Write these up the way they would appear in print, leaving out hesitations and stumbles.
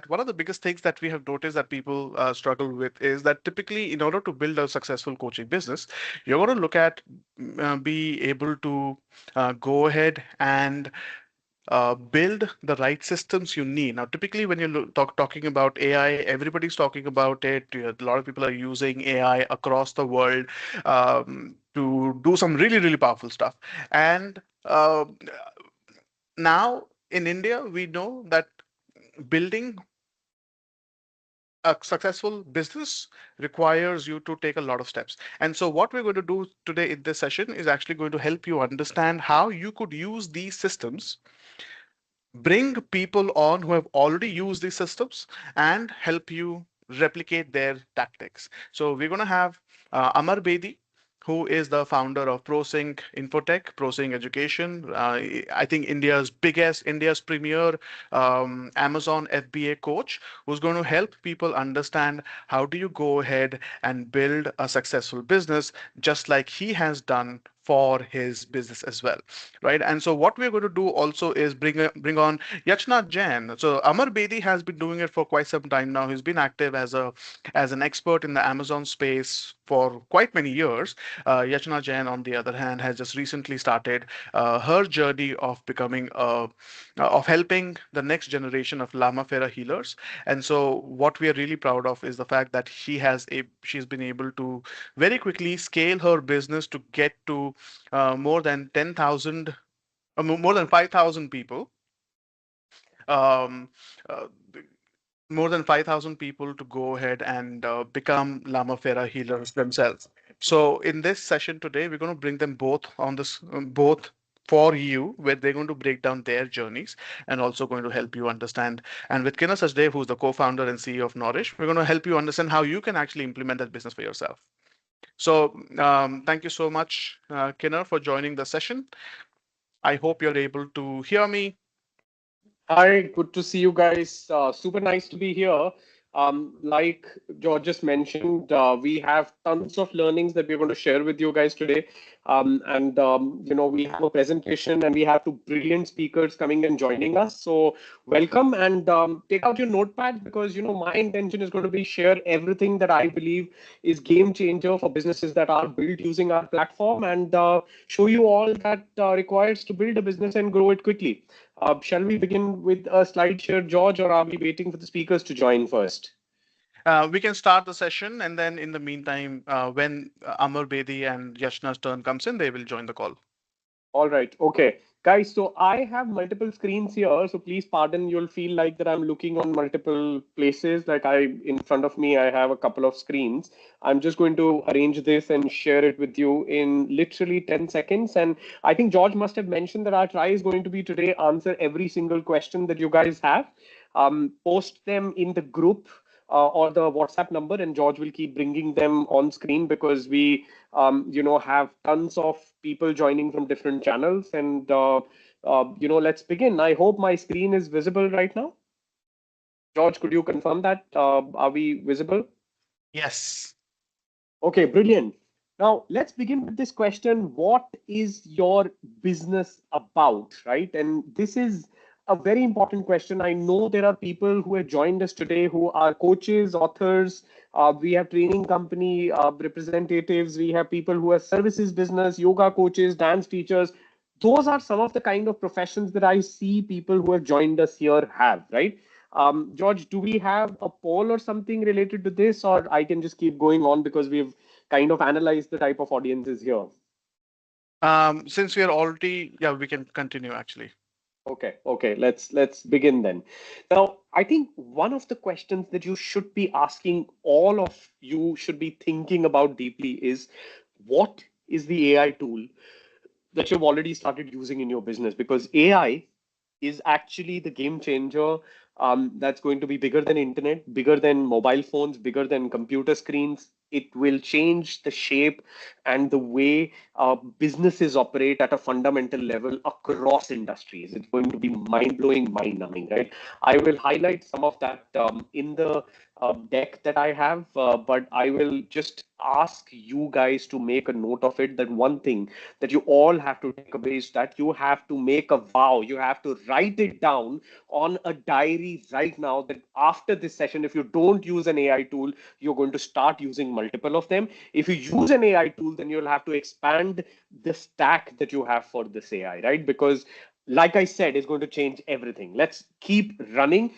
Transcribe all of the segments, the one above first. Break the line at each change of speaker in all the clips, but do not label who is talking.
one of the biggest things that we have noticed that people struggle with is that typically, in order to build a successful coaching business, you're going to look at be able to go ahead and build the right systems you need. Now, typically, when you're talking about AI, everybody's talking about it. A lot of people are using AI across the world to do some really, really powerful stuff. And now in India, we know that building a successful business requires you to take a lot of steps. And so, what we're going to do today in this session is actually going to help you understand how you could use these systems, bring people on who have already used these systems, and help you replicate their tactics. So we're going to have Amar Bedi, who is the founder of ProSync Infotech, ProSync Education. I think India's premier Amazon FBA coach, who's going to help people understand how do you go ahead and build a successful business, just like he has done for his business as well, right? And so what we're going to do also is bring on Yachna Jain. So Amar Bedi has been doing it for quite some time now. He's been active as an expert in the Amazon space for quite many years. Yachna Jain, on the other hand, has just recently started her journey of becoming of helping the next generation of Lama Fera healers. And so what we are really proud of is the fact that she's been able to very quickly scale her business to get to more than 10,000, more than 5,000 people, um, uh, more than 5,000 people to go ahead and become Lama Fera healers themselves. So in this session today, we're going to bring them both on this, both for you, where they're going to break down their journeys and also going to help you understand. And with Kinnah Sachdev, who's the co-founder and CEO of Nourish, we're going to help you understand how you can actually implement that business for yourself. So thank you so much, Kinnah, for joining the session. I hope you're able to hear me.
Hi, good to see you guys. Super nice to be here. Like George just mentioned, we have tons of learnings that we're going to share with you guys today. We have a presentation and we have two brilliant speakers coming and joining us. So welcome and take out your notepads because, my intention is going to be share everything that I believe is game changer for businesses that are built using our platform and show you all that requires to build a business and grow it quickly. Shall we begin with a slide share, George, or are we waiting for the speakers to join first?
We can start the session, and then in the meantime, when Amar Bedi and Yashna's turn comes in, they will join the call.
All right. Okay. Guys, so I have multiple screens here. So please pardon, you'll feel like that I'm looking on multiple places. Like in front of me, I have a couple of screens. I'm just going to arrange this and share it with you in literally 10 seconds. And I think George must have mentioned that our try is going to be today answer every single question that you guys have. Post them in the group or the WhatsApp number, and George will keep bringing them on screen because we, have tons of people joining from different channels. And let's begin. I hope my screen is visible right now. George, could you confirm that? Are we visible?
Yes.
Okay, brilliant. Now, let's begin with this question. What is your business about, right? And this is a very important question. I know there are people who have joined us today who are coaches, authors. We have training company representatives. We have people who are services business, yoga coaches, dance teachers. Those are some of the kind of professions that I see people who have joined us here have, right? George, do we have a poll or something related to this, or I can just keep going on because we've kind of analyzed the type of audiences here?
Since we are already, yeah, we can continue actually.
Okay, let's begin then. Now, I think one of the questions that you should be asking, all of you should be thinking about deeply is what is the AI tool that you've already started using in your business? Because AI is actually the game changer that's going to be bigger than internet, bigger than mobile phones, bigger than computer screens. it will change the shape and the way businesses operate at a fundamental level across industries. It's going to be mind blowing, mind numbing, right? I will highlight some of that in the deck that I have, but I will just ask you guys to make a note of it. That one thing that you all have to take away is that you have to make a vow. You have to write it down on a diary right now that after this session, if you don't use an AI tool, you're going to start using multiple of them. If you use an AI tool, then you'll have to expand the stack that you have for this AI, right? Because like I said, it's going to change everything. Let's keep running.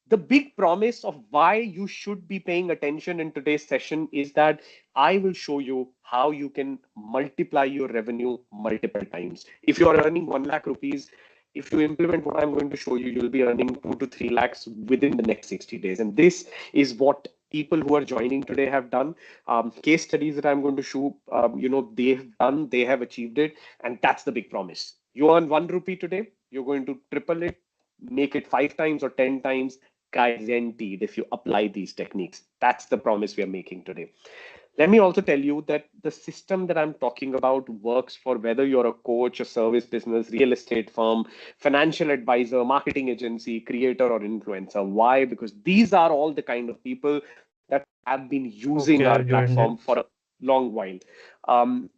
The big promise of why you should be paying attention in today's session is that I will show you how you can multiply your revenue multiple times. If you are earning 1 lakh rupees, if you implement what I'm going to show you, you'll be earning 2 to 3 lakhs within the next 60 days. And this is what people who are joining today have done. Case studies that I'm going to show, they've done, they have achieved it. And that's the big promise. You earn 1 rupee today, you're going to triple it, make it 5 times or 10 times, guaranteed, if you apply these techniques. That's the promise we are making today. Let me also tell you that the system that I'm talking about works for whether you're a coach, a service business, real estate firm, financial advisor, marketing agency, creator, or influencer. Why? Because these are all the kind of people that have been using our
Okay, I've joined
platform
it.
for a long while.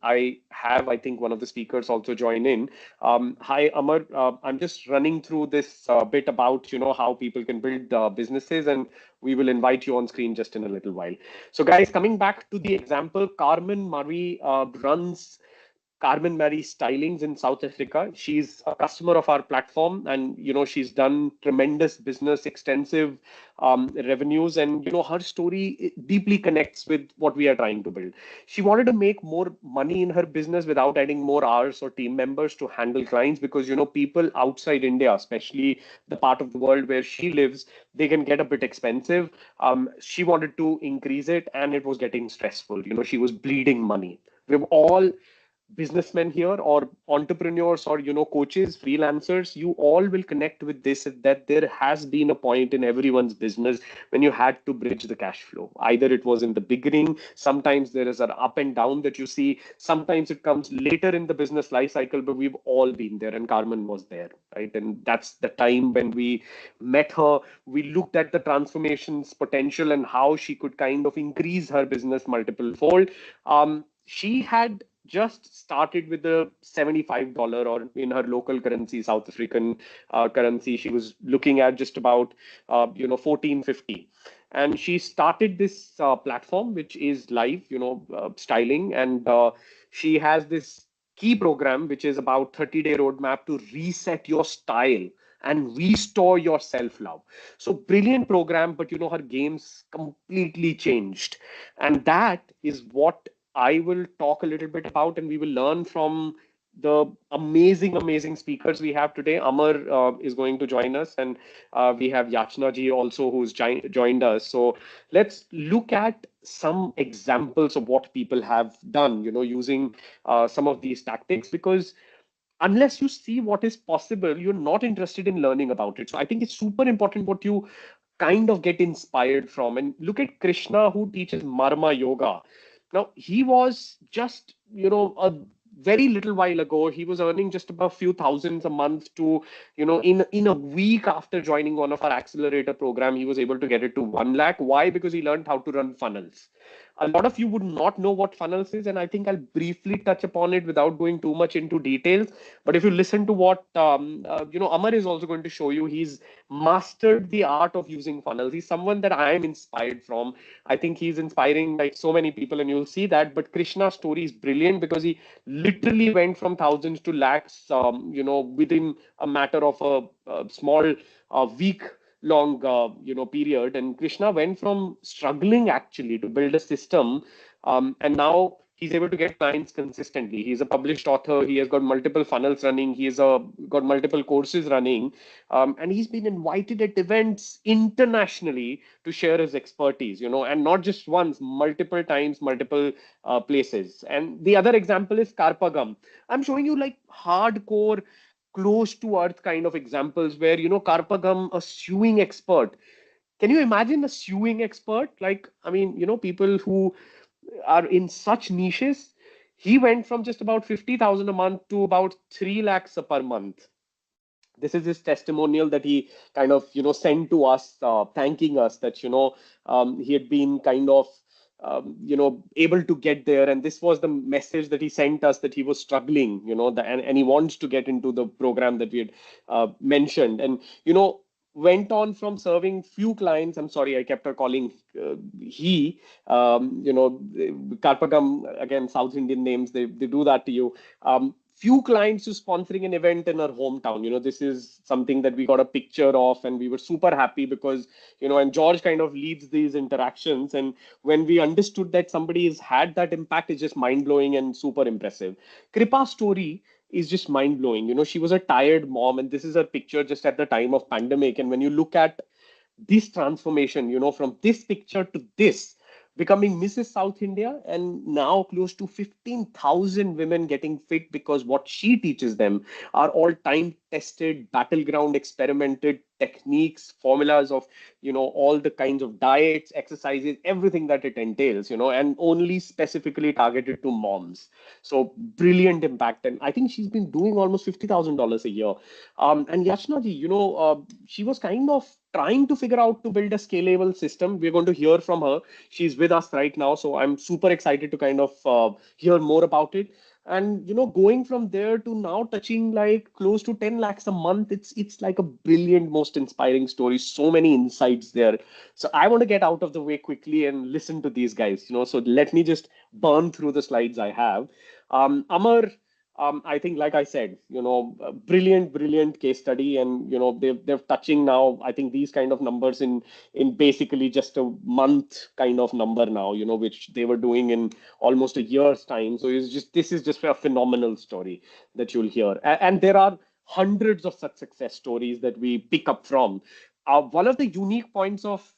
I have, I think, one of the speakers also join in. Hi, Amar. I'm just running through this bit about, how people can build businesses, and we will invite you on screen just in a little while. So, guys, coming back to the example, Carmen Murray runs Carmen Mary Stylings in South Africa. She's a customer of our platform, and she's done tremendous business, extensive revenues, and her story deeply connects with what we are trying to build. She wanted to make more money in her business without adding more hours or team members to handle clients, because people outside India, especially the part of the world where she lives, they can get a bit expensive. She wanted to increase it, and it was getting stressful. She was bleeding money. We've all businessmen here, or entrepreneurs, or coaches, freelancers, you all will connect with this, that there has been a point in everyone's business when you had to bridge the cash flow. Either it was in the beginning, sometimes there is an up and down that you see, sometimes it comes later in the business life cycle, but we've all been there, and Carmen was there, right? And that's the time when we met her. We looked at the transformations potential and how she could kind of increase her business multiple fold. She had just started with the $75, or in her local currency, South African currency, she was looking at just about 1450. And she started this platform, which is live, styling, and she has this key program, which is about 30-day roadmap to reset your style and restore your self-love. So brilliant program, but her games completely changed. And that is what I will talk a little bit about, and we will learn from the amazing, amazing speakers we have today. Amar is going to join us, and we have Yachna ji also, who's joined us. So let's look at some examples of what people have done, using some of these tactics, because unless you see what is possible, you're not interested in learning about it. So I think it's super important what you kind of get inspired from. And look at Krishna, who teaches Marma Yoga. Now, he was just, a very little while ago, he was earning just about a few thousands a month to, in a week after joining one of our accelerator program, he was able to get it to 1 lakh. Why? Because he learned how to run funnels. A lot of you would not know what funnels is, and I think I'll briefly touch upon it without going too much into details. But if you listen to what Amar is also going to show you, he's mastered the art of using funnels. He's someone that I am inspired from. I think he's inspiring like so many people, and you'll see that. But Krishna's story is brilliant because he literally went from thousands to lakhs, within a matter of a small week long period. And Krishna went from struggling actually to build a system, and now he's able to get clients consistently. He's a published author. He has got multiple funnels running. He's got multiple courses running, and he's been invited at events internationally to share his expertise, and not just once, multiple times, multiple places. And the other example is Karpagam. I'm showing you like hardcore, close to earth kind of examples where, Karpagam, a suing expert. Can you imagine a suing expert? Like, I mean, people who are in such niches. He went from just about 50,000 a month to about 3 lakhs per month. This is his testimonial that he kind of sent to us, thanking us that he had been kind of able to get there, and this was the message that he sent us, that he was struggling, and he wants to get into the program that we had mentioned. And went on from serving few clients. I'm sorry, I kept her calling he. Karpagam, again, South Indian names, they do that to you. Few clients to sponsoring an event in our hometown. This is something that we got a picture of, and we were super happy because, and George kind of leads these interactions. And when we understood that somebody has had that impact, it's just mind blowing and super impressive. Kripa's story is just mind blowing. She was a tired mom, and this is her picture just at the time of pandemic. And when you look at this transformation, from this picture to this, becoming Mrs. South India, and now close to 15,000 women getting fit because what she teaches them are all time tested, battleground experimented techniques, formulas of, all the kinds of diets, exercises, everything that it entails, and only specifically targeted to moms. So brilliant impact. And I think she's been doing almost $50,000 a year. And Yachna ji, she was kind of trying to figure out to build a scalable system. We're going to hear from her. She's with us right now, so I'm super excited to kind of hear more about it. And going from there to now touching like close to 10 lakhs a month, it's like a brilliant, most inspiring story. So many insights there. So I want to get out of the way quickly and listen to these guys. So let me just burn through the slides I have. Amar, I think, like I said, a brilliant, brilliant case study, and they're touching now. I think these kind of numbers in basically just a month kind of number now, which they were doing in almost a year's time. So this is just a phenomenal story that you'll hear, and there are hundreds of such success stories that we pick up from. One of the unique points of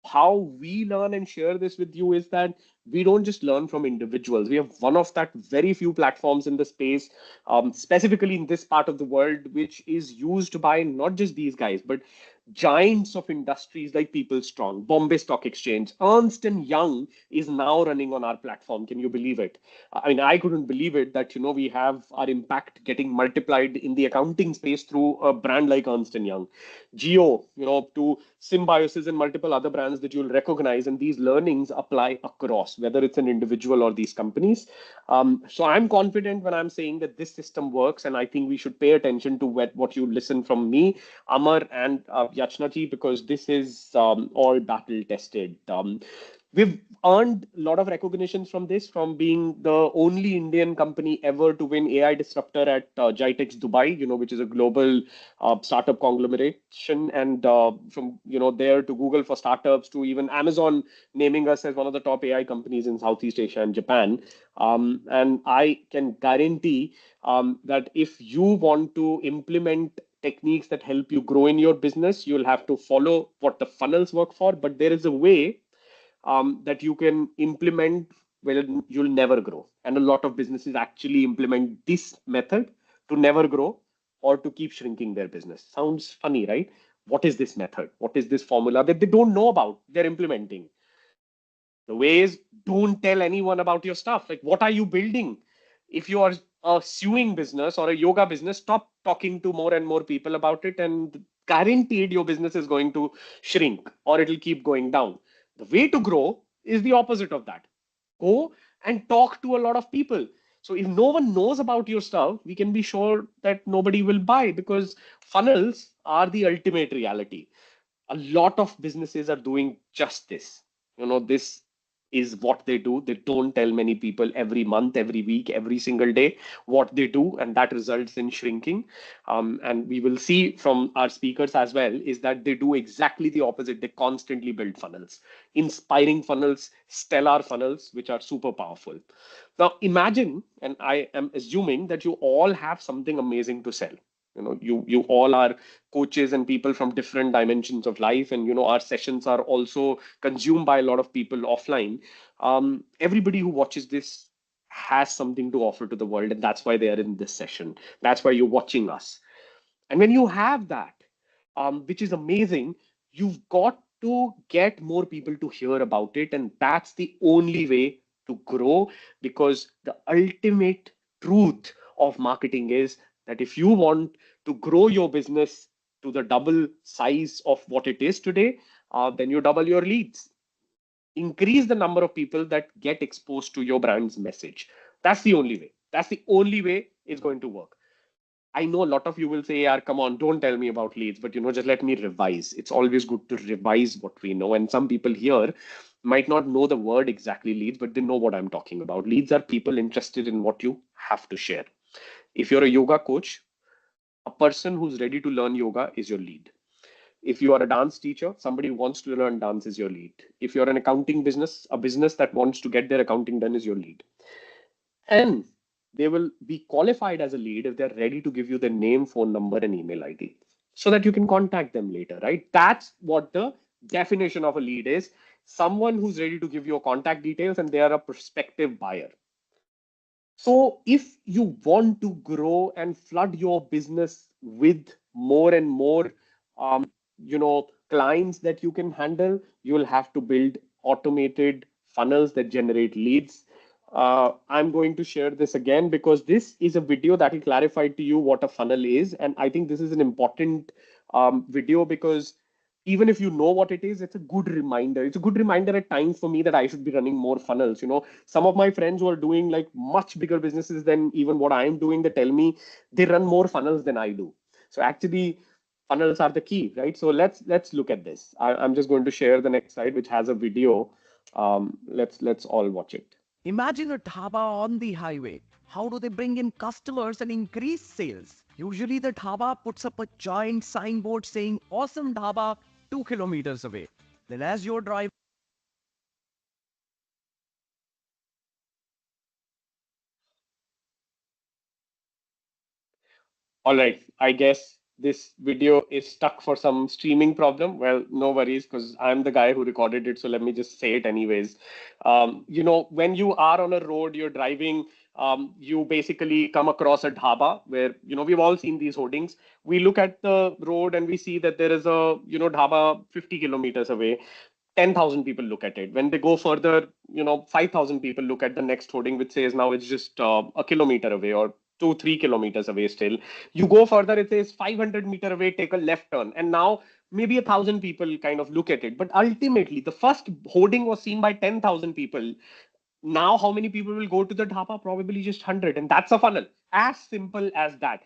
how we learn and share this with you is that we don't just learn from individuals. We have one of that very few platforms in the space, specifically in this part of the world, which is used by not just these guys, but giants of industries like People Strong, Bombay Stock Exchange, Ernst and Young is now running on our platform. Can you believe it? I mean, I couldn't believe it that we have our impact getting multiplied in the accounting space through a brand like Ernst and Young. Geo, to Symbiosis and multiple other brands that you'll recognize, and these learnings apply across, whether it's an individual or these companies. So I'm confident when I'm saying that this system works, and I think we should pay attention to what you listen from me, Amar, and Yachnaji, because this is all battle tested. We've earned a lot of recognitions from this, from being the only Indian company ever to win AI Disruptor at Gitex Dubai, which is a global startup conglomeration, and from there to Google for startups to even Amazon naming us as one of the top AI companies in Southeast Asia and Japan. And I can guarantee that if you want to implement techniques that help you grow in your business, you'll have to follow what the funnels work for. But there is a way that you can implement where you'll never grow. And a lot of businesses actually implement this method to never grow or to keep shrinking their business. Sounds funny, right? What is this method? What is this formula that they don't know about? They're implementing. The way is, don't tell anyone about your stuff. Like, what are you building? If you are a sewing business or a yoga business, stop talking to more and more people about it, and guaranteed your business is going to shrink or it'll keep going down. The way to grow is the opposite of that. Go and talk to a lot of people. So if no one knows about your stuff, we can be sure that nobody will buy, because funnels are the ultimate reality. A lot of businesses are doing just this. This is what they do. They don't tell many people every month, every week, every single day what they do, and that results in shrinking. And we will see from our speakers as well is that they do exactly the opposite. They constantly build funnels, inspiring funnels, stellar funnels, which are super powerful. Now imagine, and I am assuming that you all have something amazing to sell. You all are coaches and people from different dimensions of life, and our sessions are also consumed by a lot of people offline. Everybody who watches this has something to offer to the world, and that's why they are in this session. That's why you're watching us. And when you have that, which is amazing, you've got to get more people to hear about it, and that's the only way to grow, because the ultimate truth of marketing is that if you want to grow your business to the double size of what it is today, then you double your leads, increase the number of people that get exposed to your brand's message. That's the only way. That's the only way it's going to work. I know a lot of you will say, "Yeah, come on, don't tell me about leads," but just let me revise. It's always good to revise what we know. And some people here might not know the word exactly leads, but they know what I'm talking about. Leads are people interested in what you have to share. If you're a yoga coach, a person who's ready to learn yoga is your lead. If you are a dance teacher, somebody who wants to learn dance is your lead. If you're an accounting business, a business that wants to get their accounting done is your lead. And they will be qualified as a lead if they're ready to give you their name, phone number, and email ID so that you can contact them later, right? That's what the definition of a lead is: someone who's ready to give you contact details and they are a prospective buyer. So if you want to grow and flood your business with more and more, clients that you can handle, you will have to build automated funnels that generate leads. I'm going to share this again because this is a video that will clarify to you what a funnel is, and I think this is an important video because even if you know what it is, it's a good reminder. It's a good reminder at times for me that I should be running more funnels. Some of my friends who are doing like much bigger businesses than even what I'm doing, they tell me they run more funnels than I do. So actually, funnels are the key, right? So let's look at this. I'm just going to share the next slide, which has a video. Let's all watch it.
Imagine a dhaba on the highway. How do they bring in customers and increase sales? Usually, the dhaba puts up a giant signboard saying awesome dhaba 2 kilometers away. Then, as you're driving,
All right, I guess this video is stuck for some streaming problem. Well, no worries, because I'm the guy who recorded it, so let me just say it anyways. When you are on a road, you're driving, you basically come across a dhaba where, we've all seen these hoardings. We look at the road and we see that there is a, dhaba 50 kilometers away. 10,000 people look at it. When they go further, 5,000 people look at the next hoarding, which says now it's just a kilometer away or 2, 3 kilometers away still. You go further, it says 500-meter away, take a left turn. And now maybe 1,000 people kind of look at it. But ultimately, the first hoarding was seen by 10,000 people. Now, how many people will go to the dhaba? Probably just 100. And that's a funnel. As simple as that.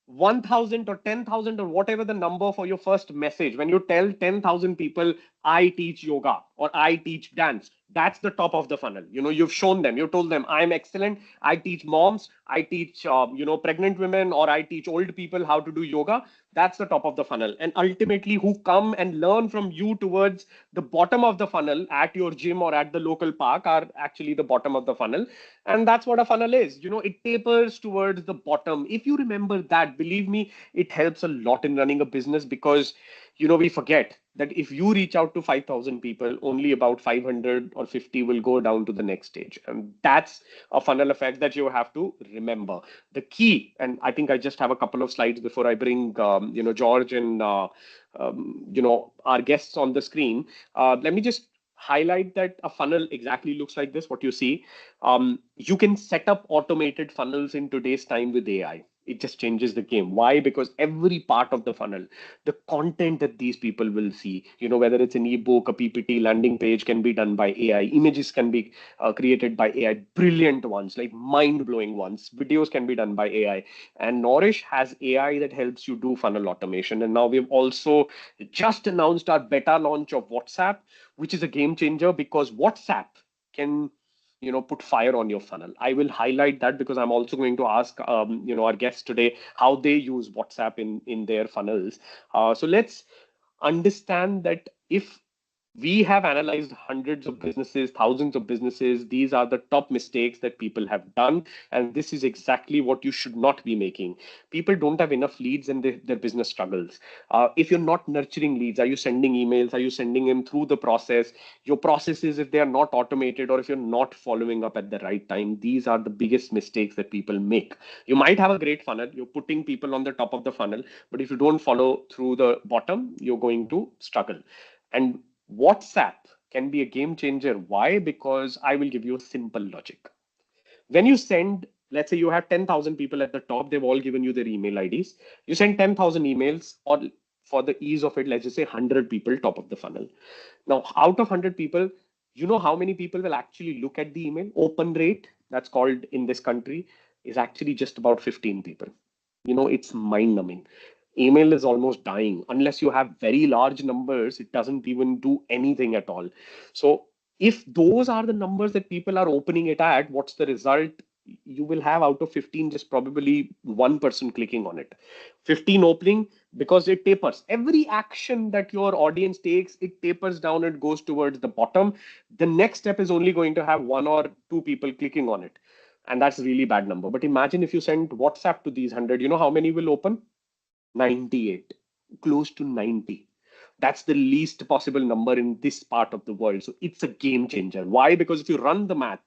1,000 or 10,000 or whatever the number for your first message, when you tell 10,000 people, I teach yoga or I teach dance, that's the top of the funnel. You've shown them, you told them, I'm excellent. I teach moms, I teach, pregnant women, or I teach old people how to do yoga. That's the top of the funnel. And ultimately, who come and learn from you towards the bottom of the funnel at your gym or at the local park are actually the bottom of the funnel. And that's what a funnel is. It tapers towards the bottom. If you remember that, believe me, it helps a lot in running a business because we forget that if you reach out to 5,000 people, only about 500 or 50 will go down to the next stage. And that's a funnel effect that you have to remember. The key, and I think I just have a couple of slides before I bring George and our guests on the screen. Let me just highlight that a funnel exactly looks like this, what you see. You can set up automated funnels in today's time with AI. It just changes the game. Why? Because every part of the funnel, the content that these people will see, whether it's an ebook, a PPT, landing page, can be done by AI. Images can be created by AI, brilliant ones, like mind blowing ones. Videos can be done by AI. And Nourish has AI that helps you do funnel automation. And now we've also just announced our beta launch of WhatsApp, which is a game changer because WhatsApp can put fire on your funnel. I will highlight that because I'm also going to ask our guests today how they use WhatsApp in their funnels. So let's understand that if we have analyzed hundreds of businesses, thousands of businesses. These are the top mistakes that people have done. And this is exactly what you should not be making. People don't have enough leads and their business struggles. If you're not nurturing leads, are you sending emails? Are you sending them through the process? Your processes, if they are not automated or if you're not following up at the right time, these are the biggest mistakes that people make. You might have a great funnel. You're putting people on the top of the funnel. But if you don't follow through the bottom, you're going to struggle. And WhatsApp can be a game changer. Why? Because I will give you a simple logic. When you send, let's say you have 10,000 people at the top, they've all given you their email IDs. You send 10,000 emails, or for the ease of it, let's just say 100 people top of the funnel. Now, out of 100 people, you know how many people will actually look at the email? Open rate, that's called in this country, is actually just about 15 people. It's mind numbing. Email is almost dying. Unless you have very large numbers, it doesn't even do anything at all. So, if those are the numbers that people are opening it at, what's the result? You will have out of 15, just probably one person clicking on it. 15 opening, because it tapers. Every action that your audience takes, it tapers down, it goes towards the bottom. The next step is only going to have one or two people clicking on it. And that's a really bad number. But imagine if you send WhatsApp to these 100, you know how many will open? 98, close to 90. That's the least possible number in this part of the world. So it's a game changer. Why? Because if you run the math,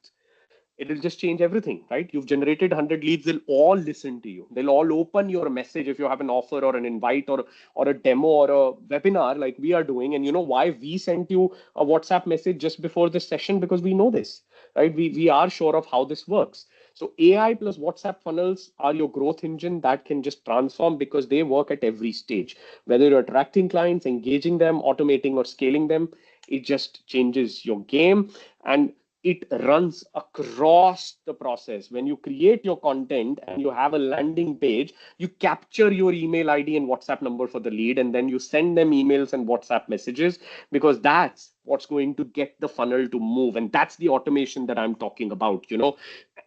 it'll just change everything, right? You've generated 100 leads, they'll all listen to you. They'll all open your message if you have an offer or an invite or a demo or a webinar like we are doing. And you know why we sent you a WhatsApp message just before this session? Because we know this, right? We are sure of how this works. So AI plus WhatsApp funnels are your growth engine that can just transform, because they work at every stage. Whether you're attracting clients, engaging them, automating or scaling them, it just changes your game. And it runs across the process. When you create your content and you have a landing page, you capture your email ID and WhatsApp number for the lead, and then you send them emails and WhatsApp messages, because that's what's going to get the funnel to move. And that's the automation that I'm talking about.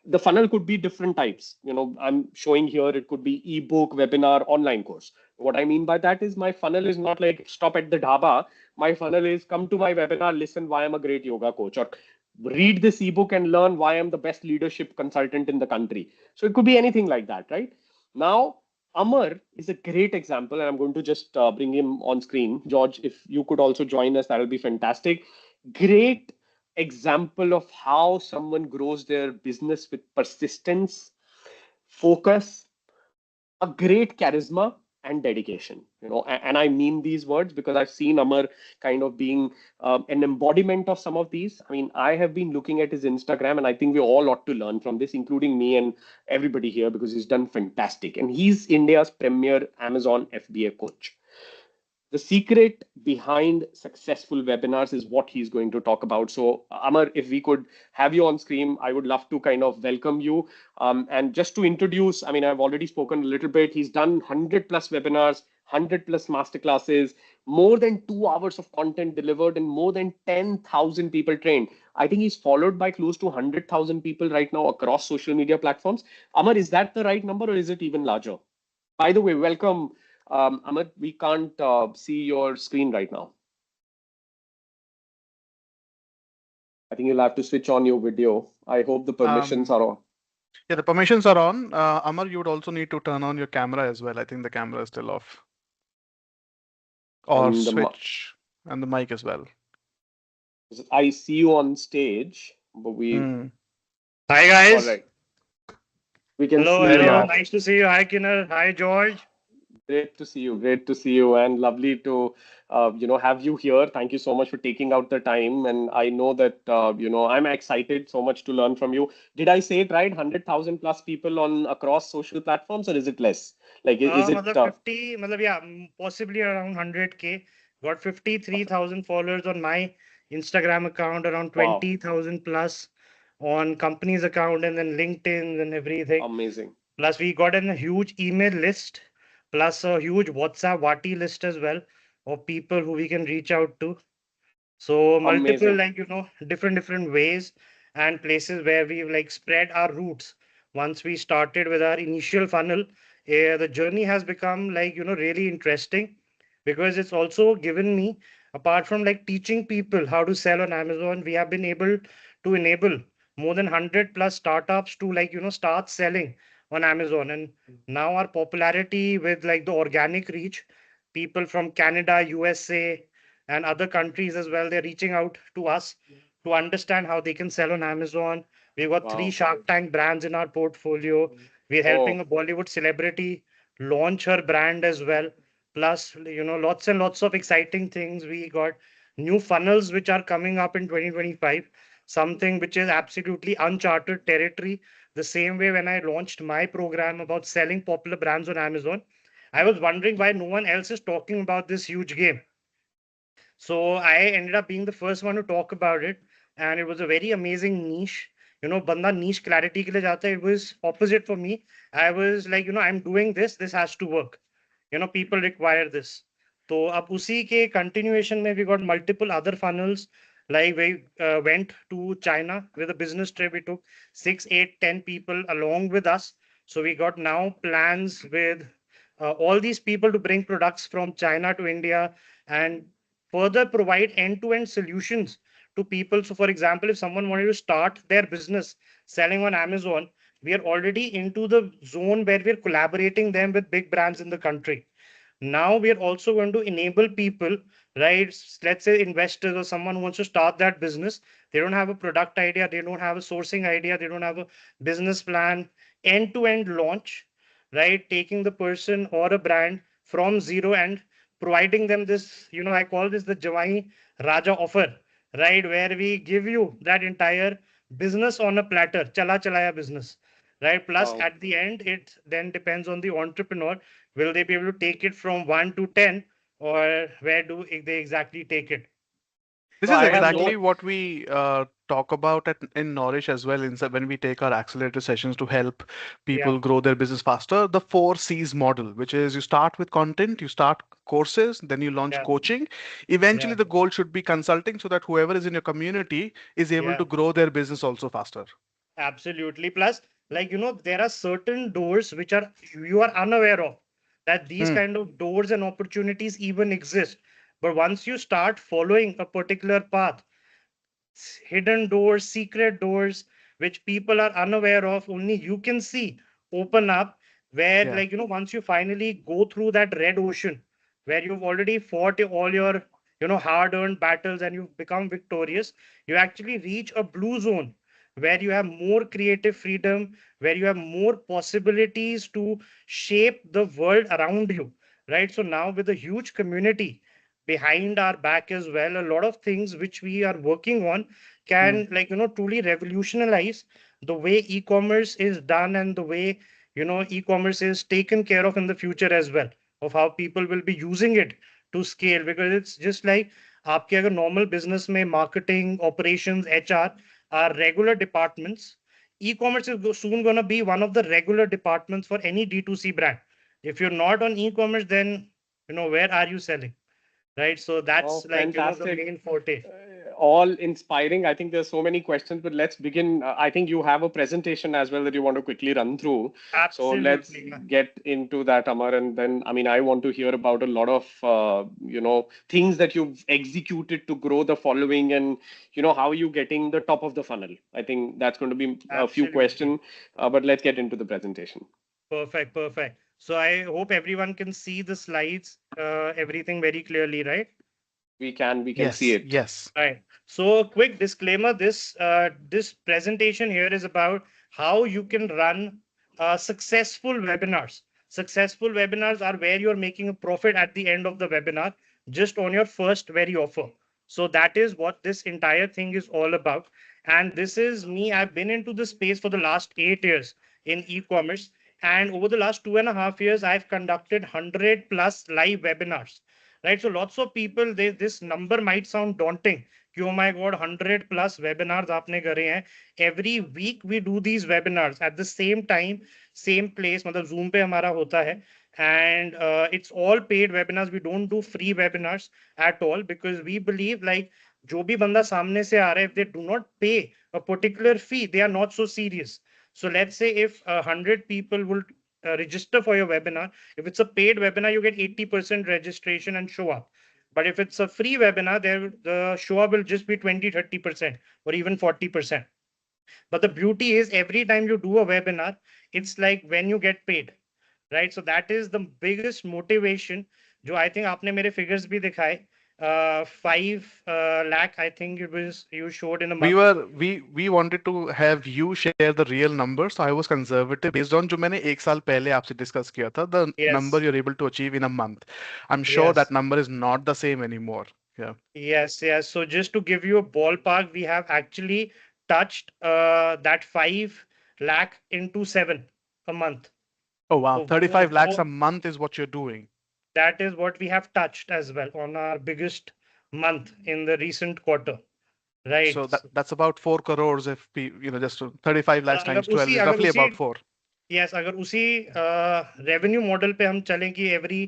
The funnel could be different types. I'm showing here, it could be ebook, webinar, online course. What I mean by that is, my funnel is not like stop at the dhaba. My funnel is come to my webinar, listen why I'm a great yoga coach, or read this ebook and learn why I'm the best leadership consultant in the country. So it could be anything like that, right? Now, Amar is a great example, and I'm going to just bring him on screen. George, if you could also join us, that'll be fantastic. Great example of how someone grows their business with persistence, focus, a great charisma and dedication. And I mean these words because I've seen Amar kind of being an embodiment of some of these. I mean, I have been looking at his Instagram, and I think we all ought to learn from this, including me and everybody here, because he's done fantastic. And he's India's premier Amazon FBA coach. The secret behind successful webinars is what he's going to talk about. So, Amar, if we could have you on screen, I would love to kind of welcome you. And just to introduce, I mean, I've already spoken a little bit. He's done 100 plus webinars, 100 plus masterclasses, more than 2 hours of content delivered, and more than 10,000 people trained. I think he's followed by close to 100,000 people right now across social media platforms. Amar, is that the right number, or is it even larger? By the way, welcome. Amit, we can't see your screen right now. I think you'll have to switch on your video. I hope the permissions are on.
Yeah, the permissions are on. Amar, you would also need to turn on your camera as well. I think the camera is still off. Or
And
switch and the mic as well.
I see you on stage, but we.
Hi guys.
All right. We can
hello,
see.
hello. Nice to see you. Hi Kinner. Hi George.
Great to see you. Great to see you, and lovely to have you here. Thank you so much for taking out the time. And I know that I'm excited so much to learn from you. Did I say it right? 100,000 plus people on across social platforms, or is it less? Like, is it?
50, yeah, possibly around 100K. Got 53,000 followers on my Instagram account, around 20,000 plus on company's account, and then LinkedIn and everything.
Amazing.
Plus, we got a huge email list, plus a huge WhatsApp Wati list as well of people who we can reach out to. So multiple, different ways and places where we've spread our roots. Once we started with our initial funnel, the journey has become really interesting, because it's also given me, apart from teaching people how to sell on Amazon, we have been able to enable more than 100 plus startups to start selling on Amazon. And now our popularity with the organic reach, people from Canada, USA, and other countries as well, they're reaching out to us to understand how they can sell on Amazon. We've got 3 Shark Tank brands in our portfolio. We're helping a Bollywood celebrity launch her brand as well. Plus, lots and lots of exciting things. We got new funnels which are coming up in 2025, something which is absolutely uncharted territory. The same way when I launched my program about selling popular brands on Amazon, I was wondering why no one else is talking about this huge game. So I ended up being the first one to talk about it, and it was a very amazing niche. Banda niche clarity ke liye jata hai. It was opposite for me. I was like, I'm doing this. This has to work. People require this. So ab usi ke continuation mein we got multiple other funnels. Like we went to China with a business trip. We took 6, 8, 10 people along with us. So we got now plans with all these people to bring products from China to India and further provide end-to-end solutions to people. So, for example, if someone wanted to start their business selling on Amazon, we are already into the zone where we're collaborating them with big brands in the country. Now we are also going to enable people, right? Let's say investors or someone who wants to start that business. They don't have a product idea, they don't have a sourcing idea, they don't have a business plan, end-to-end launch, right? Taking the person or a brand from zero and providing them this, I call this the Jawai Raja offer, right? Where we give you that entire business on a platter, chala chalaya business, right? Plus,
Wow.
at the end, it then depends on the entrepreneur. Will they be able to take it from 1 to 10, or where do they exactly take it?
This
So
is
So
I
I have
was
exactly
no.
what we talk about in Nourish as well. When we take our accelerator sessions to help
yeah,
people grow their business faster, the 4 C's model, which is you start with content, you start courses, then you launch
yeah,
coaching.
yeah,
Eventually, the goal should be consulting so that whoever is in your community is able
yeah.
to grow their business also faster.
Absolutely. Plus, like, there are certain doors which are you are unaware of, that these
Hmm.
kind of doors and opportunities even exist. But once you start following a particular path, hidden doors, secret doors, which people are unaware of, only you can see open up. Where,
Yeah.
like, once you finally go through that red ocean, where you've already fought all your, hard earned battles and you've become victorious, you actually reach a blue zone where you have more creative freedom, where you have more possibilities to shape the world around you. Right. So now, with a huge community behind our back as well, a lot of things which we are working on
Hmm.
can, like, truly revolutionize the way e-commerce is done and the way, e-commerce is taken care of in the future as well, of how people will be using it to scale. Because it's just like आपके अगर normal business में marketing, operations, HR are regular departments, e-commerce is soon going to be one of the regular departments for any D2C brand. If you're not on e-commerce, then, where are you selling? Right. So
Oh,
that's like, the
fantastic.
main forte.
All inspiring. I think there's so many questions, but let's begin. I think you have a presentation as well that you want to quickly run through. So let's
Absolutely.
get into that, Amar. And then, I mean, I want to hear about a lot of, things that you've executed to grow the following and, how you getting the top of the funnel. I think that's going to be a few
Absolutely.
questions, but let's get into the presentation.
Perfect. Perfect. So I hope everyone can see the slides, everything very clearly, right?
We can see
Yes.
it.
Yes.
Right. So, quick disclaimer: this presentation here is about how you can run successful webinars. Successful webinars are where you're making a profit at the end of the webinar, just on your first very offer. So that is what this entire thing is all about. And this is me. I've been into this space for the last 8 years in e-commerce, and over the last 2.5 years, I've conducted 100 plus live webinars, right? So lots of people, this number might sound daunting. कि, oh my god, 100 plus webinars आपने करे हैं. Every week we do these webinars at the same time, same place. मतलब Zoom पे हमारा होता है. And it's all paid webinars. We don't do free webinars at all, because we believe, like, जो भी बंदा सामने से आ रहा है, if they do not pay a particular fee, they are not so serious. So let's say if 100 people will register for your webinar. If it's a paid webinar, you get 80% registration and show up. But if it's a free webinar, there the show up will just be 20, 30%, or even 40%. But the beauty is, every time you do a webinar, it's like when you get paid, right? So that is the biggest motivation. जो I think आपने मेरे figures भी दिखाए, 5 lakh, I think it was you showed in a
we
month.
were we wanted to have you share the real numbers, so I was conservative based on जो मैंने एक साल पहले आपसे डिस्कस किया था, the number
Yes,
you're able to achieve in a month. I'm sure that
yes.
number is not the same anymore. Yeah.
Yes, yes. So just to give you a ballpark, we have actually touched that 5 lakh into 7 a month.
Oh wow,
So
35 lakhs a month is what you're doing.
that is what we have touched as well on our biggest month in the recent quarter,
So
right?
that's about 4 crores if just 35 lakhs
अगर
times 12
उसी
is
अगर
roughly
उसी
about 4.
Yes अगर उसी revenue model पे हम चलें कि एवरी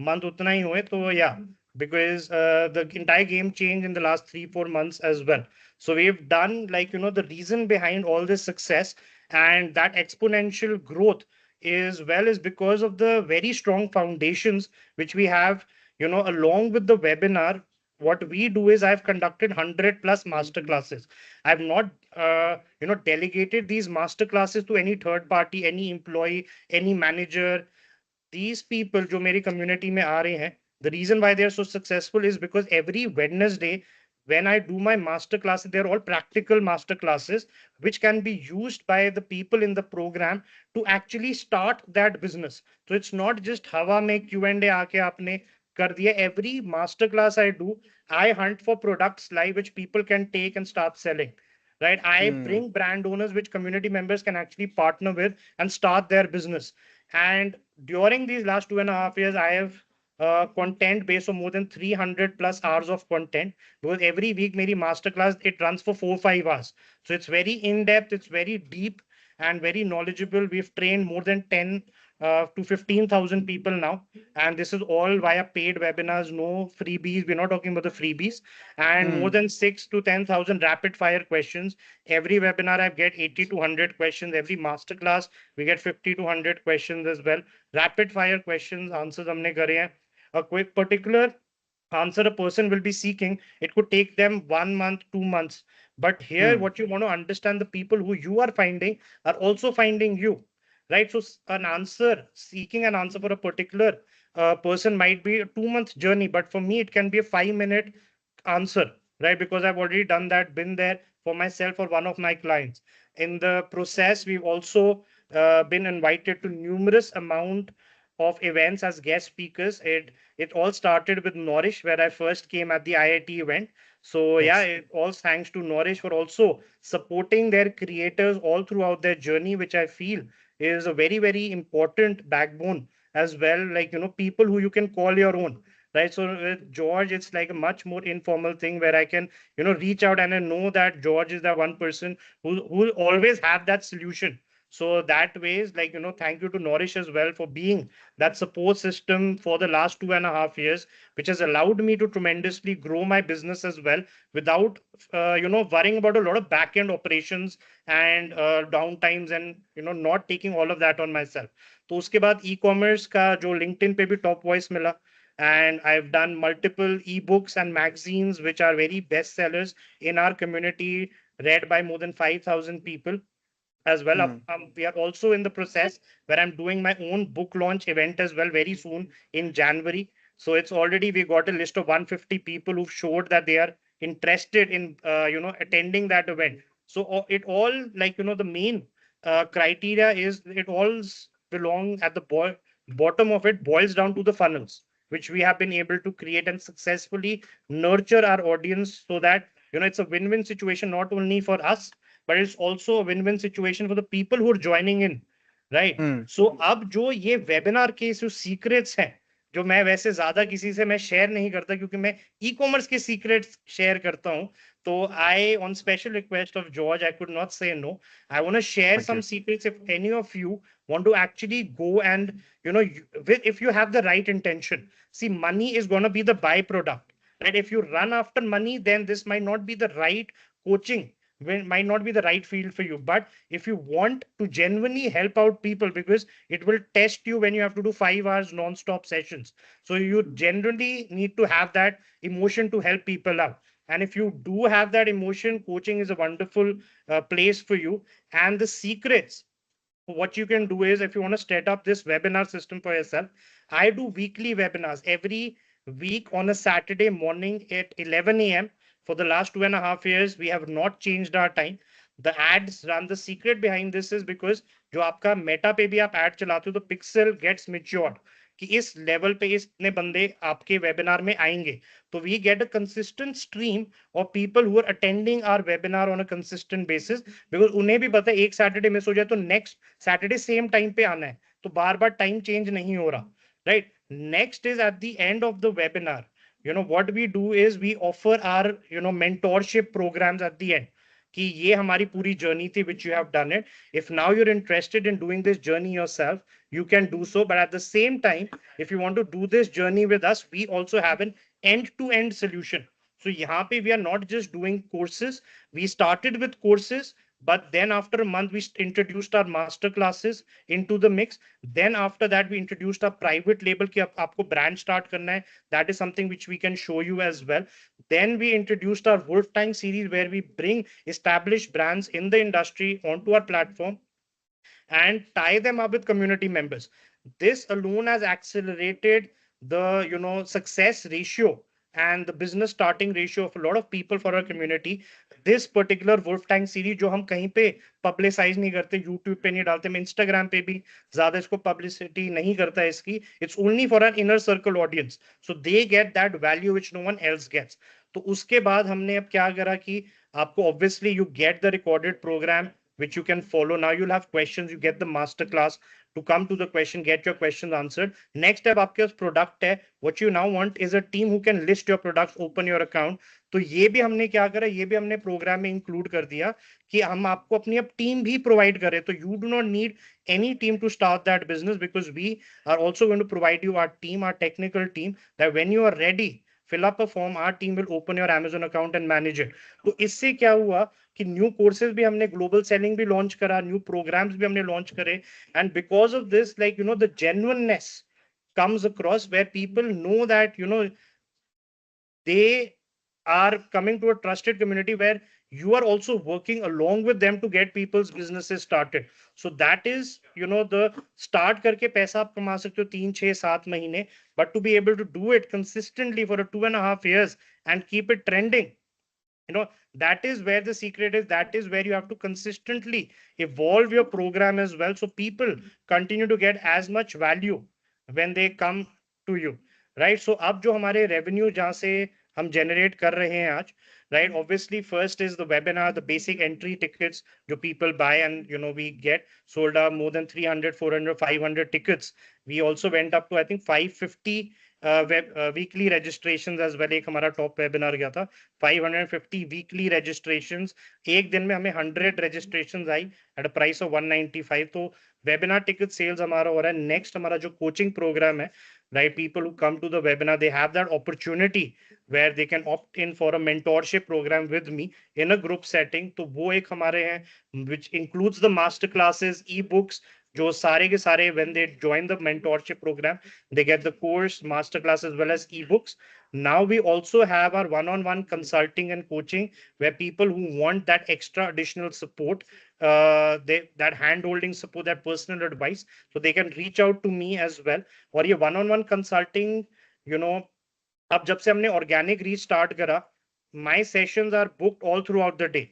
मंथ उतना ही हुए तो या because the entire game changed in the last 3-4 months as well. So we've done like the reason behind all this success and that exponential growth is because of the very strong foundations which we have, along with the webinar. What we do is I've conducted 100 plus master classes. I've not delegated these master classes to any third party, any employee, any manager. These people जो मेरी community में आ रहे हैं, the reason why they are so successful is because every Wednesday when I do my master classes, they're all practical master classes which can be used by the people in the program to actually start that business. So it's not just हवा में Q&A आके आपने कर दिया. Every master class I do, I hunt for products live which people can take and start selling. Right, I
Hmm.
bring brand owners which community members can actually partner with and start their business. And during these last 2.5 years, I have content base of more than 300 plus hours of content because every week, maybe masterclass it runs for 4-5 hours. So it's very in depth, it's very deep and very knowledgeable. We've trained more than 10 to 15,000 people now, and this is all via paid webinars, no freebies. We're not talking about the freebies, and more
Hmm.
than 6 to 10,000 rapid fire questions. Every webinar, I get 80 to 100 questions. Every masterclass, we get 50 to 100 questions as well. Rapid fire questions, answers हमने करे हैं. A quick particular answer a person will be seeking, it could take them 1 month, 2 months. But here,
Hmm.
what you want to understand, the people who you are finding are also finding you, right? So an answer, seeking an answer for a particular person might be a 2 month journey, but for me, it can be a 5 minute answer, right? Because I've already done that, been there for myself or one of my clients. In the process, we've also been invited to numerous amount of events as guest speakers. It all started with Nourish, where I first came at the IIT event. So yeah,
Yes.
it all thanks to Nourish for also supporting their creators all throughout their journey, which I feel is a very, very important backbone as well. Like, people who you can call your own. Right. So with George, it's like a much more informal thing where I can, reach out and I know that George is the one person who will always have that solution. So that ways, like, thank you to Nourish as well for being that support system for the last 2.5 years, which has allowed me to tremendously grow my business as well without, worrying about a lot of back end operations and downtimes and, not taking all of that on myself. तो उसके बाद e-commerce का जो LinkedIn पे भी top voice मिला, and I've done multiple ebooks and magazines which are very best sellers in our community, read by more than 5,000 people as well.
Hmm.
We are also in the process where I'm doing my own book launch event as well very soon in January. So it's already we got a list of 150 people who've showed that they are interested in attending that event. So it all like the main criteria is it all belong at the bottom of it boils down to the funnels which we have been able to create and successfully nurture our audience so that it's a win-win situation not only for us but it's also a win-win situation for the people who are joining in, right?
Hmm.
So अब जो ये webinar के जो secrets हैं जो मैं वैसे ज्यादा किसी से मैं शेयर नहीं करता क्योंकि मैं ई कॉमर्स के सीक्रेट्स शेयर करता हूं तो I on special request of George I could not say no I want to share
Thank
some
you.
Secrets if any of you want to actually go and if you have the right intention. See, money is going to be the byproduct, right? If you run after money, then this might not be the right coaching, might not be the right field for you. But if you want to genuinely help out people, because it will test you when you have to do 5 hours non-stop sessions, so you generally need to have that emotion to help people out. And if you do have that emotion, coaching is a wonderful place for you. And the secrets, what you can do is if you want to set up this webinar system for yourself, I do weekly webinars every week on a Saturday morning at 11 a.m. For the last 2.5 years, we have not changed our time. The ads run. The secret behind this is because जो आपका Meta पे भी आप ad चलाते हो तो pixel gets matured. कि इस लेवल पे इतने बंदे आपके वेबिनार में आएंगे, तो we get a consistent stream of people who are attending our webinar on a consistent basis, because उन्हें भी पता है एक सैटरडे मिस हो जाए तो नेक्स्ट सैटरडे सेम टाइम पे आना है, तो बार बार टाइम चेंज नहीं हो रहा, right. Next is eight the end of the webinar, what we do is we offer our mentorship programs at the end, कि ये हमारी पूरी जर्नी थी which you have done it. If now you're interested in doing this journey yourself, you can do so. But at the same time, if you want to do this journey with us, we also have an end-to-end solution. So यहाँ पे we are not just doing courses. We started with courses, but then after a month we introduced our master classes into the mix. Then after that we introduced our private label कि आपको brand start करना है. That is something which we can show you as well. Then we introduced our Wolf Tank series, where we bring established brands in the industry onto our platform and tie them up with community members. This alone has accelerated the success ratio and the business starting ratio of a lot of people for our community. This particular Wolf Tank series जो हम कहीं पे publicise नहीं करते, YouTube पे नहीं डालते, मैं इंस्टाग्राम पे भी ज्यादा इसको पब्लिसिटी नहीं करता है इसकी, it's only for our inner circle audience, so they get that value which no one else gets. तो उसके बाद हमने अब क्या करा कि आपको obviously you get the recorded programme which you can follow. Now you'll have questions, you get the master class to come to the question, get your questions answered. Next step आपके पास product है, what you now want is a team who can list your products, open your account. तो ये भी हमने क्या करा, ये भी हमने प्रोग्राम में इंक्लूड कर दिया कि हम आपको अपनी अब टीम भी प्रोवाइड करें. तो you do not need any team to start that business, because we are also going to provide you our team, our technical team, that when you are ready, fill up a form, our team will open your Amazon account and manage it. तो इससे क्या हुआ कि new courses भी हमने, global selling भी launch करा, new programmes भी हमने लॉन्च करे, and because of this the genuineness comes across, where people know that they are coming to a trusted community where you are also working along with them to get people's businesses started. So that is the start करके पैसा आप कमा सकते हो 3 6 7 महीने, but to be able to do it consistently for a 2.5 years and keep it trending, that is where the secret is. That is where you have to consistently evolve your program as well, so people continue to get as much value when they come to you, right? So अब जो हमारे revenue जहाँ से हम generate कर रहे हैं आज, right? Obviously first is the webinar, the basic entry tickets जो people buy, and we get sold out more than 300 400 500 tickets. We also went up to I think 550 weekly registrations as well. एक हमारा top webinar गया था, 550 weekly registrations. एक दिन में हमें 100 registrations I at a price of 195. तो webinar ticket sales हमारा हो रहा है. Next हमारा जो coaching program है, right? People who come to the webinar, they have that opportunity where they can opt in for a mentorship program with me in a group setting. तो वो एक हमारे हैं, which includes the master classes, e-books, जो सारे के सारे when they join the mentorship program, they get the course, master class as well as ebooks. Now we also have our one-on-one consulting and coaching, where people who want that extra additional support, that hand-holding support, that personal advice, so they can reach out to me as well. और ये one-on-one consulting, अब जब से हमने organic reach start करा, my sessions are booked all throughout the day.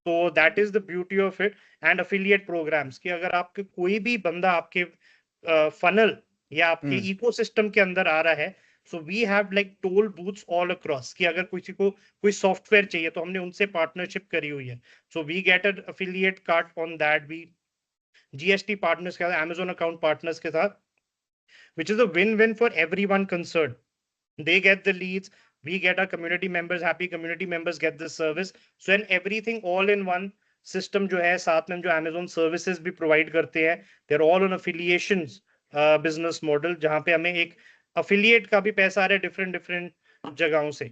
तो that is the beauty of it. And affiliate programmes कि अगर आपके कोई भी बंदा आपके फनल या आपके इकोसिस्टम के अंदर आ रहा है, so we have like toll booths all across, कि अगर किसी को कोई सॉफ्टवेयर चाहिए तो हमने उनसे पार्टनरशिप करी हुई है. So we get a affiliate card on that. We GST partners के साथ, अमेजोन अकाउंट पार्टनर्स के साथ, which is a win-win for everyone concerned. They get the leads, we get our community members happy, community members get the service. So and everything all in one system जो है, साथ में जो Amazon services भी provide करते हैं, they're all on affiliations business model, जहाँ पे हमें एक affiliate का भी पैसा आ रहा है different जगहों से,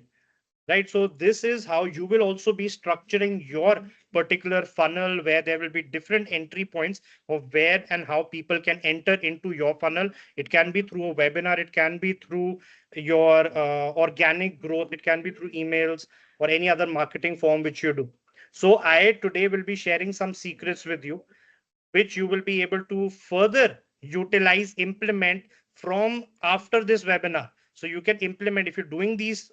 right? So this is how you will also be structuring your particular funnel, where there will be different entry points of where and how people can enter into your funnel. It can be through a webinar, it can be through your organic growth, it can be through emails or any other marketing form which you do. So I today will be sharing some secrets with you, which you will be able to further utilize, implement from after this webinar. So you can implement, if you're doing these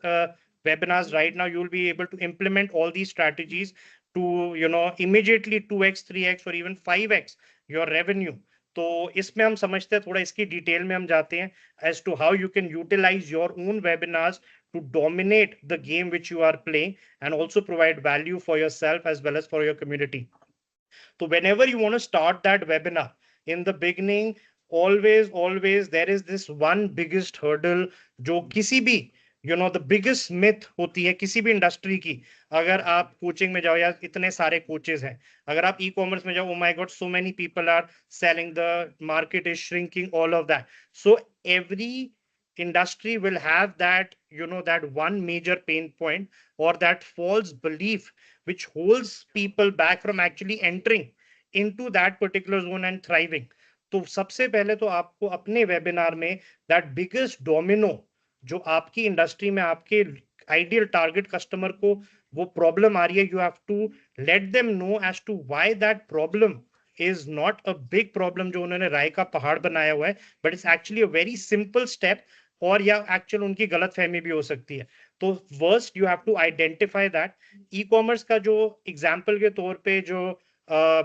webinars right now, you will be able to implement all these strategies to immediately 2x 3x or even 5x your revenue तो इसमें हम समझते हैं, थोड़ा इसकी detail में हम जाते हैं as to how you can utilize your own webinars to dominate the game which you are playing and also provide value for yourself as well as for your community. So whenever you want to start that webinar, in the beginning, always there is this one biggest hurdle जो किसी भी the biggest myth होती है किसी भी industry की. अगर आप कोचिंग में जाओ या इतने सारे कोचेस हैं, अगर आप ई कॉमर्स में जाओ, oh my god, so many people are selling, the market is shrinking, all of that. So every industry will have that, that one major pain point or that false belief which holds people back from actually entering into that particular zone and thriving. तो सबसे पहले तो आपको अपने webinar में that biggest domino जो आपकी industry में आपके आइडियल टारगेट कस्टमर को वो प्रॉब्लम आ रही है, you have to let them know as to why that problem is not a big problem जो उन्होंने राय का पहाड़ बनाया हुआ है, but it's actually a very simple step, और या एक्चुअल उनकी गलत फहमी भी हो सकती है. तो first you have to identify that. E commerce का जो एग्जांपल के तौर पे जो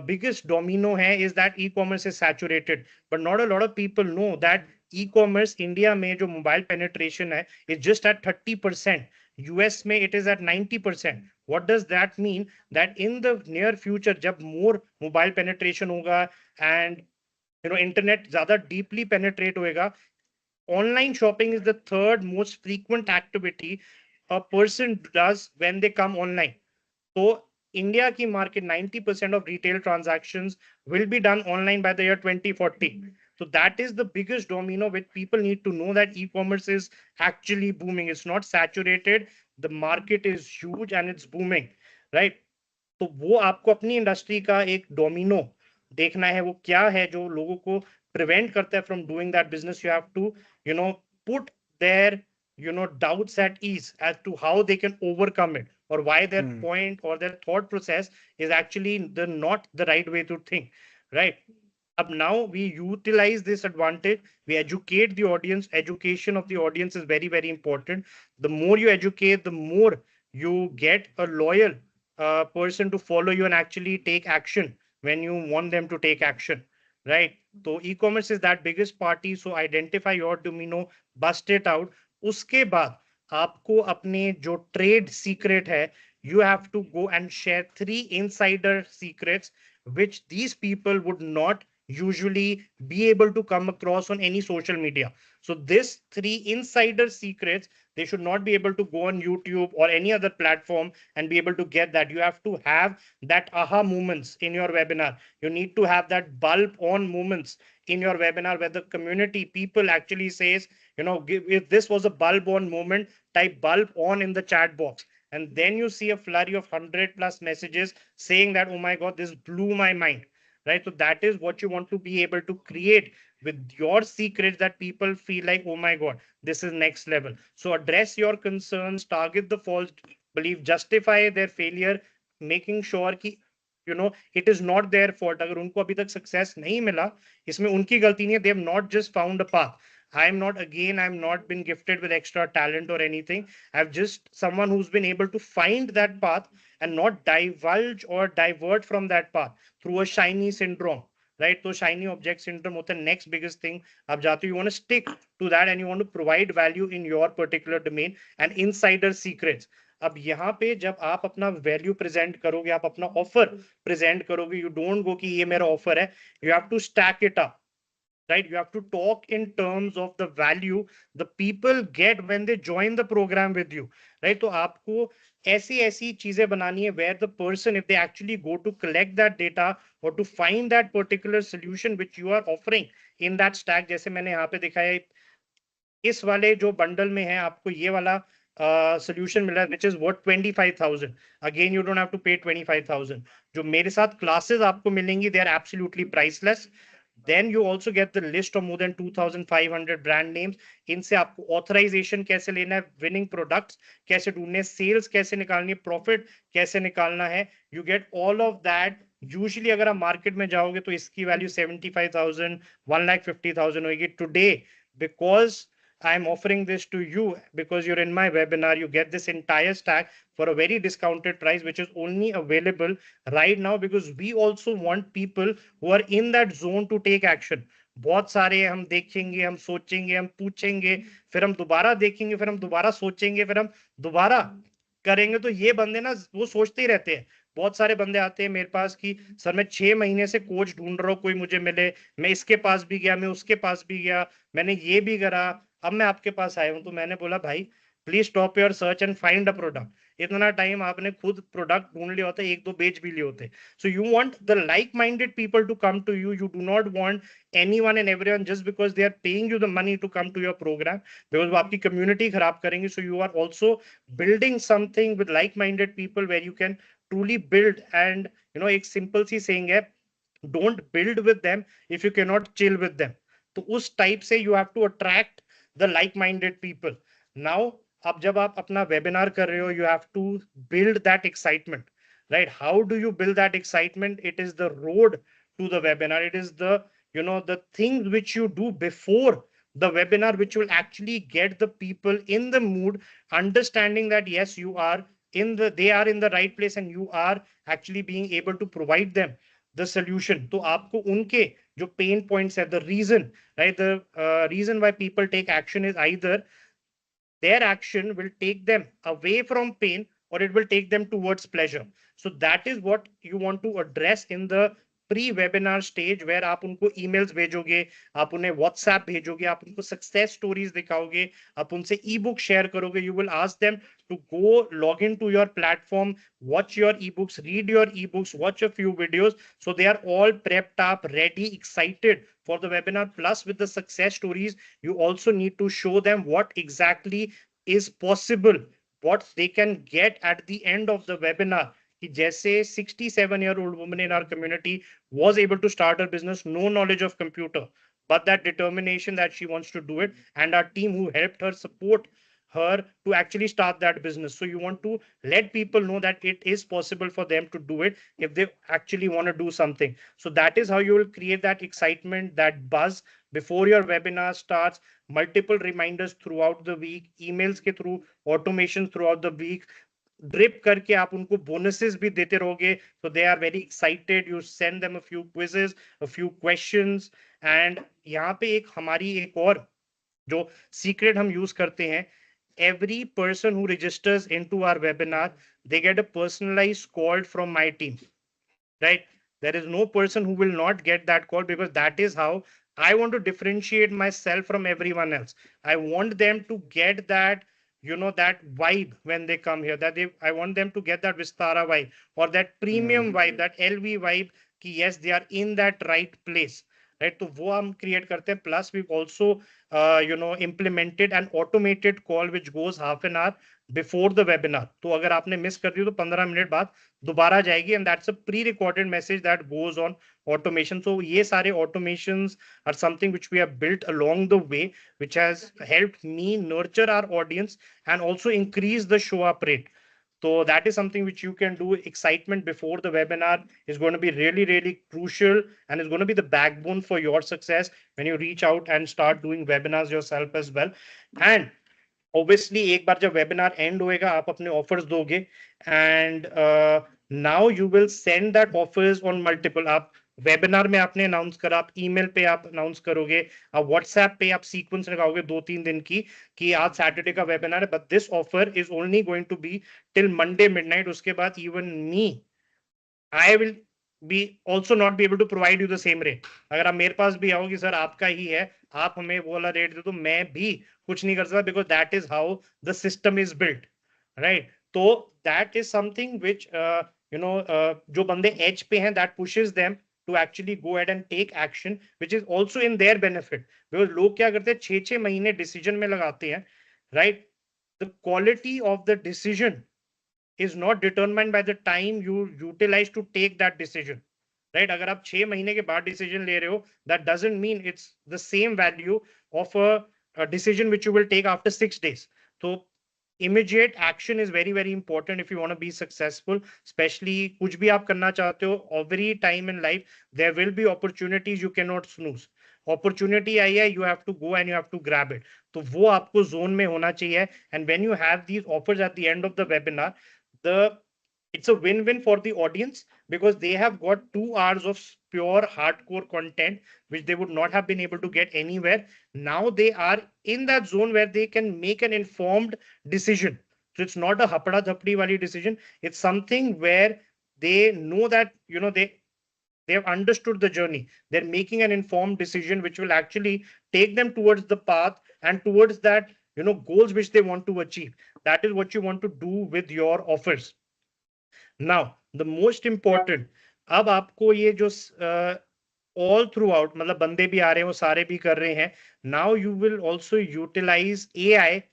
biggest domino है is that e-commerce is saturated, but not a lot of people know that e-commerce India में जो मोबाइल पेनिट्रेशन है is just at 30%. US में it is at 90%. What does that mean? That in the near future जब more mobile penetration होगा and internet ज्यादा deeply penetrate होएगा, online shopping is the third most frequent activity a person does when they come online. So India ki market 90% of retail transactions will be done online by the year 2040. So that is the biggest domino which people need to know, that e-commerce is actually booming. It's not saturated. The market is huge and it's booming, right? तो वो आपको अपनी industry का एक domino देखना है, वो क्या है जो लोगों को प्रिवेंट करता है from doing that business. You have to put their doubts at ease as to how they can overcome it, or why their point or their thought process is actually the not the right way to think, right? Up now we utilize this advantage, we educate the audience. Education of the audience is very very important. The more you educate, the more you get a loyal person to follow you and actually take action when you want them to take action, right? So e-commerce is that biggest party. So identify your domino, bust it out. उसके बाद आपको अपने जो trade secret है, you have to go and share 3 insider secrets which these people would not usually be able to come across on any social media. So this 3 insider secrets, they should not be able to go on YouTube or any other platform and be able to get that. You have to have that aha moments in your webinar. You need to have that bulb on moments in your webinar where the community people actually says, if this was a bulb on moment, type bulb on in the chat box. And then you see a flurry of 100 plus messages saying that, oh my God, this blew my mind, right? So that is what you want to be able to create with your secrets, that people feel like, oh my God, this is next level. So address your concerns, target the false belief, justify their failure, making sure कि it is not their fault. अगर उनको अभी तक success नहीं मिला, इसमें उनकी गलती नहीं है. They have not just found a path. I'm not been gifted with extra talent or anything. I've just someone who's been able to find that path and not divulge or divert from that path through a shiny syndrome, right? So shiny object syndrome होता है next biggest thing. आप जाते हो, you want to stick to that and you want to provide value in your particular domain and insider secrets. अब यहाँ पे जब आप अपना वैल्यू प्रेजेंट करोगे, आप अपना ऑफर प्रेजेंट करोगे, यू डोंट गो कि ये मेरा ऑफर है. You have to stack it up, right? You have to talk in terms of the value the people get when they join the program with you, right? तो आपको ऐसी ऐसी चीजें बनानी है where the person, if they actually go to collect that data or to find that particular solution which you are offering in that stack, जैसे मैंने यहाँ पे दिखाया है, इस वाले जो बंडल में है आपको ये वाला सोल्यूशन मिला है which is worth 25,000. again you don't have to pay 25,000. जो मेरे साथ क्लासेस आपको मिलेंगी, they are absolutely priceless. Then you also get the list of more than 2,500 brand names. इनसे आपको ऑथराइजेशन कैसे लेना है, विनिंग प्रोडक्ट्स कैसे ढूंढने, सेल्स कैसे निकालनी है, प्रॉफिट कैसे निकालना है. You get all of that. Usually अगर आप मार्केट में जाओगे तो इसकी वैल्यू 75,000 1,50,000 होगी. Today because I'm offering this to you because you're in my webinar. You get this entire stack for a very discounted price, which is only available right now because we also want people who are in that zone to take action. बहुत सारे हम देखेंगे, हम सोचेंगे, हम पूछेंगे, फिर हम दोबारा देखेंगे, फिर हम दोबारा सोचेंगे, फिर हम दोबारा करेंगे. तो ये बंदे ना वो सोचते ही रहते हैं. बहुत सारे बंदे आते हैं मेरे पास कि सर मैं 6 महीने से कोच ढूंढ रहा हूँ, कोई मुझे मिले. मैं इसके पास भी गया, मैं उसके पास भी गया, मैंने ये भी करा, अब मैं आपके पास आया हूं. तो मैंने बोला भाई please stop your search and find a product. इतना टाइम आपने खुद प्रोडक्ट ढूंढ लिया होता है, एक दो बेच भी लिए होते. So you want the like minded people to come to you. You do not want anyone and everyone just because they are paying you the money to come to your programme, because वो आपकी community खराब करेंगे. So you are also building something with like minded people where you can truly build. And एक simple सी saying है, don't build with them if you cannot chill with them. तो उस type से you have to attract the like-minded people. Now अब जब आप अपना वेबिनार कर रहे हो, you have to build that excitement, right? How do you build that excitement? It is the road to the webinar. It is the the things which you do before the webinar which will actually get the people in the mood, understanding that yes, you are they are in the right place and you are actually being able to provide them the solution. तो आपको उनके जो pain points है, the reason, right? The reason why people take action is either their action will take them away from pain or it will take them towards pleasure. So that is what you want to address in the pre-webinar stage, where आप उनको emails भेजोगे, आप उन्हें WhatsApp भेजोगे, आप उनको success stories दिखाओगे, आप उनसे ebook share करोगे. You will ask them to go log into your platform, watch your ebooks, read your ebooks, watch a few videos. So they are all prepped up, ready, excited for the webinar. Plus with the success stories, you also need to show them what exactly is possible, what they can get at the end of the webinar. कि जैसे 67-year-old woman in our community was able to start her business, no knowledge of computer, but that determination that she wants to do it, and our team who helped her support her to actually start that business. So you want to let people know that it is possible for them to do it if they actually want to do something. So that is how you will create that excitement, that buzz before your webinar starts. Multiple reminders throughout the week, emails के through, automations throughout the week, drip करके आप उनको bonuses भी देते रहोगे. So they are very excited. You send them a few quizzes, a few questions. And यहाँ पे हमारी एक और जो सीक्रेट हम यूज करते हैं, every person who registers into our webinar, they get a personalized call from my team, right? There is no person who will not get that call, because that is how I want to differentiate myself from everyone else. I want them to get that that vibe when they come here, that I want them to get that Vistara vibe or that premium vibe, that LV vibe, ki yes, they are in that right place, right? तो वो हम create करते हैं. Plus we've also implemented an automated call which goes half an hour before the webinar. तो अगर आपने miss कर दी तो 15 मिनट बाद दोबारा जाएगी, and that's a pre-recorded message that goes on automation. So ये सारे automations are something which we have built along the way, which has helped me nurture our audience and also increase the show up rate. So that is something which you can do. Excitement before the webinar is going to be really, really crucial, and is going to be the backbone for your success when you reach out and start doing webinars yourself as well. And obviously एक बार जब webinar end होएगा, आप अपने offers दोगे, and now you will send that offers on multiple. आप webinar में आपने announce करा, आप ईमेल पे आप अनाउंस करोगे, आप व्हाट्सएप पे आप सीक्वेंस लगाओगे 2-3 दिन की कि आज सैटरडे का वेबिनार है, but this offer is only going to be till Monday midnight. उसके बाद even me, I will be also not be able to provide you the same rate. अगर आप मेरे पास भी आओगे सर आपका ही है, आप हमें वो वाला रेट दे दो, मैं भी कुछ नहीं कर सकता, because that is how the system is built, right? तो that is something which जो बंदे edge पे हैं, that pushes them to actually go ahead and take action, which is also in their benefit. Because लोग क्या करते हैं, 6-6 महीने डिसीजन में लगाते हैं, right? The quality of the decision is not determined by the time you utilize to take that decision, right? अगर आप 6 महीने के बाद decision ले रहे हो, that doesn't mean it's the same value of a decision which you will take after 6 days. So immediate action is very, very important if you want to be successful. Especially कुछ भी आप करना चाहते हो, every time in life there will be opportunities you cannot snooze. Opportunity आई है, you have to go and you have to grab it. तो वो आपको जोन में होना चाहिए. And when you have these offers at the end of the webinar, the it's a win-win for the audience because they have got 2 hours of pure hardcore content which they would not have been able to get anywhere. Now they are in that zone where they can make an informed decision. So it's not a hapada dhapdi wali decision. It's something where they know that, they have understood the journey. They're making an informed decision which will actually take them towards the path and towards that, goals which they want to achieve. That is what you want to do with your offers. Now the most important, अब आपको ये जो all throughout, मतलब बंदे भी आ रहे हैं, वो सारे भी कर रहे हैं. Now you will also utilize AI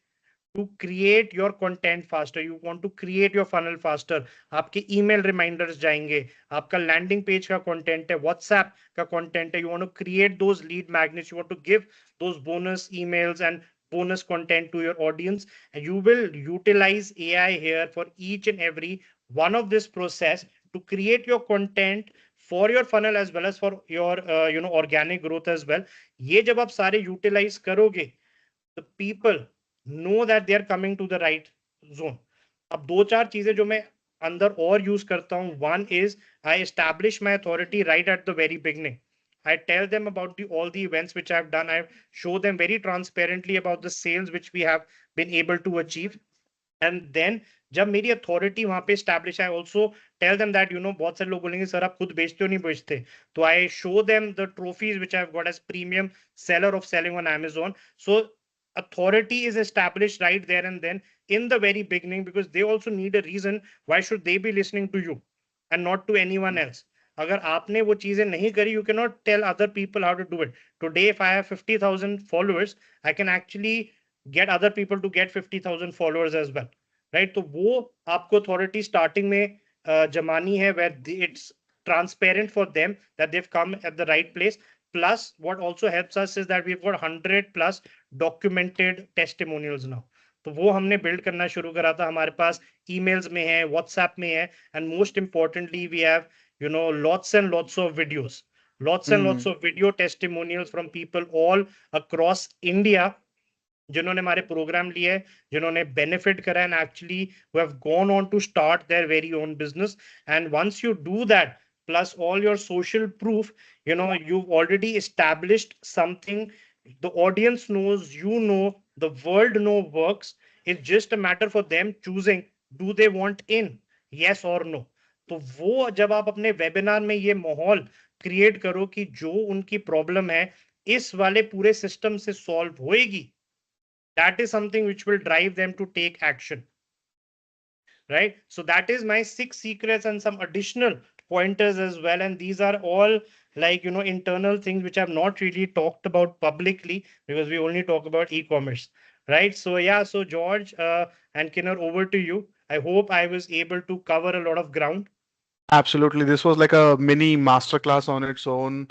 to create your content faster. You want to create your funnel faster. आपके email reminders जाएंगे, आपका landing page का content है, WhatsApp का content है. You want to create those lead magnets. You want to give those bonus emails and bonus content to your audience, and you will utilize AI here for each and every one of this process to create your content for your funnel as well as for your organic growth as well. ये जब आप सारे utilize करोगे, the people know that they are coming to the right zone. अब दो चार चीजें जो मैं अंदर और यूज करता हूं. One is I establish my authority right at the very beginning. I tell them about all the events which I've done. I show them very transparently about the sales which we have been able to achieve. And then जब मेरी authority वहां पे establish है, also tell them that, बहुत सारे लोग बोलेंगे sir आप खुद बेचते हो नहीं बेचते, तो I show them the trophies which I have got as premium seller of selling on Amazon. So authority is established right there and then in the very beginning, because they also need a reason why should they be listening to you and not to anyone else. अगर आपने वो चीजें नहीं करी, you cannot tell other people how to do it. Today if I have 50,000 followers, I can actually get other people to get 50,000 followers as well, right? तो वो आपको authority starting में जमानी है, where it's transparent for them that they've come at the right place. Plus what also helps us is that we've got 100 plus documented testimonials now. तो वो हमने build करना शुरू करा था, हमारे पास emails में है, WhatsApp में है, and most importantly we have lots and lots of videos, lots and lots of video testimonials from people all across India जिन्होंने हमारे प्रोग्राम लिए हैं, जिन्होंने बेनिफिट करा and actually who have gone on to start their very own business. And once you do that, plus all your social proof, you've already established something. The audience knows, the world know works. It's just a matter for them choosing, do they want in, yes or no. तो वो जब आप अपने webinar में ये माहौल create करो कि जो उनकी प्रॉब्लम है इस वाले पूरे सिस्टम से सॉल्व होएगी, that is something which will drive them to take action, right? So that is my 6 secrets and some additional pointers as well. And these are all like internal things which I've not really talked about publicly because we only talk about e-commerce, right? So yeah, so George and Kinner, over to you. I hope I was able to cover a lot of ground.
Absolutely. This was like a mini masterclass on its own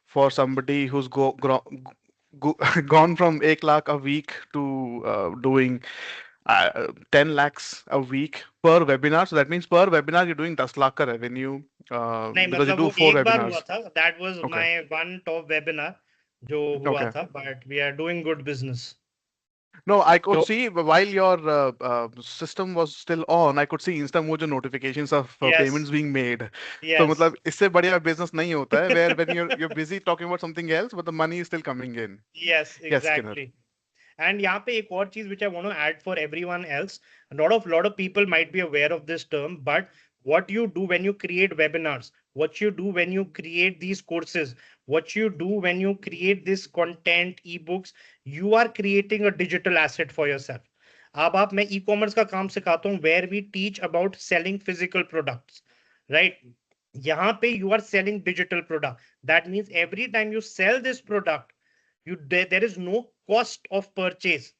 for somebody who's gone from 1 lakh a week to doing 10 lakhs a week per webinar. So that means per webinar you're doing 10 lakh ka revenue
नहीं
because you
मतलब
do
वो
4
एक बार हुआ
webinars.
था, that was
Okay.
my one top webinar जो हुआ
Okay.
था, but we are doing good business.
No, I could
So
see while your system was still on, I could see instant mojo notifications of
yes,
payments being made. So
yes.
मतलब इससे बढ़िया business नहीं होता है where when you're busy talking about something else but the money is still coming in.
Yes,
Yes, Skinner.
exactly. And यहाँ पे एक और चीज which I want to add for everyone else. A lot of people might be aware of this term, but what you do when you create webinars, what you do when you create these courses, what you do when you create this content, ebooks, you are creating a digital asset for yourself. अब आप मैं e-commerce का काम सिखाता हूँ where we teach about selling physical products, right? यहाँ पे you are selling digital product. That means every time you sell this product, there is no cost of purchase.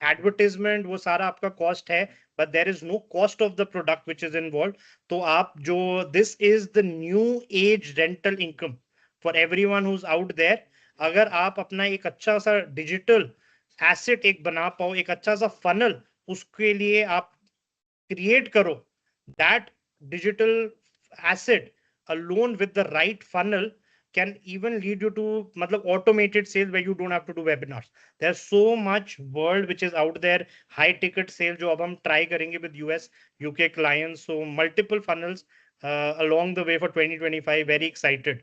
Advertisement वो सारा आपका cost है, but there is no cost of the product which is involved. तो आप जो this is the new age rental income for everyone who's out there. अगर आप अपना एक अच्छा सा digital asset एक बना पाओ, एक अच्छा सा funnel उसके लिए आप create करो, that digital asset alone with the right funnel can even lead you to matlab, automated sales where you don't have to do webinars. There's so much world which is out there, high ticket sale jo ab hum try karenge with US UK clients. So multiple funnels along the way for 2025. Very excited.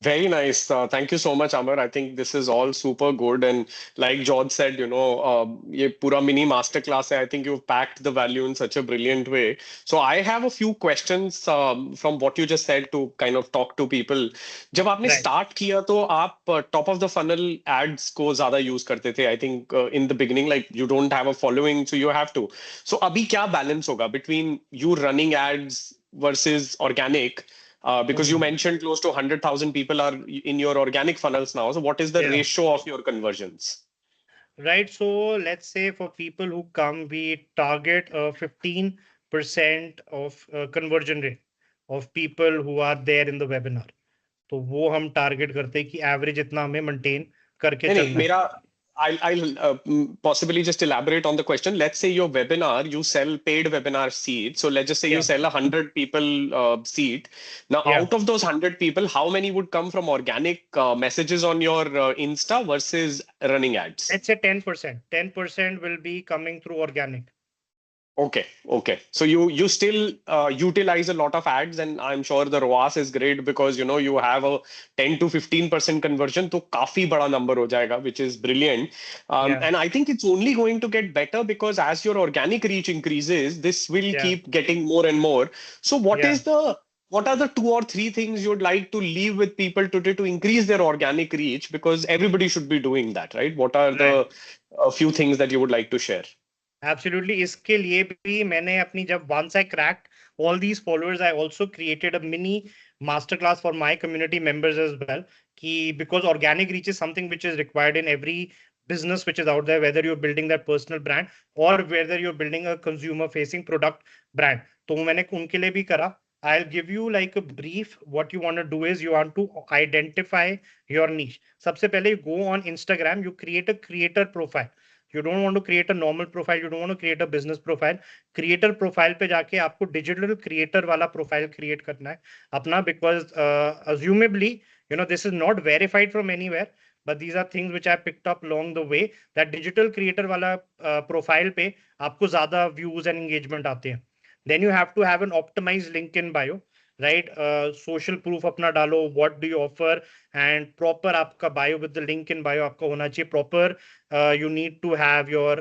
Very nice. Thank you so much, Amar. I think this is all super good. And like George said, ये पूरा mini masterclass hai. I think you've packed the value in such a brilliant way. So I have a few questions from what you just said to kind of talk to people. जब आपने
Right.
start किया तो आप top of the funnel ads को ज़्यादा use करते थे. I think in the beginning, like you don't have a following, so you have to. So अभी क्या balance होगा between you running ads versus organic? Because you
Mhm.
mentioned close to 100,000 people are in your organic funnels now. So what is the
Yeah.
ratio of your conversions?
Right. So let's say for people who come, we target a 15% of conversion rate of people who are there in the webinar. तो वो हम target करते हैं कि average इतना हमें maintain करके
नहीं नहीं
चलना है.
मेरा I'll possibly just elaborate on the question. Let's say your webinar, you sell paid webinar seats. So let's just say you
Yeah.
sell 100 people seat. Now,
Yeah.
out of those 100 people, how many would come from organic messages on your Insta versus running ads?
Let's say 10%. 10% will be coming through organic.
Okay, okay. So you still utilize a lot of ads, and I'm sure the ROAS is great because you have a 10 to 15% conversion. तो काफी बड़ा number हो जाएगा, which is brilliant.
Yeah.
And I think it's only going to get better because as your organic reach increases, this will
Yeah.
keep getting more and more. So
Yeah.
what are the two or three things you'd like to leave with people today to increase their organic reach? Because everybody should be doing that, right? What are
Right.
the few things that you would like to share?
Absolutely. इसके लिए भी मैंने अपनी जब once I cracked all these followers, I also created a mini masterclass for my community members as well. Because organic reach is something which is required in every business which is out there, whether you're building that personal brand or whether you're building a consumer facing product brand. तो मैंने उनके लिए भी करा. I'll give you like a brief. What you want to do is you want to identify your niche. सबसे पहले you go on Instagram, you create a creator profile. You don't want to create a normal profile, you don't want to create a business profile. Creator profile पे जाके आपको digital creator वाला profile create करना है अपना, because assumably this is not verified from anywhere, but these are things which I picked up along the way, that digital creator वाला profile पे आपको ज्यादा views and engagement आते हैं. Then you have to have an optimized link in bio, right? Social proof अपना डालो, what do you offer, and proper आपका bio with the link in bio आपका होना चाहिए proper. You need to have your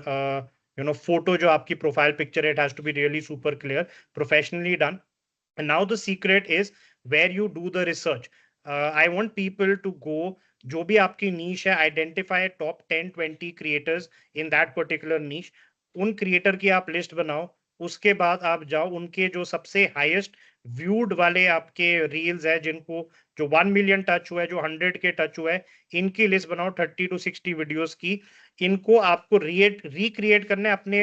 photo जो आपकी profile picture, it has to be really super clear, professionally done. And now the secret is where you do the research. I want people to go, जो भी आपकी niche है, identify top 10-20 creators in that particular niche. उन creator की आप list बनाओ. उसके बाद आप जाओ उनके जो सबसे highest viewed वाले आपके reels है, जिनको जो 1 million टच हुआ है, जो 100 के टच हुआ है, इनकी लिस्ट बनाओ 30 to 60 वीडियोस की. इनको आपको रिक्रिएट करना है अपने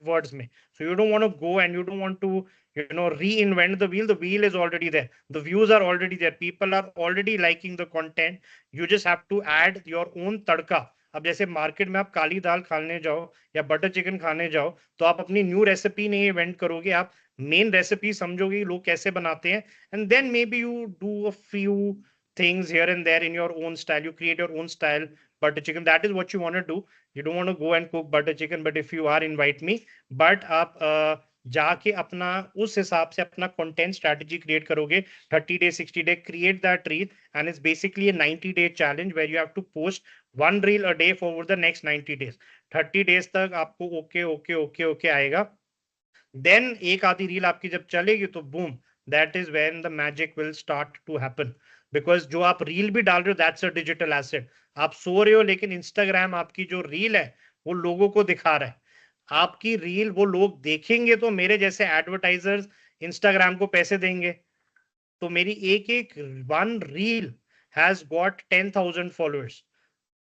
वर्ड्स में. So you don't want to go and you don't want to reinvent the wheel. The wheel is already there, the views are already there, people are already liking the content. You just have to add your own तड़का. अब जैसे market में आप काली दाल खाने जाओ या butter chicken खाने जाओ, तो आप अपनी न्यू रेसिपी नहीं इन्वेंट करोगे, आप मेन रेसिपी समझोगे लोग कैसे बनाते हैं, and then may be you do a few things here and there in your own style. You create your own style butter chicken. That is what you want to do. You don't want to go and cook butter chicken, but if you are, invite me. But आप जाके अपना उस हिसाब से अपना content strategy create करोगे. 30 day 60 day, create that reel, and it's basically a 90-day challenge where you have to post one reel a day for over the next 90 days. 30 days तक आपको ओके आएगा. देन एक आधी reel आपकी जब चलेगी तो boom, that is when the magic will start to happen. Because जो आप रील भी डाल रहे हो, दैट्स अ डिजिटल एसेट. आप सो रहे हो लेकिन इंस्टाग्राम आपकी जो रील है वो लोगों को दिखा रहा है. आपकी रील वो लोग देखेंगे तो मेरे जैसे एडवर्टाइजर्स इंस्टाग्राम को पैसे देंगे. तो मेरी एक एक one reel has got 10,000 followers,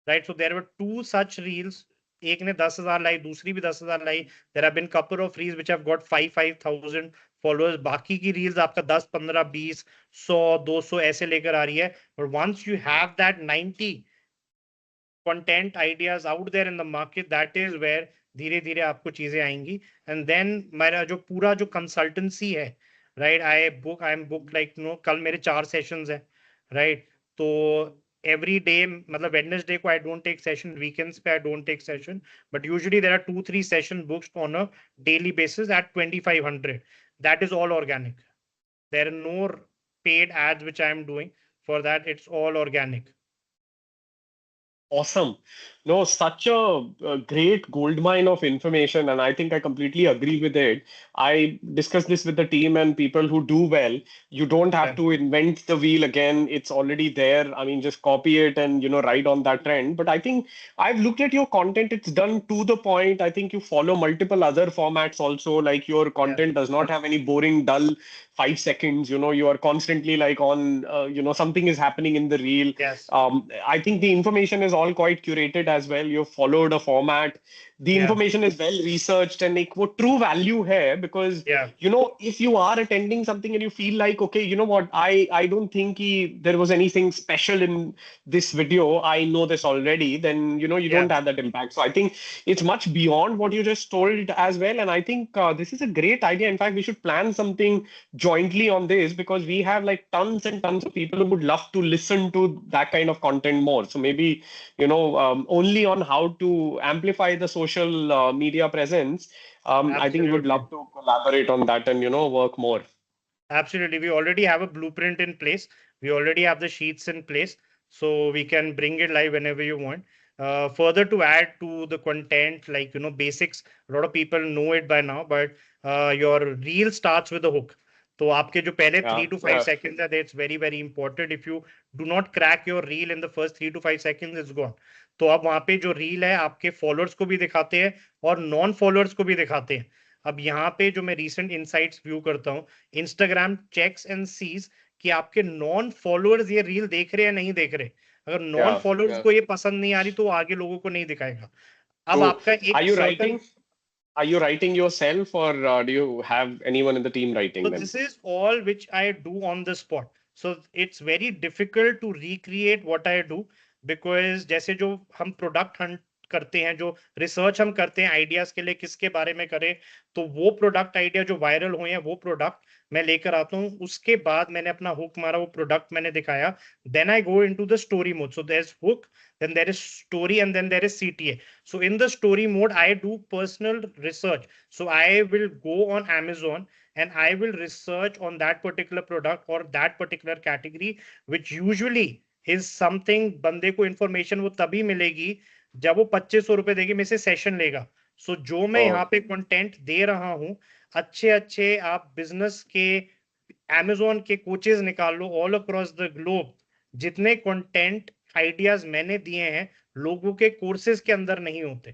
right? So there were two such reels. एक ने 10,000 लाई, दूसरी भी 10,000 लाई. There have been couple of reels which have got 5,000 followers. बाकी की रील्स आपका 10 15 20 100 200 ऐसे लेकर आ रही है. But once you have that 90 content ideas out there in the market, that is where धीरे धीरे आपको चीजें आएंगी. एंड देन मेरा जो पूरा जो कंसल्टेंसी है, right, I am book like कल मेरे 4 सेशंस है, राइट? तो every day, मतलब Wednesday को I don't take session, weekends पे I don't take session, but usually there are 2-3 sessions booked on a daily basis at 2500. That is all organic. There are no paid ads which I am doing for that. It's all organic.
Awesome. No, such a great goldmine of information, and I think I completely agree with it. I discussed this with the team and people who do well. You don't have
Yeah,
to invent the wheel again. It's already there. I mean, just copy it and, ride on that trend. But I think I've looked at your content. It's done to the point. I think you follow multiple other formats also. Like your
yeah,
content does not have any boring, dull 5 seconds. You are constantly like on, something is happening in the reel.
yes,
I think the information is all quite curated as well. You've followed a format. The
yeah,
information is well researched and like what true value here because
yeah,
if you are attending something and you feel like okay, you know what, I don't think there was anything special in this video. I know this already. Then you
yeah,
don't have that impact. So I think it's much beyond what you just told as well. And I think this is a great idea. In fact, we should plan something jointly on this because we have like tons and tons of people who would love to listen to that kind of content more. So maybe, only on how to amplify the social media presence. I think we would
absolutely.
love to collaborate on that and, work more.
Absolutely. We already have a blueprint in place. We already have the sheets in place. So we can bring it live whenever you want. Further to add to the content, like, basics, a lot of people know it by now, but your reel starts with a hook. तो आपके जो पहले
Yeah,
3 to 5 seconds है, that's very very important. If you do not crack your reel in the first 3 to 5 seconds, it's gone. तो अब वहां पे जो रील है आपके फॉलोअर्स को भी दिखाते हैं और नॉन फॉलोअर्स को भी दिखाते हैं. अब यहाँ पे जो मैं रीसेंट इनसाइट्स व्यू करता हूँ, इंस्टाग्राम चेक्स एंड सीज कि आपके नॉन फॉलोअर्स ये रील देख रहे हैं नहीं देख रहे. अगर नॉन
yeah,
फॉलोअर्स को ये पसंद नहीं आ रही तो आगे लोगों को नहीं दिखाएगा. अब
true.
आपका
Are
एक
you
certain.
writing? Are you writing yourself or do you have anyone in the team
So
writing them?
this is all which I do on the spot. So it's very difficult to recreate what I do because जैसे जो हम product Hunt करते हैं, जो research हम करते हैं ideas के लिए किसके बारे में करें, तो वो प्रोडक्ट आइडिया जो वायरल हुए हैं वो प्रोडक्ट मैं लेकर आता हूँ. उसके बाद मैंने अपना हुक मारा, वो प्रोडक्ट मैंने दिखाया. Then I go into the story mode. So there is hook, then there is story, and then there is CTA. So in the story mode I do personal research. So I will go on Amazon and I will research on that particular product or that particular category, which usually is something बंदे को information वो तभी मिलेगी जब वो 2500 रुपए देगी मेरे से सेशन लेगा. सो जो मैं यहाँ
Oh,
पे कंटेंट दे रहा हूँ, अच्छे अच्छे आप बिजनेस के Amazon के कोचेस निकाल लो ऑल अक्रॉस द ग्लोब. जितने कंटेंट आइडियाज मैंने दिए हैं लोगों के कोर्सेज के अंदर नहीं होते.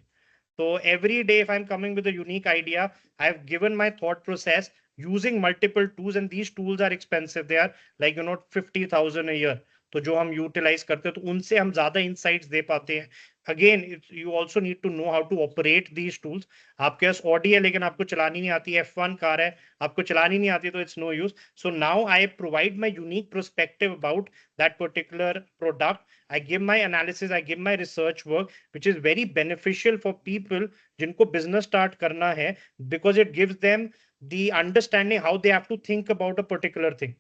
So every day, if I'm coming with a unique idea, I've given my thought process using multiple tools, and these tools are expensive. They are like 50,000 a year. तो जो हम यूटिलाइज करते हैं तो उनसे हम ज्यादा इंसाइट्स दे पाते हैं. Again you also need to know how to operate these tools. आपके पास ऑडी है लेकिन आपको चलानी नहीं आती, F1 कार है आपको चलानी नहीं आती, तो it's no use. So now I provide my unique perspective about that particular product. I give my analysis, I give my research work, which is very beneficial for people जिनको business start करना है, because it gives them the understanding how they have to think about a particular thing.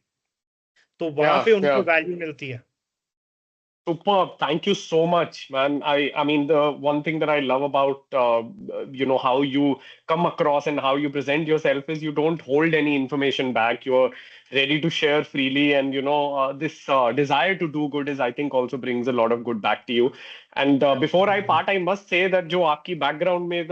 तो वहां
yeah,
पे
yeah.
उनको value मिलती है.
Superb. Thank you so much, man. I mean, the one thing that I love about, how you come across and how you present yourself is you don't hold any information back. You're ready to share freely. And, this desire to do good is, I think, also brings a lot of good back to you. And before I
Absolutely.
part, I must say that jo aapki background mein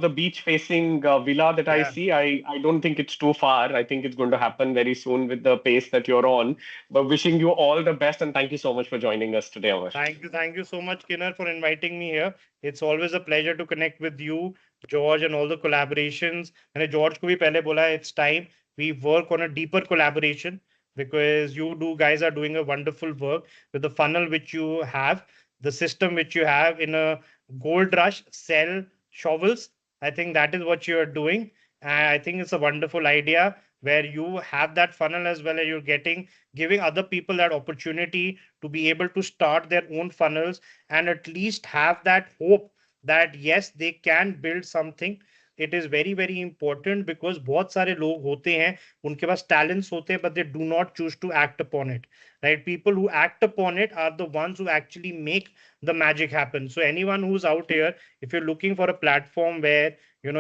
the beach facing villa that I
Yeah.
see, I don't think it's too far. I think it's going to happen very soon with the pace that you're on. But wishing you all the best and thank you so much for joining us today, Amar.
Thank you so much, Kinner, for inviting me here. It's always a pleasure to connect with you, George, and all the collaborations. And George को भी पहले बोला, it's time we work on a deeper collaboration because you do guys are doing a wonderful work with the funnel which you have, the system which you have in a gold rush, sell shovels. I think that is what you are doing. And I think it's a wonderful idea where you have that funnel as well as you're giving other people that opportunity to be able to start their own funnels and at least have that hope that yes, they can build something. it is very very important, because बहुत सारे लोग होते हैं, उनके पास talents होते हैं, but they do not choose to act upon it, right? People who act upon it are the ones who actually make the magic happen. So anyone who's out here, if you're looking for a platform where you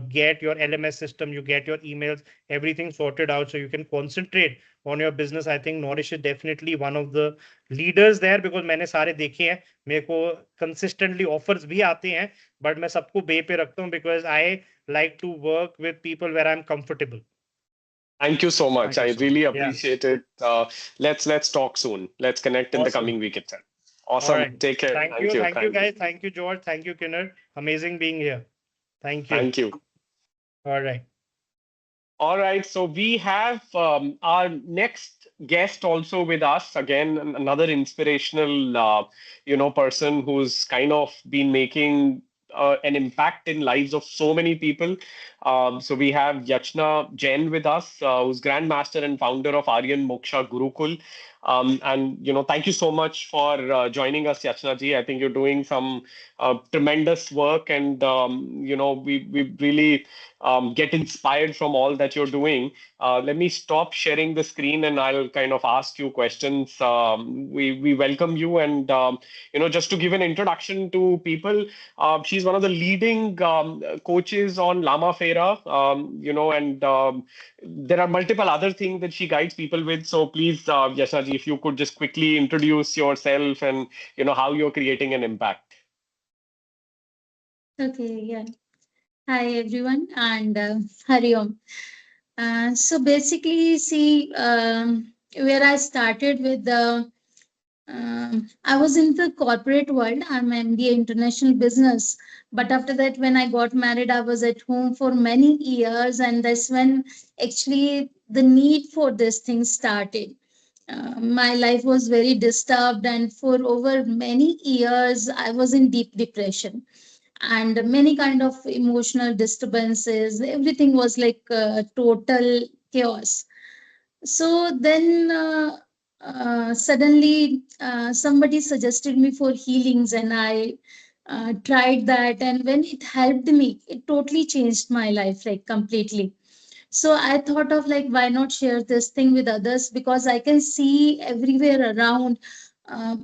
get your LMS system, you get your emails, everything sorted out, so you can concentrate on your business, I think Nourish is definitely one of the leaders there, because मैंने सारे देखे हैं, मेरे को consistently offers भी आते हैं, but मैं सबको बे पे रखता हूँ, because I like to work with people where I'm comfortable.
Thank you so much.
Thank you
I
so much.
really
Yeah,
appreciate it. Let's talk soon. Let's connect in the
awesome.
coming week itself.
All
Awesome.
right.
Take care.
Thank
Thank
you.
you.
Thank you,
Thank you.
guys. Thank you, George. Thank you, Kinner. Amazing being here. Thank you.
Thank you.
All right.
All right, so we have our next guest also with us. Again, another inspirational, person who's kind of been making an impact in lives of so many people. So we have Yachna Jain with us, who's Grandmaster and founder of Aryan Moksha Gurukul. And thank you so much for joining us, Yachna ji. I think you're doing some tremendous work, and we really get inspired from all that you're doing. Let me stop sharing the screen and I'll kind of ask you questions. We welcome you, and just to give an introduction to people, she's one of the leading coaches on Lama Fera, and there are multiple other things that she guides people with. So please, Yashna ji, if you could just quickly introduce yourself and how you're creating an impact.
Okay, yeah. Hi everyone and Hari Om. So basically, see, where I started with I was in the corporate world. I'm MBA International Business, but after that, when I got married, I was at home for many years, and that's when actually the need for this thing started. My life was very disturbed, and for over many years, I was in deep depression and many kind of emotional disturbances. Everything was like total chaos. So then suddenly somebody suggested me for healings, and I tried that, and when it helped me, it totally changed my life like completely. So I thought of like, why not share this thing with others, because I can see everywhere around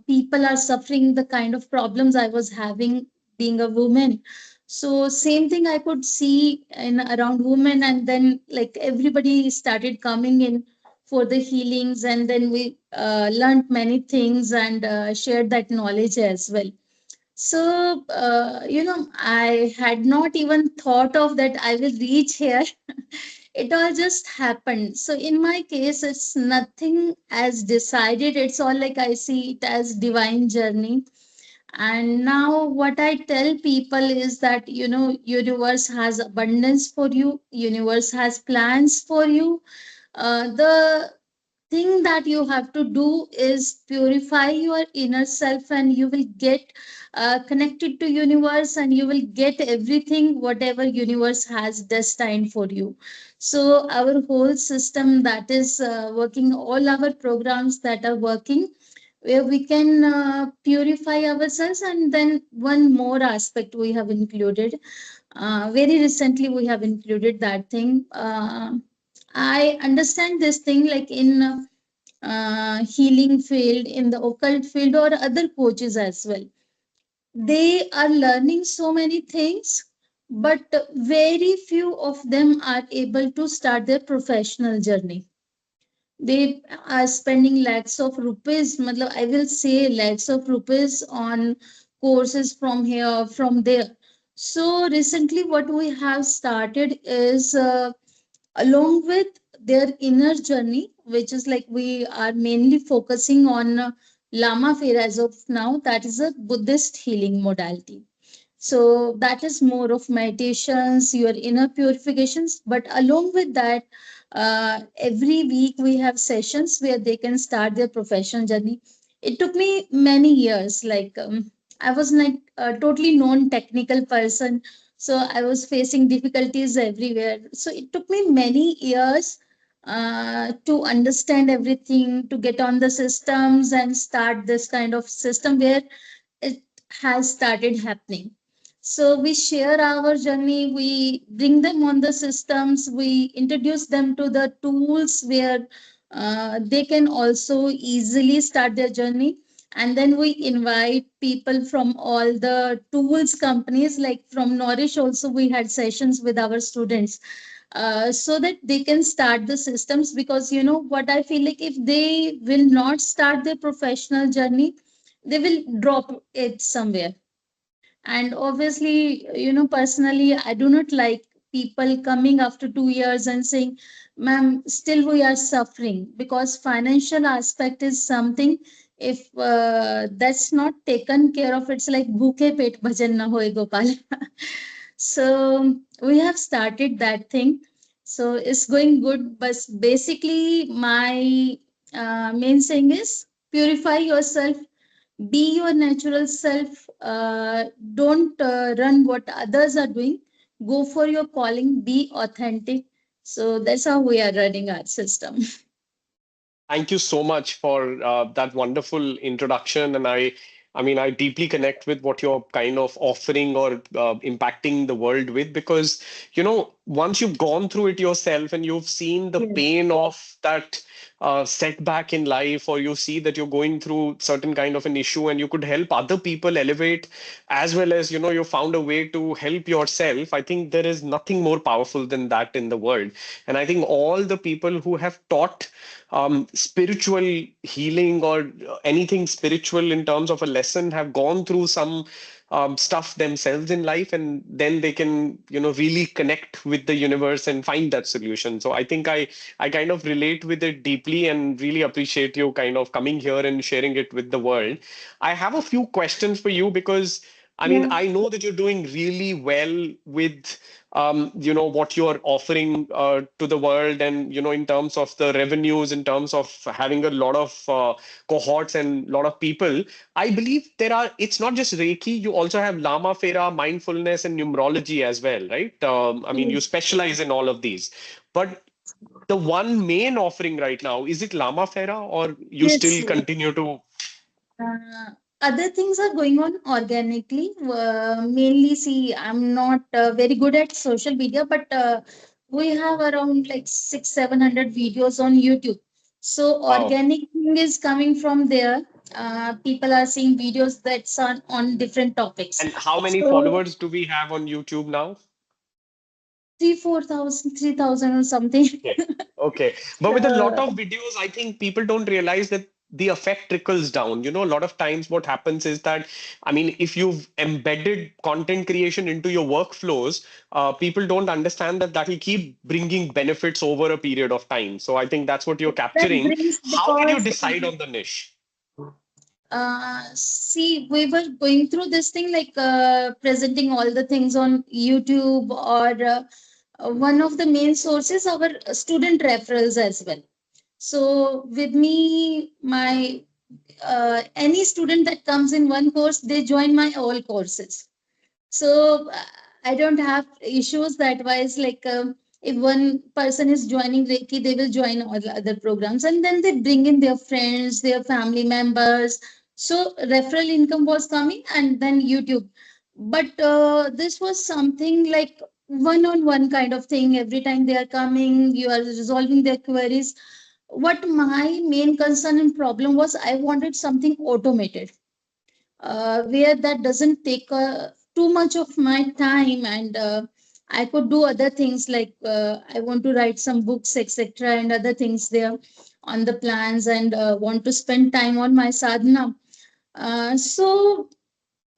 people are suffering the kind of problems I was having being a woman. So same thing I could see in around women, and then like everybody started coming in for the healings, and then we learned many things and shared that knowledge as well. So, I had not even thought of that I will reach here. It all just happened. So, in my case, it's nothing as decided. It's all like I see it as divine journey. And now what I tell people is that, universe has abundance for you. Universe has plans for you. The thing that you have to do is purify your inner self, and you will get connected to universe, and you will get everything whatever universe has destined for you. So our whole system that is working, all our programs that are working, where we can purify ourselves. And then one more aspect we have included, very recently we have included that thing. I understand this thing like in healing field, in the occult field, or other coaches as well. They are learning so many things, but very few of them are able to start their professional journey. They are spending lakhs of rupees, matlab, I will say lakhs of rupees on courses from here, from there. So recently, what we have started is along with their inner journey, which is like we are mainly focusing on Lama Fair as of now. That is a Buddhist healing modality. So that is more of meditations, your inner purifications. But along with that, every week we have sessions where they can start their professional journey. It took me many years. Like I was like a totally non-technical person, so I was facing difficulties everywhere. So it took me many years to understand everything, to get on the systems and start this kind of system where it has started happening. So we share our journey, we bring them on the systems, we introduce them to the tools where they can also easily start their journey. And then we invite people from all the tools companies, like from Nourish, also we had sessions with our students, so that they can start the systems. Because you know what I feel like, if they will not start their professional journey, they will drop it somewhere. And obviously, you know, personally, I do not like people coming after 2 years and saying, ma'am, still we are suffering. Because financial aspect is something, if that's not taken care of, it's like bhuke pet bhajan na hoye Gopal. So we have started that thing. So it's going good. But basically, my main saying is purify yourself, be your natural self. Don't run what others are doing. Go for your calling, be authentic. So that's how we are running our system.
Thank you so much for that wonderful introduction. And I mean, I deeply connect with what you're kind of offering or impacting the world with, because, once you've gone through it yourself and you've seen the
Yes,
pain of that setback in life, or you see that you're going through certain kind of an issue and you could help other people elevate, as well as, you found a way to help yourself. I think there is nothing more powerful than that in the world. And I think all the people who have taught spiritual healing or anything spiritual in terms of a lesson have gone through some stuff themselves in life, and then they can really connect with the universe and find that solution. So I think I kind of relate with it deeply and really appreciate you kind of coming here and sharing it with the world. I have a few questions for you, because I mean,
yeah,
I know that you're doing really well with, what you're offering to the world, and, in terms of the revenues, in terms of having a lot of cohorts and a lot of people. I believe it's not just Reiki, you also have Lama Fera, mindfulness, and numerology as well, right? I mean, you
yes,
specialize in all of these. But the one main offering right now, is it Lama Fera, or you
yes.
still continue to?
Other things are going on organically. Mainly, see, I'm not very good at social media, but we have around like 700 videos on YouTube. So
Wow.
organic thing is coming from there. People are seeing videos that's on different topics.
And how many
So
followers do we have on YouTube now?
3,000 or something.
Okay. Okay. But with a lot
So
of videos, I think people don't realize that the effect trickles down. A lot of times what happens is that, I mean, if you've embedded content creation into your workflows, people don't understand that that will keep bringing benefits over a period of time. So I think that's what you're
that
capturing.
brings,
How did you
because
decide on the niche?
see, we were going through this thing like presenting all the things on YouTube, or one of the main sources, our student referrals as well. So with me, my any student that comes in one course, they join my all courses. So I don't have issues that wise. Like if one person is joining Reiki, they will join all the other programs, and then they bring in their friends, their family members. So referral income was coming, and then YouTube. But this was something like one-on-one kind of thing. Every time they are coming, you are resolving their queries. What my main concern and problem was, I wanted something automated, where that doesn't take too much of my time, and I could do other things like I want to write some books, etc., and other things there on the plans, and want to spend time on my sadhana. So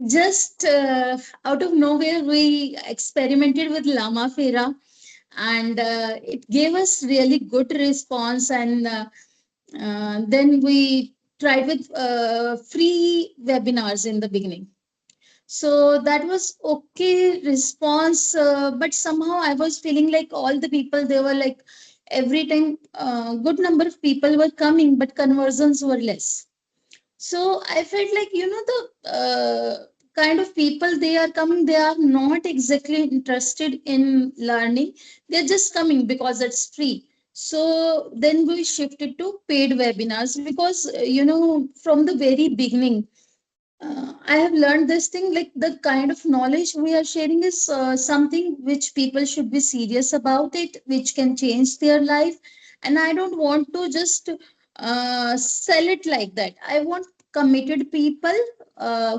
just out of nowhere, we experimented with Lama Fera, and it gave us really good response. And then we tried with free webinars in the beginning. So that was okay response, but somehow I was feeling like all the people, they were like, every time good number of people were coming, but conversions were less. So I felt like, the kind of people they are coming, they are not exactly interested in learning. They're just coming because it's free. So then we shifted to paid webinars, because, from the very beginning, I have learned this thing, like the kind of knowledge we are sharing is something which people should be serious about it, which can change their life. And I don't want to just sell it like that. I want committed people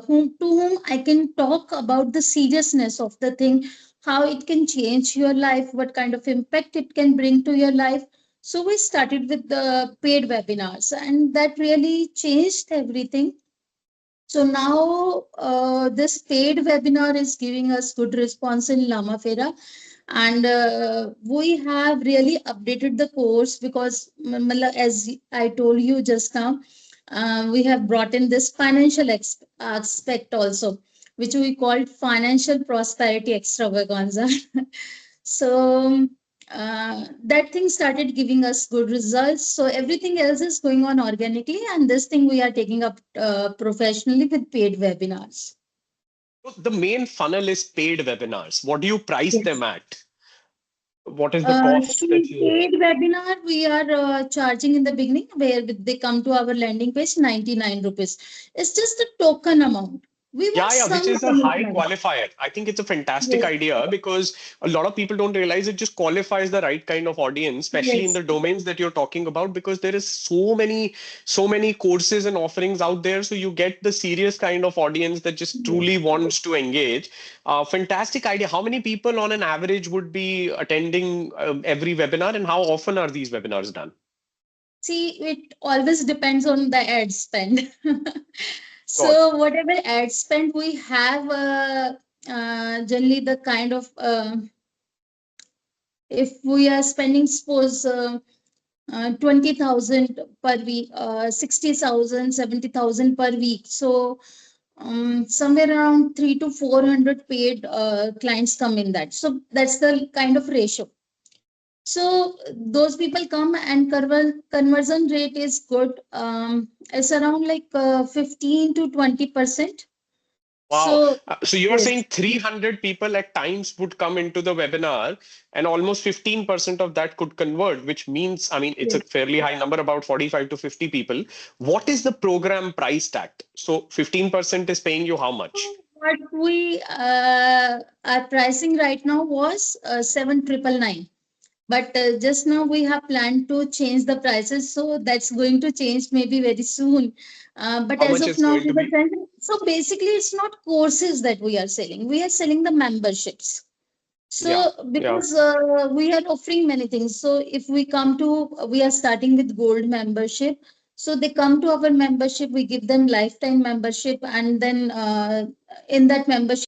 whom I can talk about the seriousness of the thing, how it can change your life, what kind of impact it can bring to your life. So we started with the paid webinars, and that really changed everything. So now this paid webinar is giving us good response in Lamafera, and we have really updated the course because, as I told you just now, we have brought in this financial aspect also, which we called financial prosperity extravaganza. So that thing started giving us good results. So everything else is going on organically, and this thing we are taking up professionally with paid webinars.
The main funnel is paid webinars. What do you price them
Yes.
at? What is the cost that
See,
you?
paid webinar we are charging in the beginning, where they come to our landing page, 99 rupees. It's just a token amount. We want
Yeah, which
some
is a high
commitment.
qualifier. I think it's a fantastic
Yes,
idea because a lot of people don't realize it just qualifies the right kind of audience, especially in
yes,
the domains that you're talking about, because there is so many courses and offerings out there. So you get the serious kind of audience that just
yes.
truly wants to engage. Fantastic idea. How many people on an average would be attending every webinar, and how often are these webinars done?
See, it always depends on the ad spend.
Got
So whatever ad spend we have, generally the kind of if we are spending, suppose 20,000 per week, 60,000, 70,000 per week. So somewhere around 3 to 400 paid clients come in that. So that's the kind of ratio. So those people come, and conversion rate is good. It's around like 15 to 20%.
Wow.
So
So you are
yes,
saying 300 people at times would come into the webinar and almost 15% of that could convert, which means, I mean, it's a
yes.
fairly high number, about 45 to 50 people. What is the program price tag? So 15% is paying you how much?
What we are pricing right now was 7,999. But just now we have planned to change the prices, so that's going to change maybe very soon. But
How
as
much
of
it's
now,
going
we
to
were
be?
trying so basically, it's not courses that we are selling. We are selling the memberships.
Yeah,
So
yeah.
because we are offering many things. So if we come to, we are starting with gold membership. So they come to our membership, we give them lifetime membership, and then in that membership,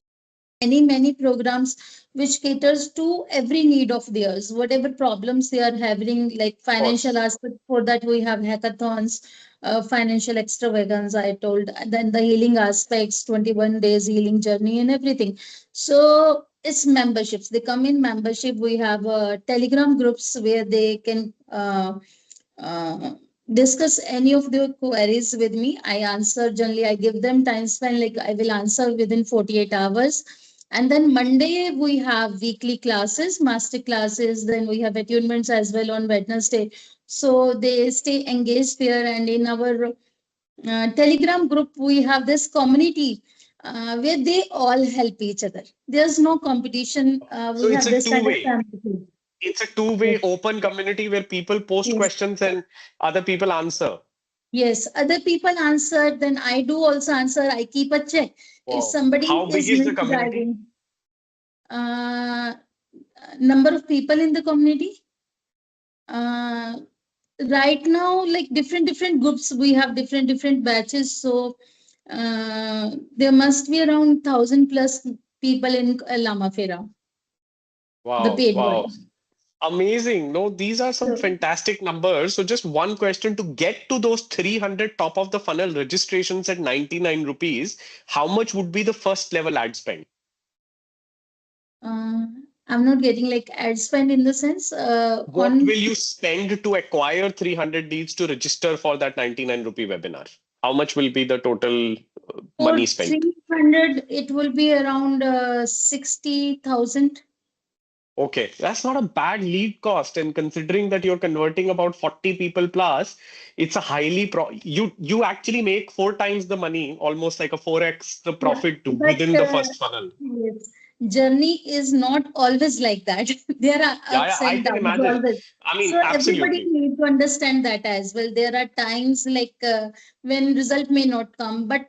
many programs which caters to every need of theirs, whatever problems they are having, like
Of
financial
course.
aspect. For that we have hackathons, financial extravagance, I told, and then the healing aspects, 21 days healing journey and everything. So it's memberships, they come in membership. We have telegram groups where they can uh, discuss any of their queries with me. I answer, generally I give them time span, like I will answer within 48 hours. And then Monday we have weekly classes, master classes. Then we have attunements as well on Wednesday. So they stay engaged there. And in our Telegram group, we have this community where they all help each other. There's no competition.
So
We
it's
have
a
this
two-way.
understanding.
It's a
Yes,
two-way open community where people post
yes.
questions and other people answer.
Yes, other people answer, then I do also answer. I keep a check. If
Wow.
somebody
How big
is
is the community?
misguiding, uh, number of people in the community, uh, right now, like different groups, we have different batches. So there must be around 1,000 plus people in Lama Fera, the
Wow,
paid
wow.
one.
Amazing. No, these are some
So
fantastic numbers. So just one question to get to those 300 top of the funnel registrations at 99 rupees, how much would be the first level ad spend?
uh, I'm not getting like ad spend in the sense
What
on
will you spend to acquire 300 leads to register for that 99 rupee webinar? How much will be the total
for
money spent?
300, it will be around 60,000.
Okay, that's not a bad lead cost, and considering that you're converting about 40 people plus, it's a you actually make four times the money, almost like a 4x the
Yeah,
profit too
but
within the first funnel.
yes, journey is not always like that. There are
Yeah, yeah,
ups
I
and
can
downs
imagine.
always.
I mean,
So everybody
absolutely.
need to understand that as well. There are times like when result may not come, but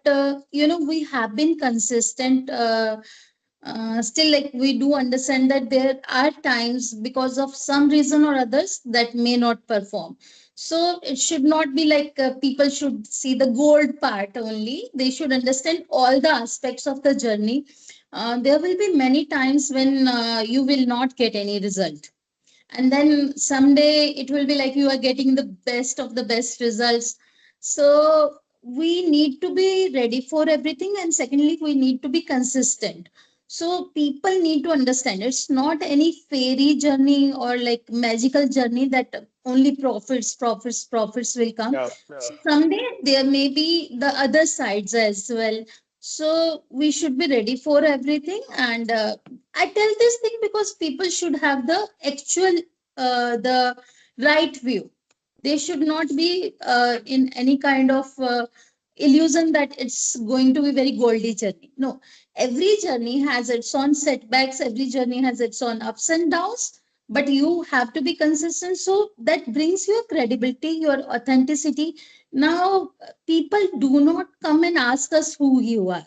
we have been consistent. Still, like we do understand that there are times because of some reason or others that may not perform. So it should not be like people should see the gold part only. They should understand all the aspects of the journey. There will be many times when you will not get any result, and then someday it will be like you are getting the best of the best results. So we need to be ready for everything, and secondly we need to be consistent. So people need to understand it's not any fairy journey or like magical journey that only profits will come.
Yeah,
So someday there may be the other sides as well. So we should be ready for everything. And I tell this thing because people should have the actual, the right view. They should not be in any kind of illusion that it's going to be very goldy journey. No, every journey has its own setbacks. Every journey has its own ups and downs. But you have to be consistent. So that brings your credibility, your authenticity. Now, people do not come and ask us who you are.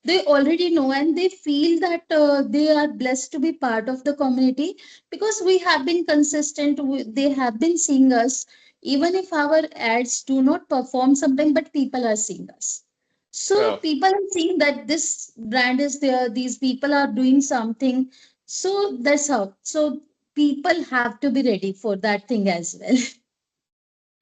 They already know, and they feel that they are blessed to be part of the community because we have been consistent. They have been seeing us even if our ads do not perform sometimes, but people are seeing us. So
yeah.
people are seeing that this brand is there, these people are doing something. So that's how. So people have to be ready for that thing as well.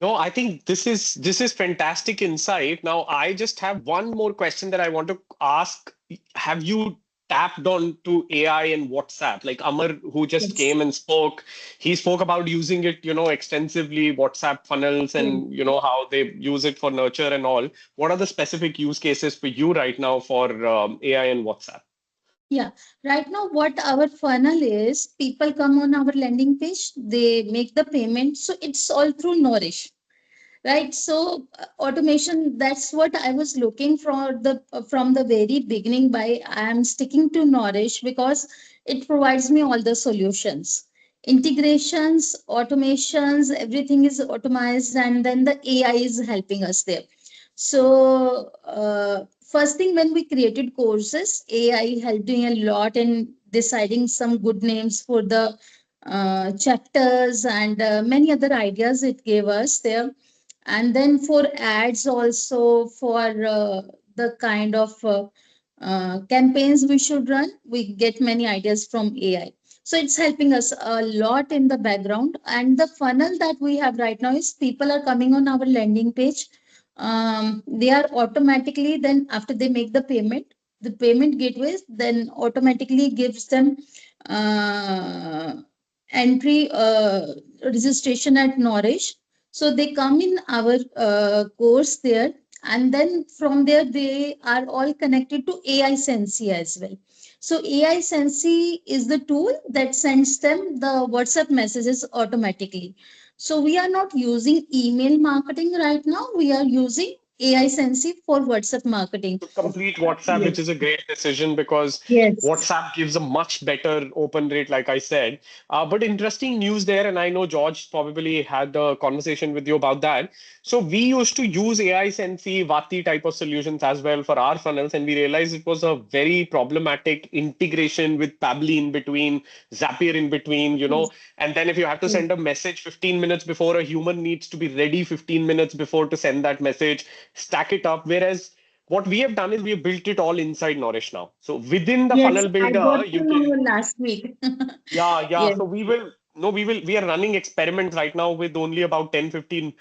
No, I think this is fantastic insight. Now, I just have one more question that I want to ask. Have you tapped on to AI and WhatsApp? Like Amar, who just
Yes.
came and spoke, he spoke about using it, extensively, WhatsApp funnels
Yes.
and how they use it for nurture and all. What are the specific use cases for you right now for AI and WhatsApp?
Yeah, right now, what our funnel is, people come on our landing page, they make the payment. So it's all through Nourish, right? So automation, that's what I was looking for the from the very beginning. By I am sticking to Nourish because it provides me all the solutions, integrations, automations, everything is automized, and then the AI is helping us there. So first thing, when we created courses, AI helped me a lot in deciding some good names for the chapters, and many other ideas it gave us there. And then for ads also, for the kind of campaigns we should run, we get many ideas from AI. So it's helping us a lot in the background. And the funnel that we have right now is people are coming on our landing page. They are automatically, then after they make the payment gateways then automatically gives them uh, entry registration at Nourish. So they come in our course there, and then from there they are all connected to AI Sensi as well. So AI Sensi is the tool that sends them the WhatsApp messages automatically. So we are not using email marketing right now. We are using AI Sensi for WhatsApp marketing.
To complete WhatsApp,
Yes.
which is a great decision because
Yes.
WhatsApp gives a much better open rate, like I said. But interesting news there, and I know George probably had a conversation with you about that. So we used to use AI Sensi, Vati type of solutions as well for our funnels, and we realized it was a very problematic integration with Pabbly in between, Zapier in between,
Yes.
and then if you have to
Yes.
send a message 15 minutes before, a human needs to be ready 15 minutes before to send that message, stack it up. Whereas what we have done is we have built it all inside Nourish now. So within the
Yes,
funnel
I got
builder,
to
you can,
know last week.
yeah.
Yes.
So we will, no, we are running experiments right now with only about 10, 15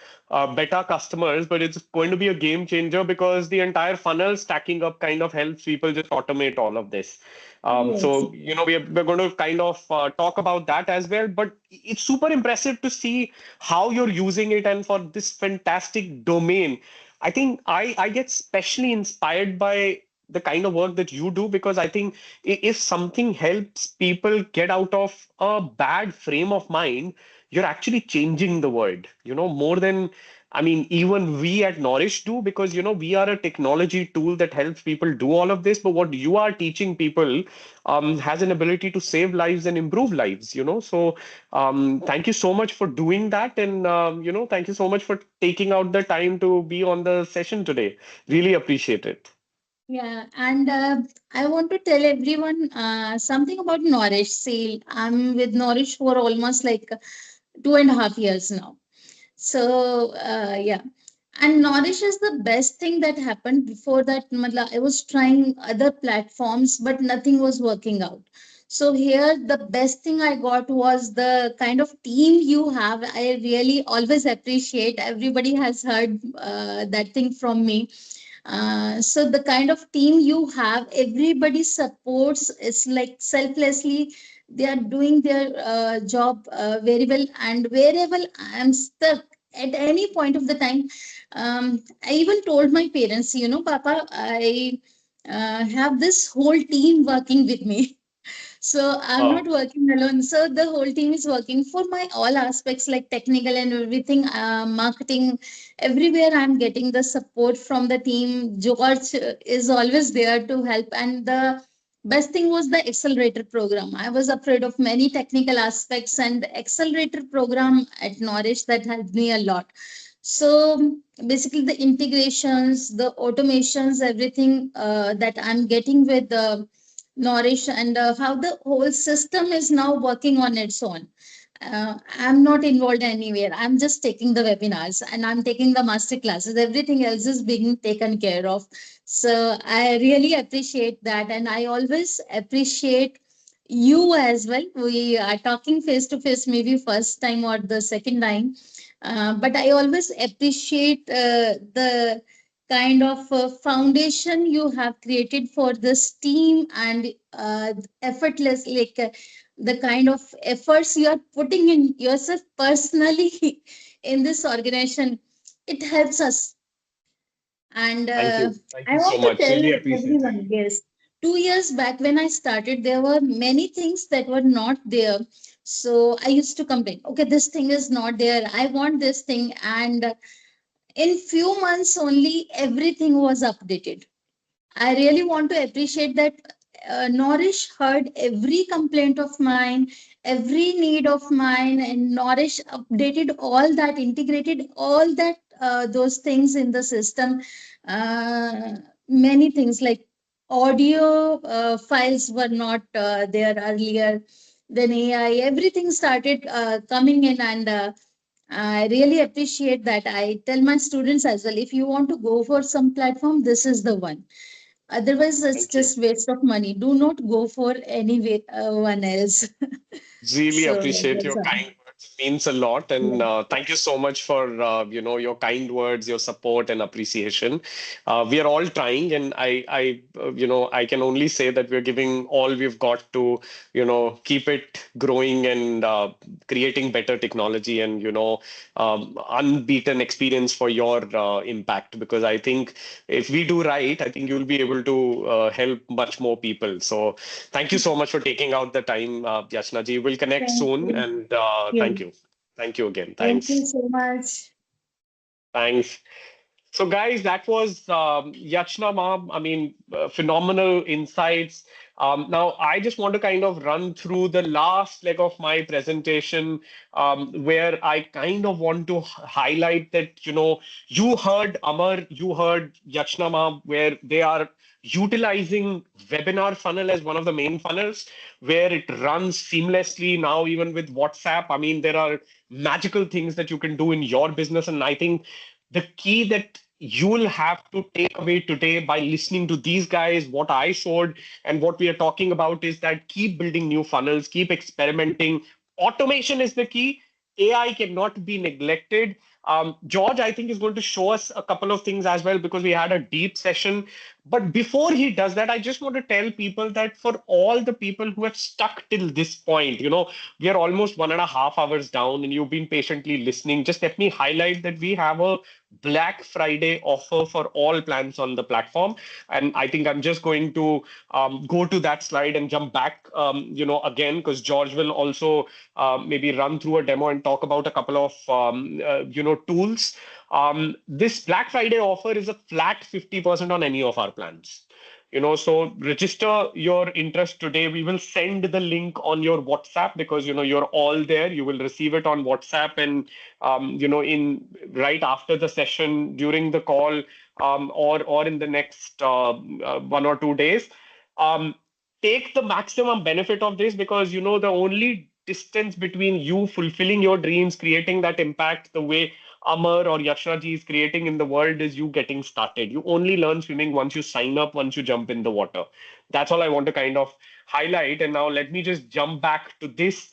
beta customers, but it's going to be a game changer because the entire funnel stacking up kind of helps people just automate all of this.
Yes.
We're going to kind of talk about that as well, but it's super impressive to see how you're using it and for this fantastic domain. I think I get specially inspired by the kind of work that you do, because I think if something helps people get out of a bad frame of mind, you're actually changing the world, more than, I mean, even we at Nourish do, because, we are a technology tool that helps people do all of this. But what you are teaching people has an ability to save lives and improve lives. So thank you so much for doing that. And, thank you so much for taking out the time to be on the session today. Really appreciate it.
Yeah, and I want to tell everyone something about Nourish. See, I'm with Nourish for almost like 2.5 years now. So yeah, and Nourish is the best thing that happened. Before that, I was trying other platforms, but nothing was working out. So here, the best thing I got was the kind of team you have. I really always appreciate. Everybody has heard that thing from me. So the kind of team you have, everybody supports. It's like selflessly they are doing their job very well. And wherever I'm stuck at any point of the time, I even told my parents, Papa, I have this whole team working with me. So I'm not working alone. So the whole team is working for my all aspects, like technical and everything, marketing, everywhere. I'm getting the support from the team. George is always there to help. And the best thing was the accelerator program. I was afraid of many technical aspects, and the accelerator program at Nourish that helped me a lot. So basically, the integrations, the automations, everything that I'm getting with the Nourish, and how the whole system is now working on its own. I'm not involved anywhere. I'm just taking the webinars and I'm taking the master classes. Everything else is being taken care of. So I really appreciate that. And I always appreciate you as well. We are talking face to face, maybe first time or the second time. But I always appreciate the kind of foundation you have created for this team, and effortless, like the kind of efforts you are putting in yourself personally in this organization. It helps us. And
Thank you. Thank
I
you so
want to
much.
tell
Really appreciate it.
everyone, yes, 2 years back when I started, there were many things that were not there. So I used to complain, okay, this thing is not there. I want this thing. And in few months only, everything was updated. I really want to appreciate that Nourish heard every complaint of mine, every need of mine, and Nourish updated all that, integrated all that, those things in the system. Many things like audio files were not there earlier. Then AI, everything started coming in, and I really appreciate that. I tell my students as well, if you want to go for some platform, this is the one. Otherwise, it's
Thank you.
just waste of money. Do not go for any one else.
Really
So
appreciate
that's
your
all.
kind words. It means a lot, and
Yeah.
thank you so much for your kind words, your support and appreciation. We are all trying, and I can only say that we're giving all we've got to keep it growing and creating better technology and unbeaten experience for your impact. Because I think if we do right, I think you'll be able to help much more people. So thank you so much for taking out the time, Yashna ji. We'll connect
Thank
soon,
you.
and thank
You.
you. Thank you again.
Thank you
Thanks.
so much.
Thanks. So, guys, that was Yachna ma'am. I mean, phenomenal insights. Now, I just want to kind of run through the last leg of my presentation, where I kind of want to highlight that, you heard Amar, you heard Yachna ma'am, where they are utilizing webinar funnel as one of the main funnels, where it runs seamlessly now, even with WhatsApp. I mean, there are magical things that you can do in your business. And I think the key that you'll have to take away today by listening to these guys, what I showed and what we are talking about, is that keep building new funnels, keep experimenting. Automation is the key. AI cannot be neglected. George, I think, is going to show us a couple of things as well because we had a deep session. But before he does that, I just want to tell people that for all the people who have stuck till this point, we are almost 1.5 hours down and you've been patiently listening. Just let me highlight that we have a Black Friday offer for all plans on the platform. And I think I'm just going to go to that slide and jump back, again, because George will also maybe run through a demo and talk about a couple of, tools. This Black Friday offer is a flat 50% on any of our plans. So register your interest today. We will send the link on your WhatsApp because you're all there. You will receive it on WhatsApp and in right after the session, during the call, or in the next 1 or 2 days. Um, Take the maximum benefit of this because the only distance between you fulfilling your dreams, creating that impact the way Amar or Yakshna ji is creating in the world is you getting started. You only learn swimming once you sign up, once you jump in the water. That's all I want to kind of highlight. And now let me just jump back to this,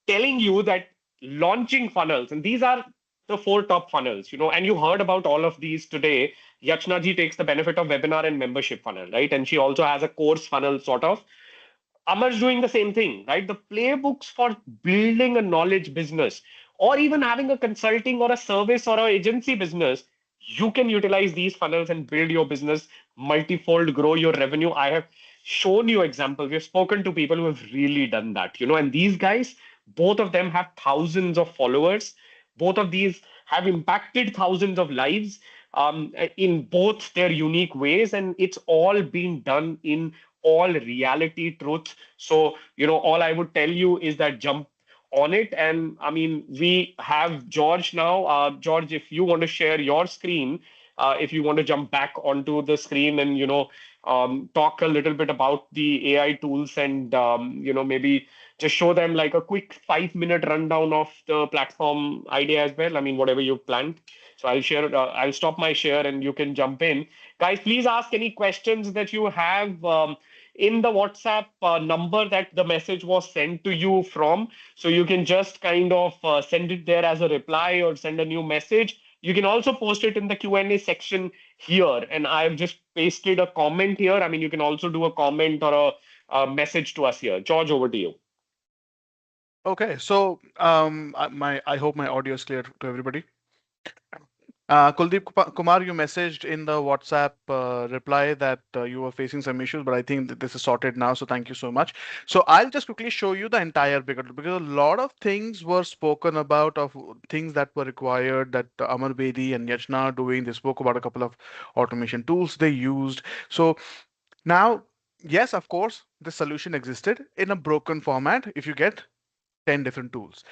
telling you that launching funnels, and these are the four top funnels, and you heard about all of these today. Yachna ji takes the benefit of webinar and membership funnel, right? And she also has a course funnel sort of. Amar's doing the same thing, right? The playbooks for building a knowledge business or even having a consulting or a service or an agency business, you can utilize these funnels and build your business multifold, grow your revenue. I have shown you examples. We've spoken to people who have really done that, and these guys, both of them have thousands of followers. Both of these have impacted thousands of lives in both their unique ways, and it's all been done in all reality truth. So, all I would tell you is that jump on it. And I mean, we have George now. George, if you want to share your screen, if you want to jump back onto the screen and, talk a little bit about the AI tools and, maybe just show them like a quick 5-minute rundown of the platform idea as well. I mean, whatever you've planned. So I'll share, I'll stop my share and you can jump in. Guys, please ask any questions that you have. In the WhatsApp number that the message was sent to you from. So you can just kind of send it there as a reply or send a new message. You can also post it in the Q&A section here. And I've just pasted a comment here. I mean, you can also do a comment or a message to us here. George, over to you.
Okay, so I hope my audio is clear to everybody. Kuldeep Kumar, you messaged in the WhatsApp reply that you were facing some issues, but I think that this is sorted now. So thank you so much. So I'll just quickly show you the entire picture because a lot of things were spoken about of things that were required that Amar Bedi and Yachna are doing. They spoke about a couple of automation tools they used. So now, yes, of course, the solution existed in a broken format. If you get 10 different tools,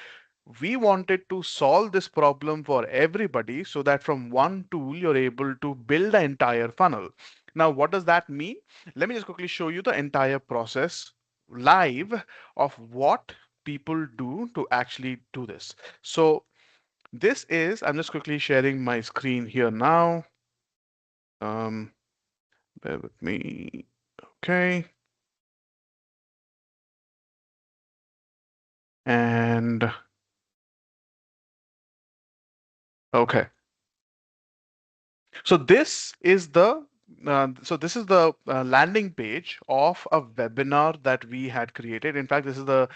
we wanted to solve this problem for everybody so that from one tool you're able to build the entire funnel. Now, what does that mean? Let me just quickly show you the entire process live of what people do to actually do this. So this is, I'm just quickly sharing my screen here now. Bear with me. Okay. And okay. So this is the landing page of a webinar that we had created. In fact, this is the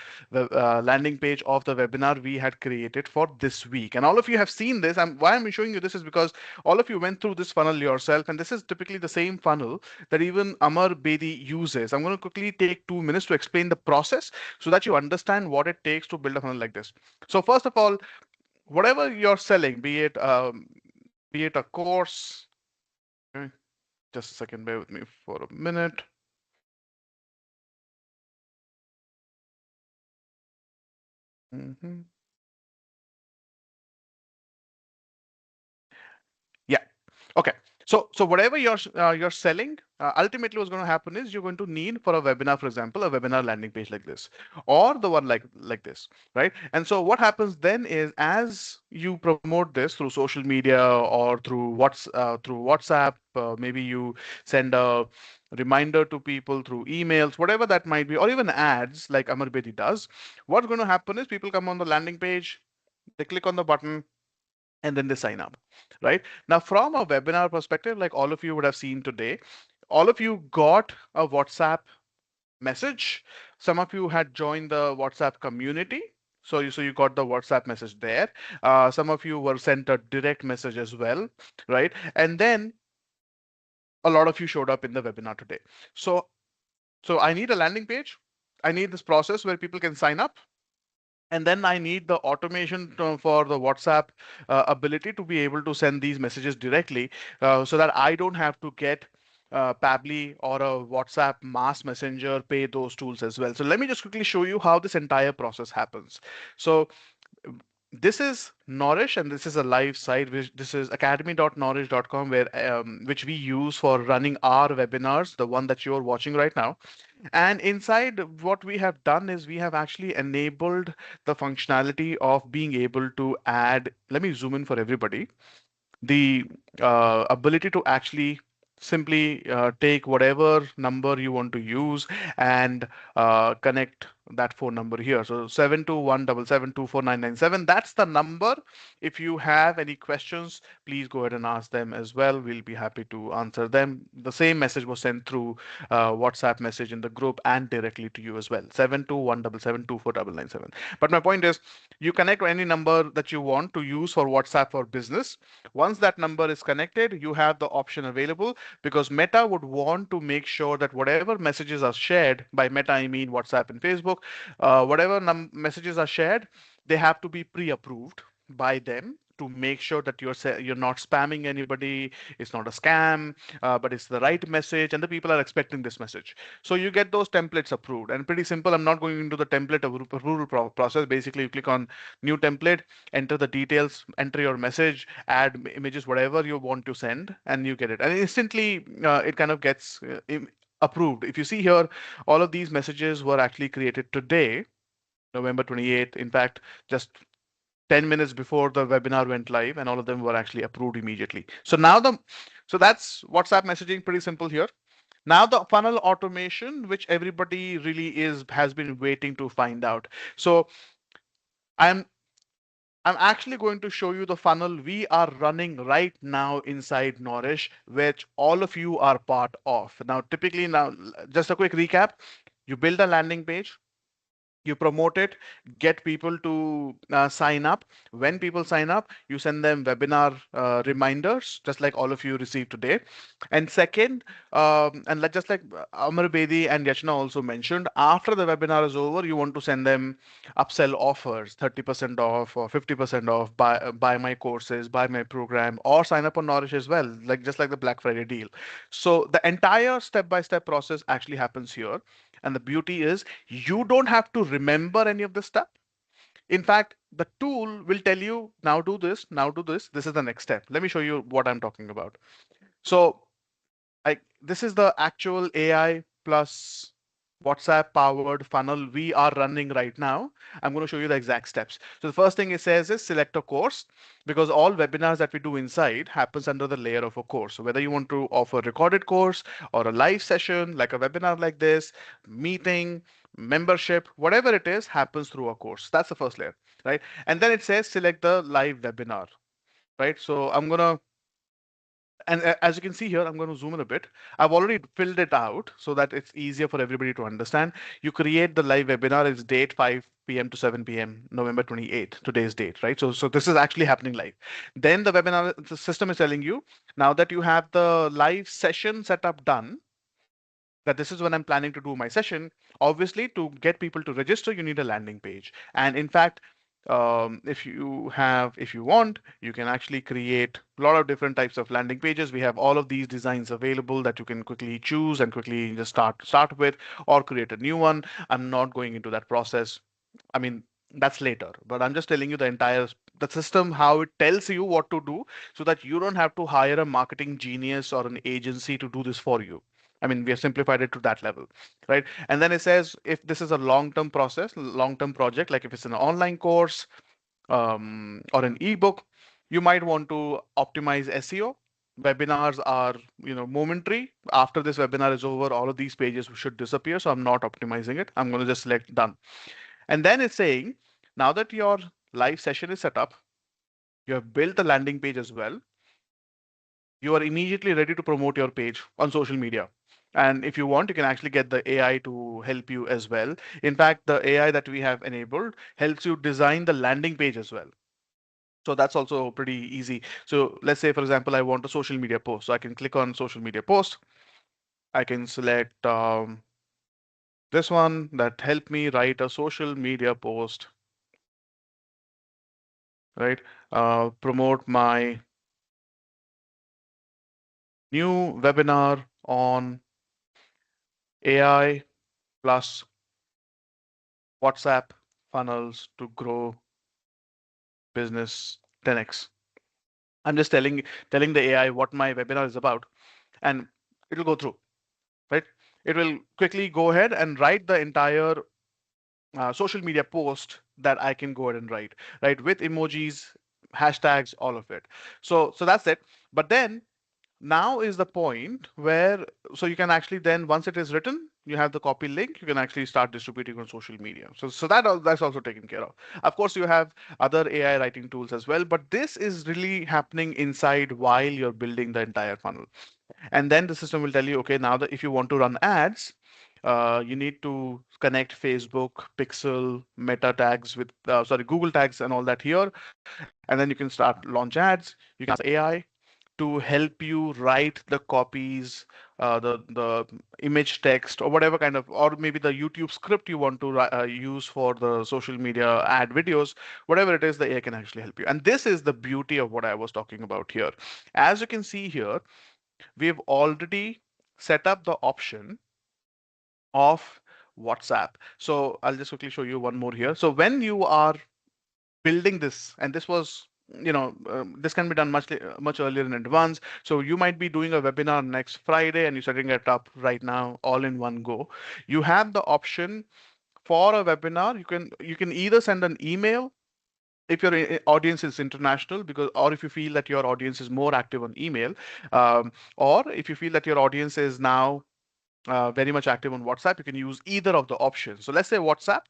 landing page of the webinar we had created for this week. And all of you have seen this. Why I'm showing you this is because all of you went through this funnel yourself, and this is typically the same funnel that even Amar Bedi uses. I'm going to quickly take 2 minutes to explain the process so that you understand what it takes to build a funnel like this. So first of all, whatever you're selling, be it a course. Okay, just a second, bear with me for a minute. Mhm. Yeah. Okay. So whatever you're selling, ultimately what's going to happen is you're going to need for a webinar, for example, a webinar landing page like this, or the one like this, right? And so what happens then is as you promote this through social media or through WhatsApp, maybe you send a reminder to people through emails, whatever that might be, or even ads like Amar Bedi does. What's going to happen is people come on the landing page, they click on the button, and then they sign up, right? Now, from a webinar perspective, like all of you would have seen today, all of you got a WhatsApp message. Some of you had joined the WhatsApp community. So you got the WhatsApp message there. Some of you were sent a direct message as well, right? And then a lot of you showed up in the webinar today. So so I need a landing page. I need this process where people can sign up. And then I need the automation for the WhatsApp ability to be able to send these messages directly so that I don't have to get Pably or a WhatsApp mass messenger pay those tools as well. So let me just quickly show you how this entire process happens. So this is Nourish, and this is a live site. Which this is academy.nourish.com, where which we use for running our webinars, the one that you're watching right now. And inside, what we have done is we have actually enabled the functionality of being able to add. Let me zoom in for everybody. The ability to actually simply take whatever number you want to use and connect that phone number here. So 72177249997. That's the number. If you have any questions, please go ahead and ask them as well. We'll be happy to answer them. The same message was sent through WhatsApp message in the group and directly to you as well. 72177249997. But my point is, you connect any number that you want to use for WhatsApp for business. Once that number is connected, you have the option available, because Meta would want to make sure that whatever messages are shared, by Meta I mean WhatsApp and Facebook, whatever messages are shared, they have to be pre-approved by them to make sure that you're not spamming anybody, it's not a scam, but it's the right message and the people are expecting this message. So you get those templates approved, and pretty simple. I'm not going into the template approval process. Basically, you click on new template, enter the details, enter your message, add images, whatever you want to send, and you get it. And instantly, it kind of gets approved. If you see here, all of these messages were actually created today, November 28th. In fact, just 10 minutes before the webinar went live, and all of them were actually approved immediately. So that's WhatsApp messaging, pretty simple here. Now the funnel automation, which everybody really has been waiting to find out. So I'm I'm actually going to show you the funnel we are running right now inside Nourish, which all of you are part of. Now, typically, now just a quick recap: you build a landing page, you promote it, get people to sign up. When people sign up, you send them webinar reminders, just like all of you received today. And second, and just like Amar Bedi and Yachna also mentioned, after the webinar is over, you want to send them upsell offers, 30% off or 50% off, buy my courses, buy my program, or sign up on Nourish as well, like just like the Black Friday deal. So the entire step-by-step process actually happens here. And the beauty is, you don't have to remember any of this stuff. In fact, the tool will tell you, now do this, now do this. This is the next step. Let me show you what I'm talking about. So this is the actual AI plus WhatsApp powered funnel we are running right now. I'm going to show you the exact steps. So the first thing it says is select a course, because all webinars that we do inside happens under the layer of a course. So whether you want to offer a recorded course or a live session, like a webinar like this, meeting, membership, whatever it is, happens through a course. That's the first layer, right? And then it says select the live webinar, right? So I'm going to and as you can see here, I'm going to zoom in a bit. I've already filled it out so that it's easier for everybody to understand. You create the live webinar. It's date 5 p.m. to 7 p.m. November 28th, today's date, right? So this is actually happening live. Then the system is telling you, now that you have the live session setup done, that this is when I'm planning to do my session. Obviously, to get people to register, you need a landing page. And in fact, if you want, you can actually create a lot of different types of landing pages. We have all of these designs available that you can quickly choose and quickly just start with, or create a new one. I'm not going into that process. I mean, that's later, but I'm just telling you the system, how it tells you what to do, so that you don't have to hire a marketing genius or an agency to do this for you. I mean, we have simplified it to that level, right? And then it says if this is a long-term process, long-term project, like if it's an online course or an ebook, you might want to optimize SEO. Webinars are, momentary. After this webinar is over, all of these pages should disappear. So I'm not optimizing it. I'm going to just select done. And then it's saying, now that your live session is set up, you have built the landing page as well, you are immediately ready to promote your page on social media. And if you want, you can actually get the AI to help you as well. In fact, the AI that we have enabled helps you design the landing page as well. So that's also pretty easy. So let's say, for example, I want a social media post. So I can click on social media post. I can select this one that help me write a social media post, right? Promote my new webinar on AI plus WhatsApp funnels to grow business 10x. I'm just telling the AI what my webinar is about, and it'll go through, right? It will quickly go ahead and write the entire social media post that I can go ahead and write, right? With emojis, hashtags, all of it. So that's it. But then now is the point where so you can actually then once it is written, you have the copy link, you can actually start distributing on social media. So that's also taken care of. Of course, you have other AI writing tools as well, but this is really happening inside while you're building the entire funnel. And then the system will tell you, okay, now that if you want to run ads, you need to connect Facebook, Pixel, Meta tags with, sorry, Google tags and all that here. And then you can start launch ads. You can ask AI to help you write the copies, the image text or whatever kind of, or maybe the YouTube script you want to use for the social media ad videos, whatever it is, the AI can actually help you. And this is the beauty of what I was talking about here. As you can see here, we've already set up the option of WhatsApp. So I'll just quickly show you one more here. So when you are building this, and this was, this can be done much earlier in advance. So you might be doing a webinar next Friday and you're setting it up right now all in one go. You have the option for a webinar. You can either send an email if your audience is international, because, or if you feel that your audience is more active on email, or if you feel that your audience is now very much active on WhatsApp, you can use either of the options. So let's say WhatsApp.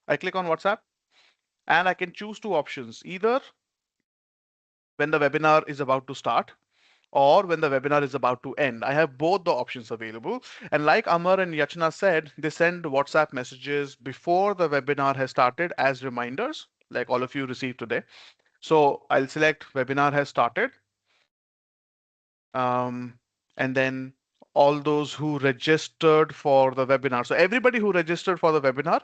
I click on WhatsApp and I can choose two options, either when the webinar is about to start or when the webinar is about to end. I have both the options available. And like Amar and Yachna said, they send WhatsApp messages before the webinar has started as reminders, like all of you received today. So I'll select webinar has started. Um, and then all those who registered for the webinar. So everybody who registered for the webinar,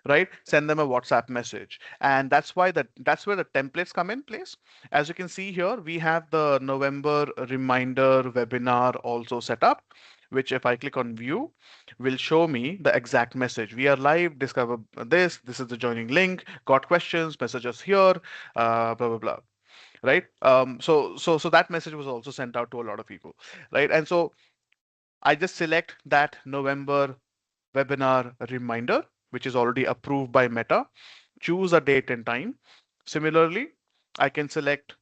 right, send them a WhatsApp message. And that's where the templates come in place. As you can see here, we have the November reminder webinar also set up, which if I click on view, will show me the exact message. We are live, discover this is the joining link, got questions, message us here, blah, blah, blah. Right. So that message was also sent out to a lot of people. Right. And so I just select that November webinar reminder, which is already approved by Meta, choose a date and time. Similarly, I can select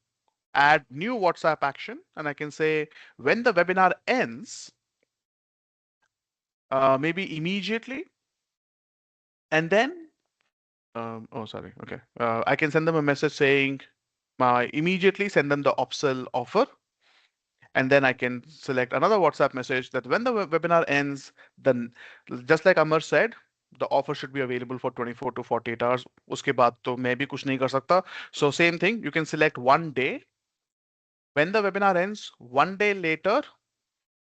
add new WhatsApp action, and I can say when the webinar ends, maybe immediately, and then, oh, sorry, okay. I can send them a message saying, immediately send them the upsell offer. And then I can select another WhatsApp message that when the webinar ends, then just like Amar said, the offer should be available for 24 to 48 hours. उसके बाद तो मैं भी कुछ नहीं कर सकता. So same thing, you can select one day. When the webinar ends, one day later,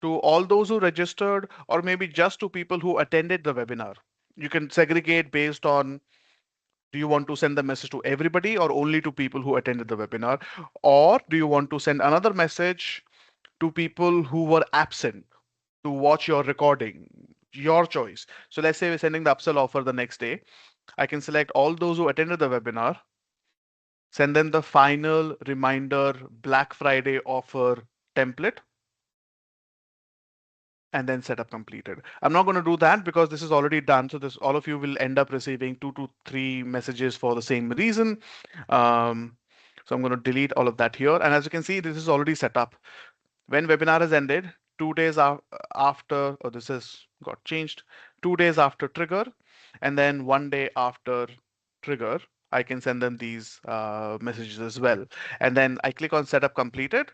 to all those who registered, or maybe just to people who attended the webinar. You can segregate based on, do you want to send the message to everybody or only to people who attended the webinar? Or do you want to send another message to people who were absent to watch your recording? Your choice. So let's say we're sending the upsell offer the next day. I can select all those who attended the webinar, send them the final reminder Black Friday offer template, and then setup completed. I'm not going to do that because this is already done. So this all of you will end up receiving 2 to 3 messages for the same reason. So I'm going to delete all of that here. And as you can see, this is already set up. When webinar is ended, 2 days after, or this has got changed, 2 days after trigger, and then one day after trigger, I can send them these messages as well. And then I click on setup completed,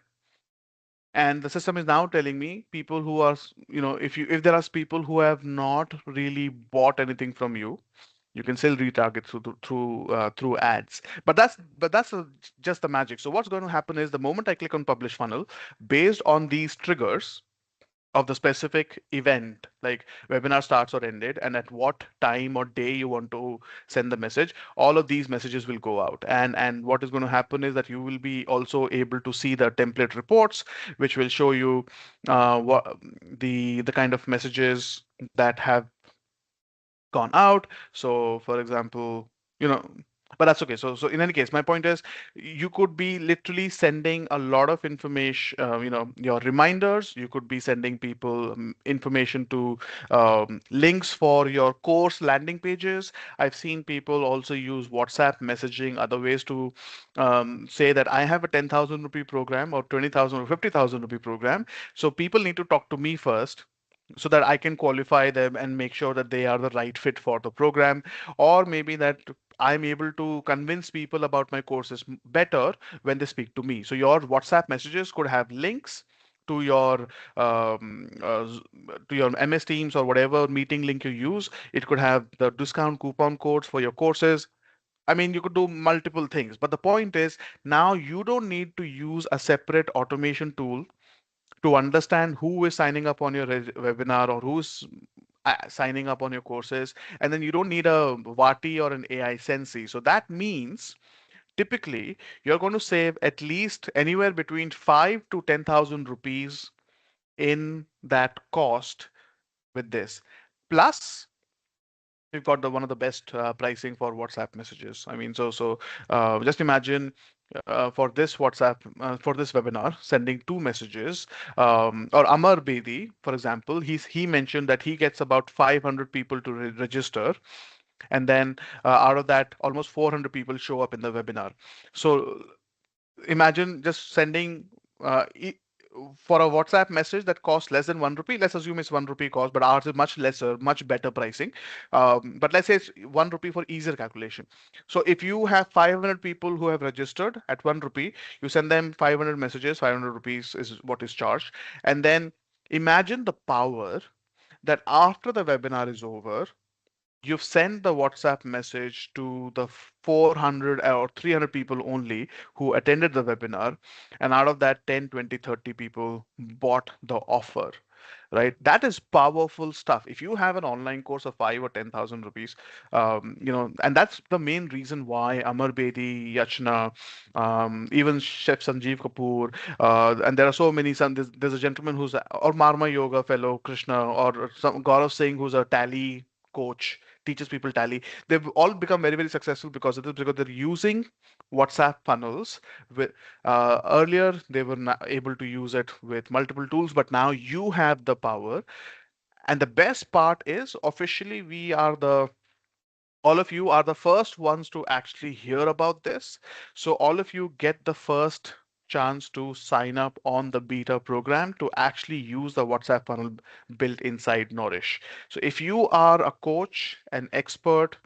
and the system is now telling me people who are, if there are people who have not really bought anything from you, you can still retarget through ads. But that's just the magic. So what's going to happen is the moment I click on publish funnel, based on these triggers of the specific event, like webinar starts or ended, and at what time or day you want to send the message, all of these messages will go out. And what is going to happen is that you will be also able to see the template reports, which will show you what the kind of messages that have gone out. So, for example, you know, but that's okay. So in any case, my point is, you could be literally sending a lot of information. Your reminders. You could be sending people information to links for your course landing pages. I've seen people also use WhatsApp messaging, other ways to say that I have a 10,000 rupee program or 20,000 or 50,000 rupee program. So people need to talk to me first so that I can qualify them and make sure that they are the right fit for the program, or maybe that I'm able to convince people about my courses better when they speak to me. So your WhatsApp messages could have links to your um, uh, z- to your MS Teams or whatever meeting link you use. It could have the discount coupon codes for your courses. I mean, you could do multiple things, but the point is now you don't need to use a separate automation tool to understand who is signing up on your webinar or who's signing up on your courses. And then you don't need a Vati or an AI Sensi. So that means typically you're going to save at least anywhere between 5 to 10,000 rupees in that cost with this. Plus, we've got the one of the best pricing for WhatsApp messages. I mean, just imagine for this for this webinar, sending two messages, or Amar Bedi, for example, he mentioned that he gets about 500 people to register, and then out of that, almost 400 people show up in the webinar. So imagine just sending for a WhatsApp message that costs less than 1 rupee. Let's assume it's 1 rupee cost, but ours is much lesser, much better pricing. But let's say it's 1 rupee for easier calculation. So if you have 500 people who have registered at 1 rupee, you send them 500 messages, 500 rupees is what is charged. And then imagine the power that after the webinar is over, you've sent the WhatsApp message to the 400 or 300 people only who attended the webinar. And out of that, 10, 20, 30 people bought the offer, right? That is powerful stuff. If you have an online course of 5 or 10,000 rupees, and that's the main reason why Amar Bedi, Yachna, even Chef Sanjeev Kapoor, and there are so many. There's a gentleman or Marma Yoga fellow, Krishna, or some Gaurav Singh, who's a tally coach, teaches people tally. They've all become very, very successful because of this, because they're using WhatsApp funnels. Earlier, they were not able to use it with multiple tools, but now you have the power. And the best part is, officially, all of you are the first ones to actually hear about this. So all of you get the first chance to sign up on the beta program to actually use the WhatsApp funnel built inside Nourish. So if you are a coach, an expert,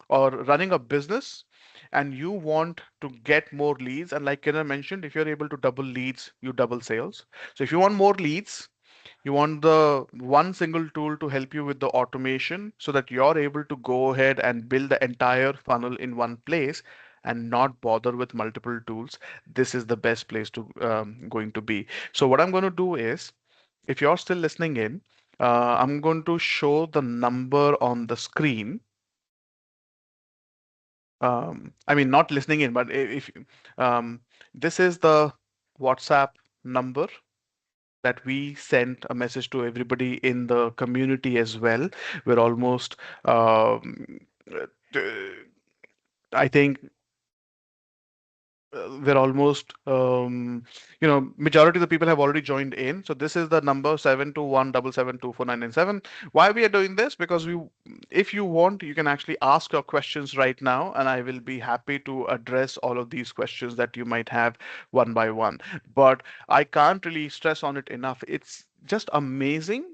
or running a business, and you want to get more leads, and like Kiran mentioned, if you're able to double leads, you double sales. So if you want more leads, you want the one single tool to help you with the automation so that you're able to go ahead and build the entire funnel in one place and not bother with multiple tools. This is the best place to going to be. So what I'm going to do is, if you're still listening in, I'm going to show the number on the screen. I mean, not listening in, but um, this is the WhatsApp number that we sent a message to everybody in the community as well. We're almost, uh, I think, we're almost, majority of the people have already joined in. So this is the number 721772499. Why we are doing this? Because if you want, you can actually ask your questions right now, and I will be happy to address all of these questions that you might have one by one. But I can't really stress on it enough. It's just amazing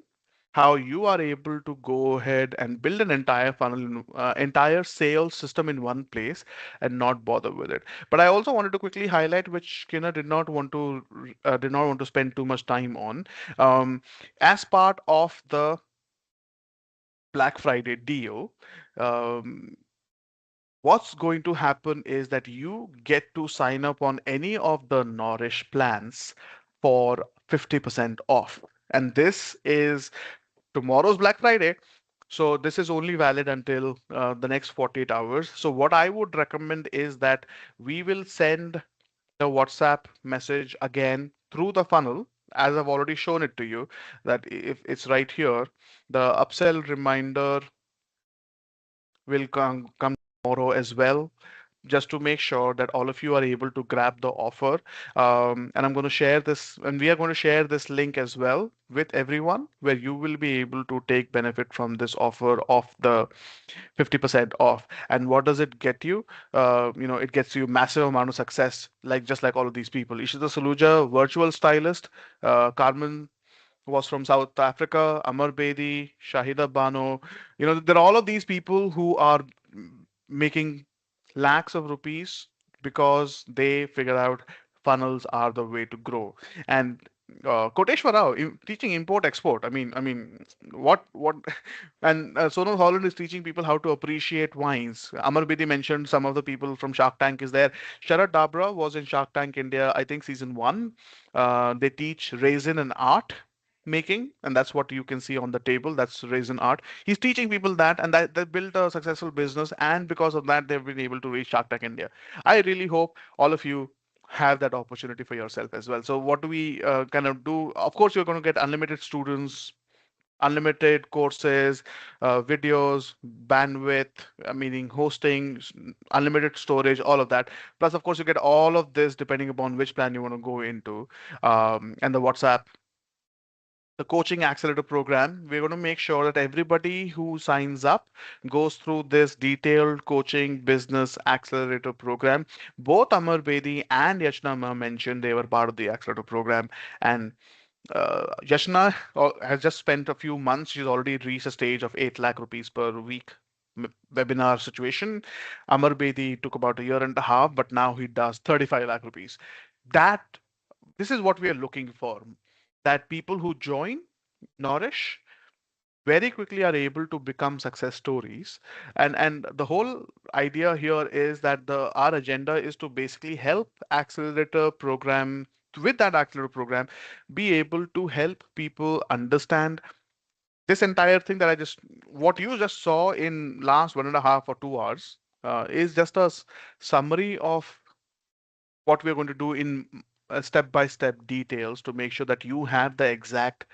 how you are able to go ahead and build an entire funnel, entire sales system in one place and not bother with it. But I also wanted to quickly highlight, which Kina did not want to spend too much time on, as part of the Black Friday deal. Um, what's going to happen is that you get to sign up on any of the Nourish plans for 50% off. And this is tomorrow's Black Friday. So this is only valid until the next 48 hours. So what I would recommend is that we will send the WhatsApp message again through the funnel, as I've already shown it to you, that if it's right here, the upsell reminder will come tomorrow as well, just to make sure that all of you are able to grab the offer. And I'm going to share this, and we are going to share this link as well with everyone, where you will be able to take benefit from this offer of the 50% off. And what does it get you? It gets you massive amount of success, like just like all of these people. Ishita Saluja, virtual stylist, Carmen was from South Africa, Amar Bedi, Shahida Bano. There are all of these people who are making lakhs of rupees because they figure out funnels are the way to grow. And Koteshwar Rao teaching import export. What? And Sonal Holland is teaching people how to appreciate wines. Amar Bedi mentioned some of the people from Shark Tank is there. Sharad Dabra was in Shark Tank India, I think season one. They teach resin and art making, and that's what you can see on the table. That's resin art. He's teaching people that, and that they built a successful business, and because of that, they've been able to reach Shark Tank India. I really hope all of you have that opportunity for yourself as well. So what do we kind of do? Of course, you're going to get unlimited students, unlimited courses, videos, bandwidth, meaning hosting, unlimited storage, all of that. Plus, of course, you get all of this depending upon which plan you want to go into, and the WhatsApp, the coaching accelerator program. We're going to make sure that everybody who signs up goes through this detailed coaching business accelerator program. Both Amar Bedi and Yashna Ma mentioned they were part of the accelerator program. And Yashna has just spent a few months. She's already reached a stage of 8 lakh rupees per week webinar situation. Amar Bedi took about a year and a half, but now he does 35 lakh rupees. That This is what we are looking for, that people who join Nourish very quickly are able to become success stories. And the whole idea here is that the our agenda is to basically help accelerator program, with that accelerator program, be able to help people understand this entire thing that what you just saw in last 1.5 or 2 hours, is just a summary of what we're going to do in step-by-step details to make sure that you have the exact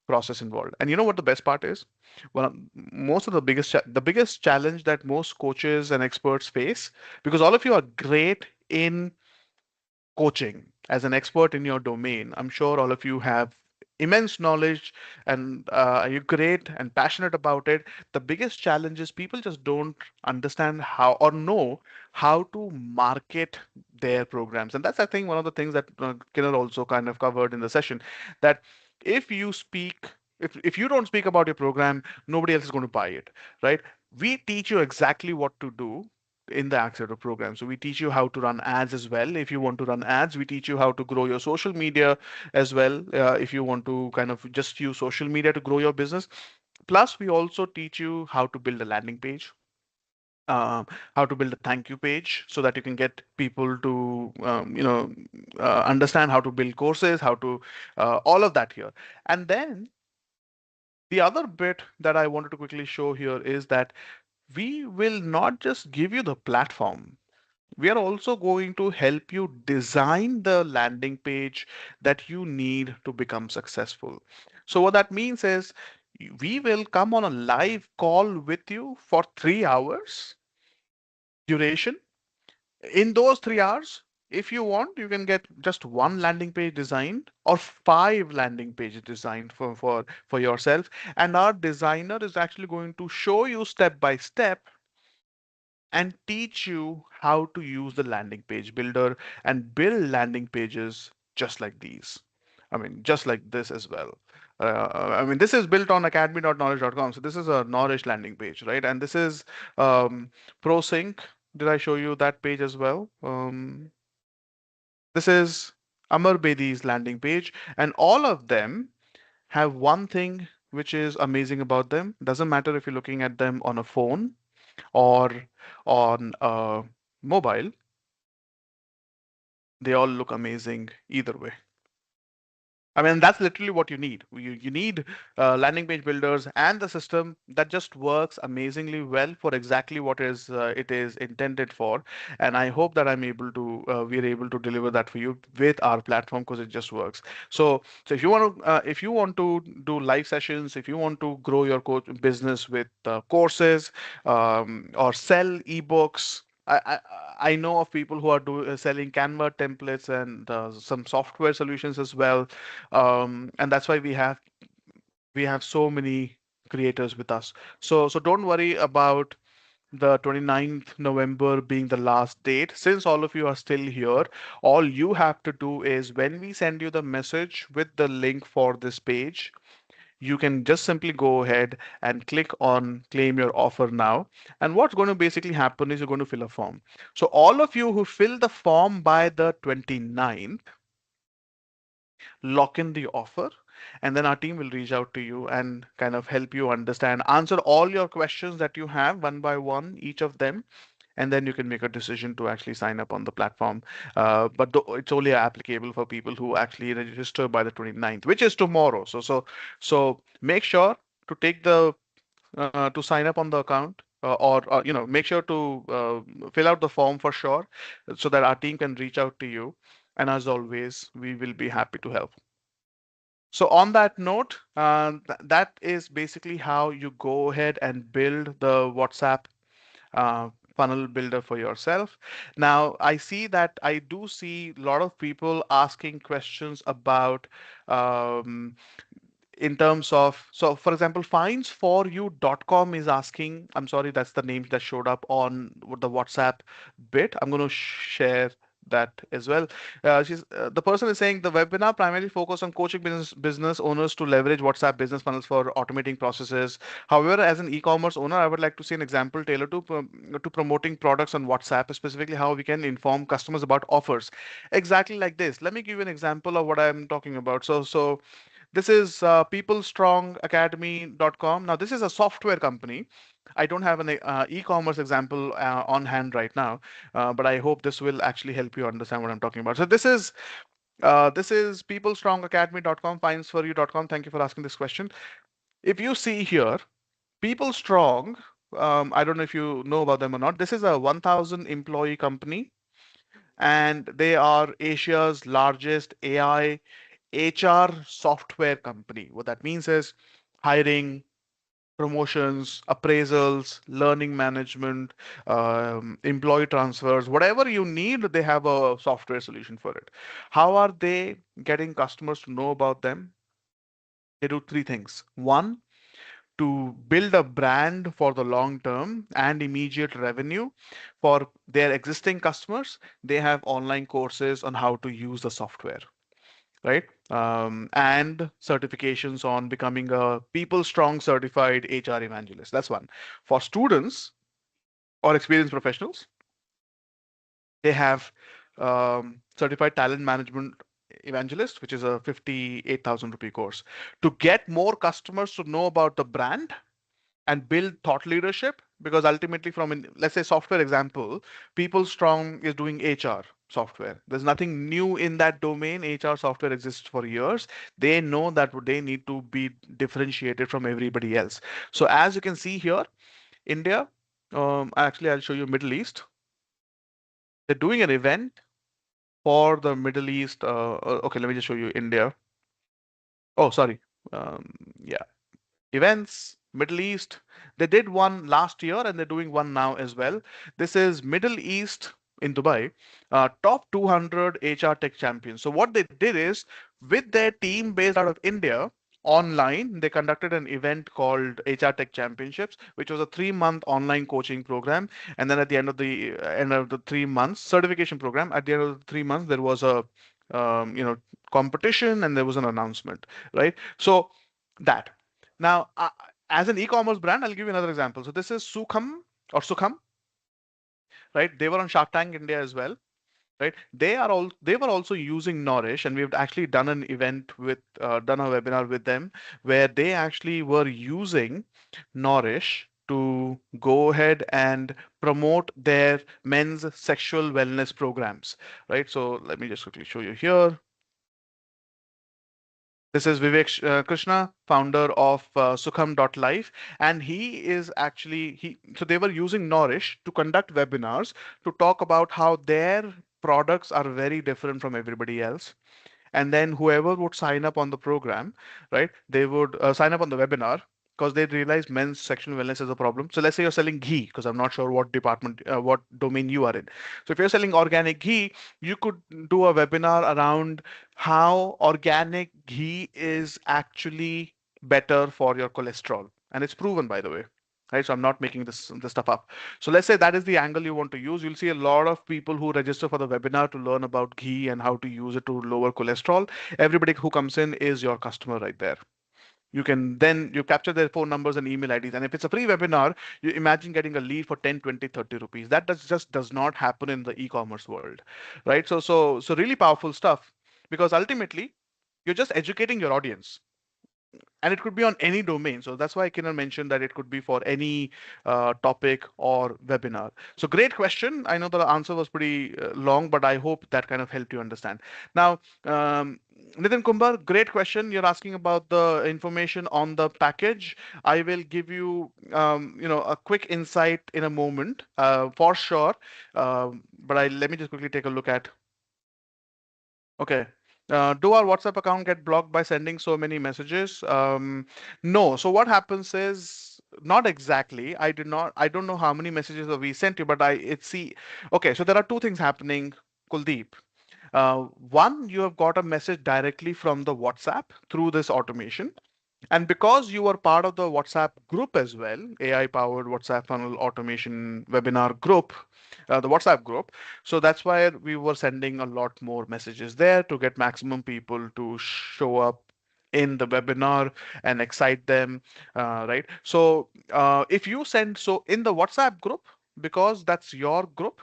process involved. And you know what the best part is? Well, most of the biggest challenge that most coaches and experts face, because all of you are great in coaching as an expert in your domain. I'm sure all of you have immense knowledge, and you're great and passionate about it. The biggest challenge is people just don't understand how or know how to market their programs. And that's, I think, one of the things that Kinnor also kind of covered in the session, that if you speak, if you don't speak about your program, nobody else is going to buy it, right? We teach you exactly what to do in the accelerator program. So we teach you how to run ads as well. If you want to run ads, we teach you how to grow your social media as well. If you want to kind of just use social media to grow your business. Plus, we also teach you how to build a landing page, how to build a thank you page so that you can get people to, understand how to build courses, how to, all of that here. And then the other bit that I wanted to quickly show here is that we will not just give you the platform. We are also going to help you design the landing page that you need to become successful. So what that means is we will come on a live call with you for 3 hours duration. In those 3 hours, if you want, you can get just one landing page designed or five landing pages designed for yourself. And our designer is actually going to show you step by step and teach you how to use the landing page builder and build landing pages just like these. I mean, just like this as well. I mean, this is built on academy.knowledge.com. So this is a knowledge landing page, right? And this is ProSync. Did I show you that page as well? This is Amar Bedi's landing page, and all of them have one thing which is amazing about them. Doesn't matter if you're looking at them on a phone or on a mobile, they all look amazing either way. I mean, that's literally what you need. You need landing page builders and the system that just works amazingly well for exactly what is it is intended for. And I hope that we're able to deliver that for you with our platform because it just works. So if you want to do live sessions, if you want to grow your business with courses or sell ebooks. I know of people who are selling Canva templates and some software solutions as well, and that's why we have so many creators with us. So don't worry about the 29th November being the last date. Since all of you are still here, all you have to do is when we send you the message with the link for this page, you can just simply go ahead and click on claim your offer now. And what's going to basically happen is you're going to fill a form. So all of you who fill the form by the 29th, lock in the offer, and then our team will reach out to you and kind of help you understand, answer all your questions that you have one by one, each of them, and then you can make a decision to actually sign up on the platform. But it's only applicable for people who actually register by the 29th, which is tomorrow. So make sure to take the to sign up on the account. Or make sure to fill out the form for sure so that our team can reach out to you, and as always we will be happy to help. So on that note, that is basically how you go ahead and build the WhatsApp funnel builder for yourself. Now, I do see a lot of people asking questions about um, in terms of, so for example, finds4you.com is asking, I'm sorry, that's the name that showed up on the WhatsApp bit. I'm going to share that as well. The person is saying the webinar primarily focused on coaching business owners to leverage WhatsApp business funnels for automating processes. However, as an e-commerce owner, I would like to see an example tailored to promoting products on WhatsApp, specifically how we can inform customers about offers. Exactly like this. Let me give you an example of what I'm talking about. So this is peoplestrongacademy.com. Now, this is a software company. I don't have an e-commerce example on hand right now, but I hope this will actually help you understand what I'm talking about. So this is peoplestrongacademy.com, findsforyou.com. Thank you for asking this question. If you see here, People Strong, I don't know if you know about them or not. This is a 1,000 employee company, and they are Asia's largest AI HR software company. What that means is hiring, promotions, appraisals, learning management, employee transfers, whatever you need, they have a software solution for it. How are they getting customers to know about them? They do three things. One, to build a brand for the long term and immediate revenue for their existing customers, they have online courses on how to use the software, right? And certifications on becoming a People Strong certified HR evangelist. That's one. For students or experienced professionals, they have certified talent management evangelist, which is a 58,000 rupee course. To get more customers to know about the brand and build thought leadership, because ultimately let's say software example, People Strong is doing HR software. There's nothing new in that domain. HR software exists for years. They know that they need to be differentiated from everybody else. So as you can see here, India, actually I'll show you Middle East. They're doing an event for the Middle East. Okay, let me just show you India. Oh, sorry. Um, yeah. Events, Middle East. They did one last year and they're doing one now as well. This is Middle East in Dubai, top 200 HR tech champions. So what they did is with their team based out of India, online, they conducted an event called HR Tech Championships, which was a 3-month online coaching program. And then at the end of the 3 months certification program, at the end of the 3 months, there was a you know, competition, and there was an announcement, right? So that. Now, as an e-commerce brand, I'll give you another example. So this is Sukham, right? They were on Shark Tank India as well, right? They were also using Nourish, and we've actually done an event with done a webinar with them where they actually were using Nourish to go ahead and promote their men's sexual wellness programs, right? So let me just quickly show you here. This is Vivek Krishna, founder of Sukham.life, and he is actually so they were using Nourish to conduct webinars to talk about how their products are very different from everybody else, and then whoever would sign up on the program, right, they would sign up on the webinar because they realize men's sexual wellness is a problem. So let's say you're selling ghee, because I'm not sure what department, what domain you are in. So if you're selling organic ghee, you could do a webinar around how organic ghee is actually better for your cholesterol, and it's proven, by the way. Right, so I'm not making this stuff up. So let's say that is the angle you want to use. You'll see a lot of people who register for the webinar to learn about ghee and how to use it to lower cholesterol. Everybody who comes in is your customer right there. You can then you capture their phone numbers and email IDs. And if it's a free webinar, you imagine getting a lead for 10, 20, 30 rupees. That just does not happen in the e-commerce world, right? So really powerful stuff, because ultimately you're just educating your audience, and it could be on any domain. So that's why Kiran mentioned that it could be for any topic or webinar. So great question. I know the answer was pretty long, but I hope that kind of helped you understand. Now, Nitin Kumbar, great question. You're asking about the information on the package. I will give you, a quick insight in a moment, for sure. But let me just quickly take a look at. Okay. Do our WhatsApp account get blocked by sending so many messages? No. So what happens is not exactly. I don't know how many messages that we sent you, but okay. So there are two things happening, Kuldeep. One, you have got a message directly from the WhatsApp through this automation. And because you are part of the WhatsApp group as well, AI powered WhatsApp funnel automation webinar group, the WhatsApp group. So that's why we were sending a lot more messages there to get maximum people to show up in the webinar and excite them, right? So if you send, so in the WhatsApp group, because that's your group,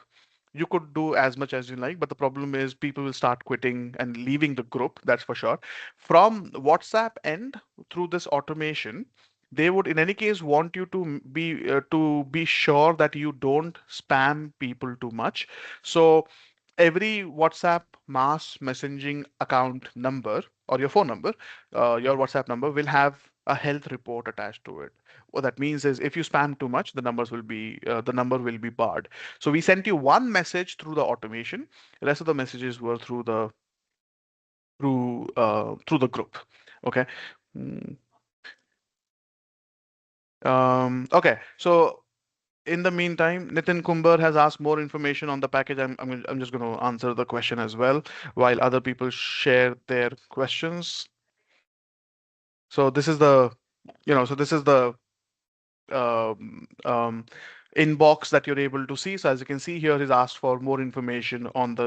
you could do as much as you like, but the problem is people will start quitting and leaving the group, that's for sure. From WhatsApp end, through this automation, they would in any case want you to be sure that you don't spam people too much. So every WhatsApp mass messaging account number or your phone number, your WhatsApp number will have a health report attached to it. What that means is if you spam too much, the number will be barred. So we sent you one message through the automation. The rest of the messages were through the group. Okay. Mm, okay. So in the meantime, Nitin Kumbar has asked more information on the package. I'm just going to answer the question as well while other people share their questions. So this is the um, um, inbox that you're able to see. So as you can see here, he's asked for more information on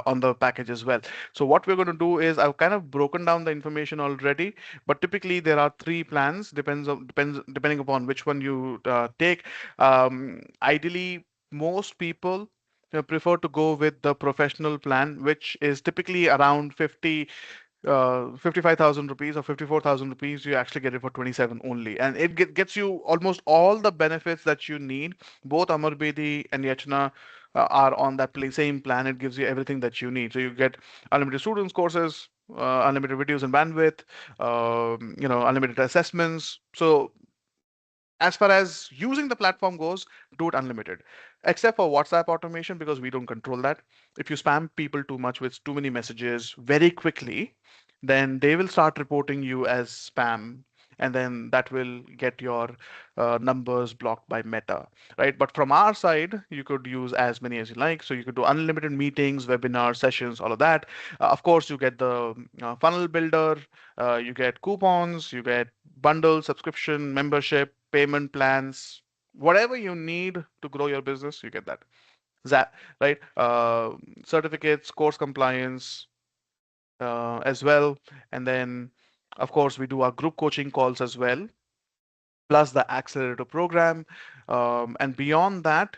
on the package as well. So what we're going to do is I've kind of broken down the information already, but typically there are three plans. Depends depending upon which one you take. Ideally, most people prefer to go with the professional plan, which is typically around 55,000 rupees or 54,000 rupees. You actually get it for 27 only, and it gets you almost all the benefits that you need. Both Amar Bedi and Yachna are on that same plan. It gives you everything that you need. So you get unlimited students courses, unlimited videos and bandwidth, unlimited assessments. So as far as using the platform goes, do it unlimited, except for WhatsApp automation because we don't control that. If you spam people too much with too many messages very quickly, then they will start reporting you as spam, and then that will get your numbers blocked by Meta, right? But from our side, you could use as many as you like. So you could do unlimited meetings, webinars, sessions, all of that. Of course, you get the funnel builder, you get coupons, you get bundle, subscription, membership, payment plans, whatever you need to grow your business, you get that. Right? Certificates, course compliance. as well. And then, of course, we do our group coaching calls as well, plus the accelerator program. And beyond that,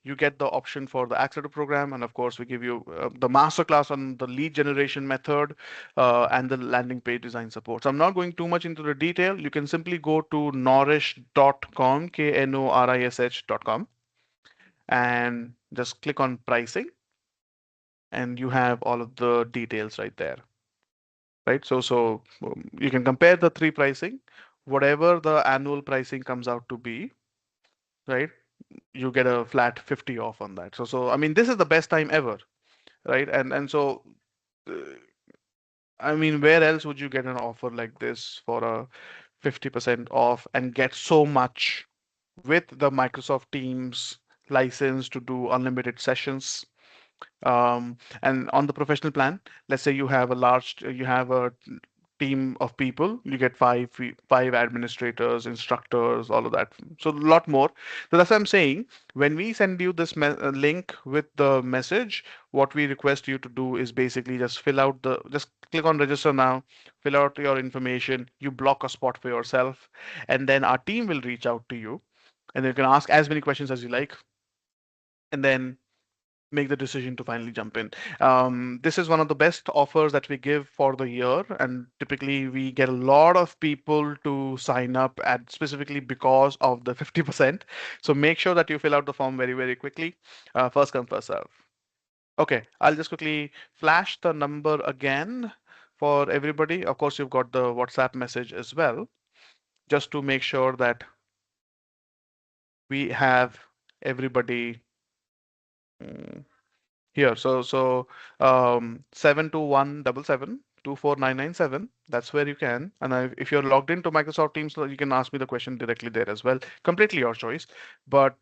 you get the option for the accelerator program. And of course, we give you the masterclass on the lead generation method and the landing page design support. So I'm not going too much into the detail. You can simply go to knorish.com, knorish.com, and just click on pricing, and you have all of the details right there. Right? So you can compare the three pricing, whatever the annual pricing comes out to be, right? You get a flat 50 off on that. So I mean, this is the best time ever, right? And uh, I mean, where else would you get an offer like this for a 50% off and get so much with the Microsoft Teams license to do unlimited sessions? And on the professional plan, let's say you have a team of people, you get five administrators, instructors, all of that. So a lot more. So that's what I'm saying. When we send you this link with the message, what we request you to do is basically just click on register now, fill out your information, you block a spot for yourself, and then our team will reach out to you, and you can ask as many questions as you like, and then make the decision to finally jump in. This is one of the best offers that we give for the year, and typically we get a lot of people to sign up at specifically because of the 50%. So make sure that you fill out the form very, very quickly. First come, first serve. Okay, I'll just quickly flash the number again for everybody. Of course, you've got the WhatsApp message as well, just to make sure that we have everybody. mm, Here, 72177 That's where you can. And if you're logged into Microsoft Teams, you can ask me the question directly there as well. Completely your choice. But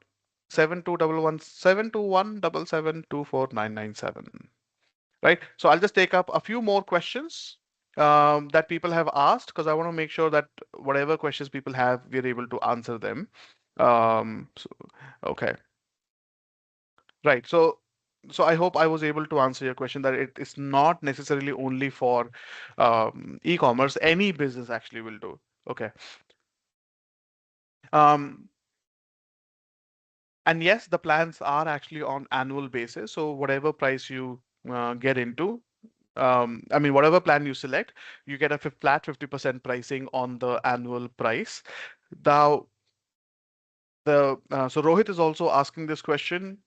72177 right? So I'll just take up a few more questions that people have asked, because I want to make sure that whatever questions people have, we're able to answer them. So, okay. Right. So I hope I was able to answer your question that it is not necessarily only for e-commerce. Any business actually will do. Okay. Um, and yes, the plans are actually on annual basis. So whatever price you get into, I mean, whatever plan you select, you get a flat 50% pricing on the annual price. Now, so Rohit is also asking this question.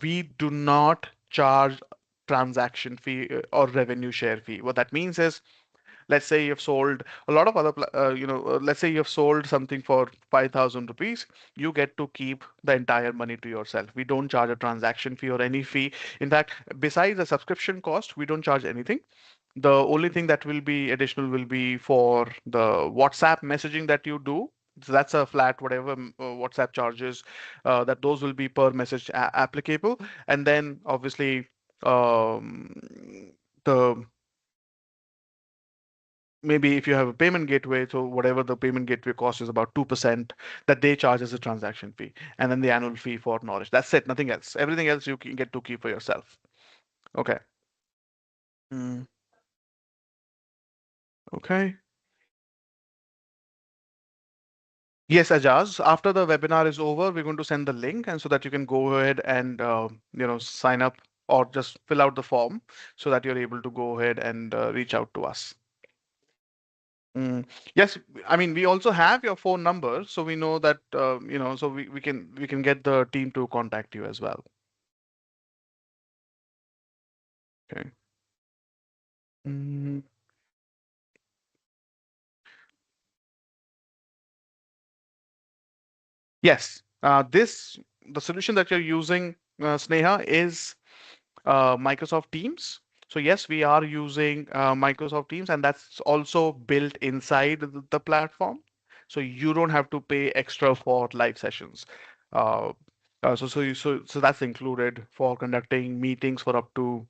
We do not charge transaction fee or revenue share fee. What that means is, let's say you've sold a lot of let's say you've sold something for 5,000 rupees, you get to keep the entire money to yourself. We don't charge a transaction fee or any fee. In fact, besides the subscription cost, we don't charge anything. The only thing that will be additional will be for the WhatsApp messaging that you do. So that's a flat whatever WhatsApp charges, that those will be per message applicable. And then obviously the maybe if you have a payment gateway, so whatever the payment gateway cost is about 2% that they charge as a transaction fee, and then the annual fee for knowledge. That's it, nothing else. Everything else you can get to keep for yourself. Okay. Mm, okay. Yes, Ajaz. After the webinar is over, we're going to send the link, and so that you can go ahead and sign up or just fill out the form so that you're able to go ahead and reach out to us. Mm. Yes, I mean we also have your phone number, so we know that so we can get the team to contact you as well. Okay. Mm. Yes, the solution that you're using, Sneha, is Microsoft Teams. So yes, we are using Microsoft Teams, and that's also built inside the platform. So you don't have to pay extra for live sessions. Uh, so that's included for conducting meetings for up to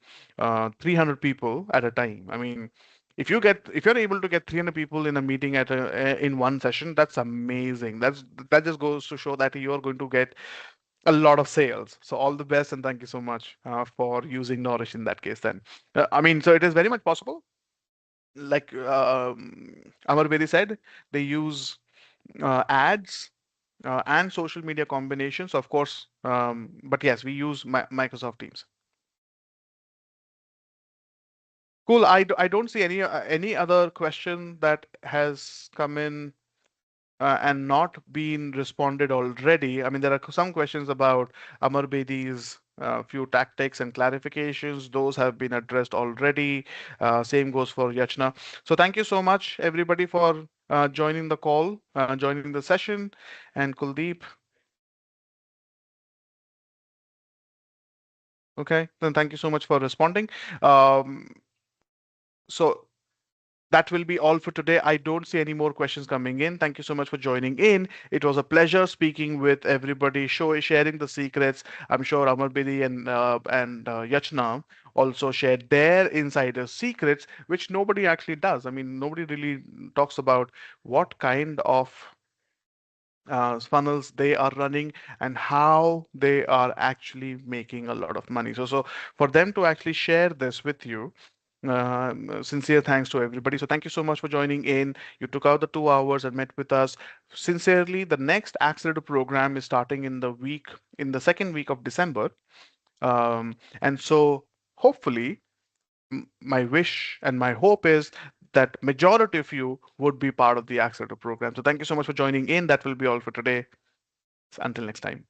300 people at a time. I mean, if you're able to get 300 people in a meeting in one session, that's amazing. That just goes to show that you're going to get a lot of sales. So all the best, and thank you so much for using Nourish in that case then. I mean, so it is very much possible. like Amar Bedi said, they use ads and social media combinations, of course. But yes, we use Microsoft Teams. Cool. I don't see any other question that has come in and not been responded already. I mean, there are some questions about Amar Bedi's few tactics and clarifications. Those have been addressed already. Same goes for Yachna. So thank you so much, everybody, for joining the call, joining the session. And Kuldeep, okay, then thank you so much for responding. Um, so that will be all for today. I don't see any more questions coming in. Thank you so much for joining in. It was a pleasure speaking with everybody, sharing the secrets. I'm sure Amar Bedi and Yachna also shared their insider secrets, which nobody actually does. I mean, nobody really talks about what kind of funnels they are running and how they are actually making a lot of money. So for them to actually share this with you, sincere thanks to everybody. So thank you so much for joining in. You took out the 2 hours and met with us. Sincerely, the next accelerator program is starting in the second week of December. And so hopefully, my wish and my hope is that majority of you would be part of the accelerator program. So thank you so much for joining in. That will be all for today. Until next time.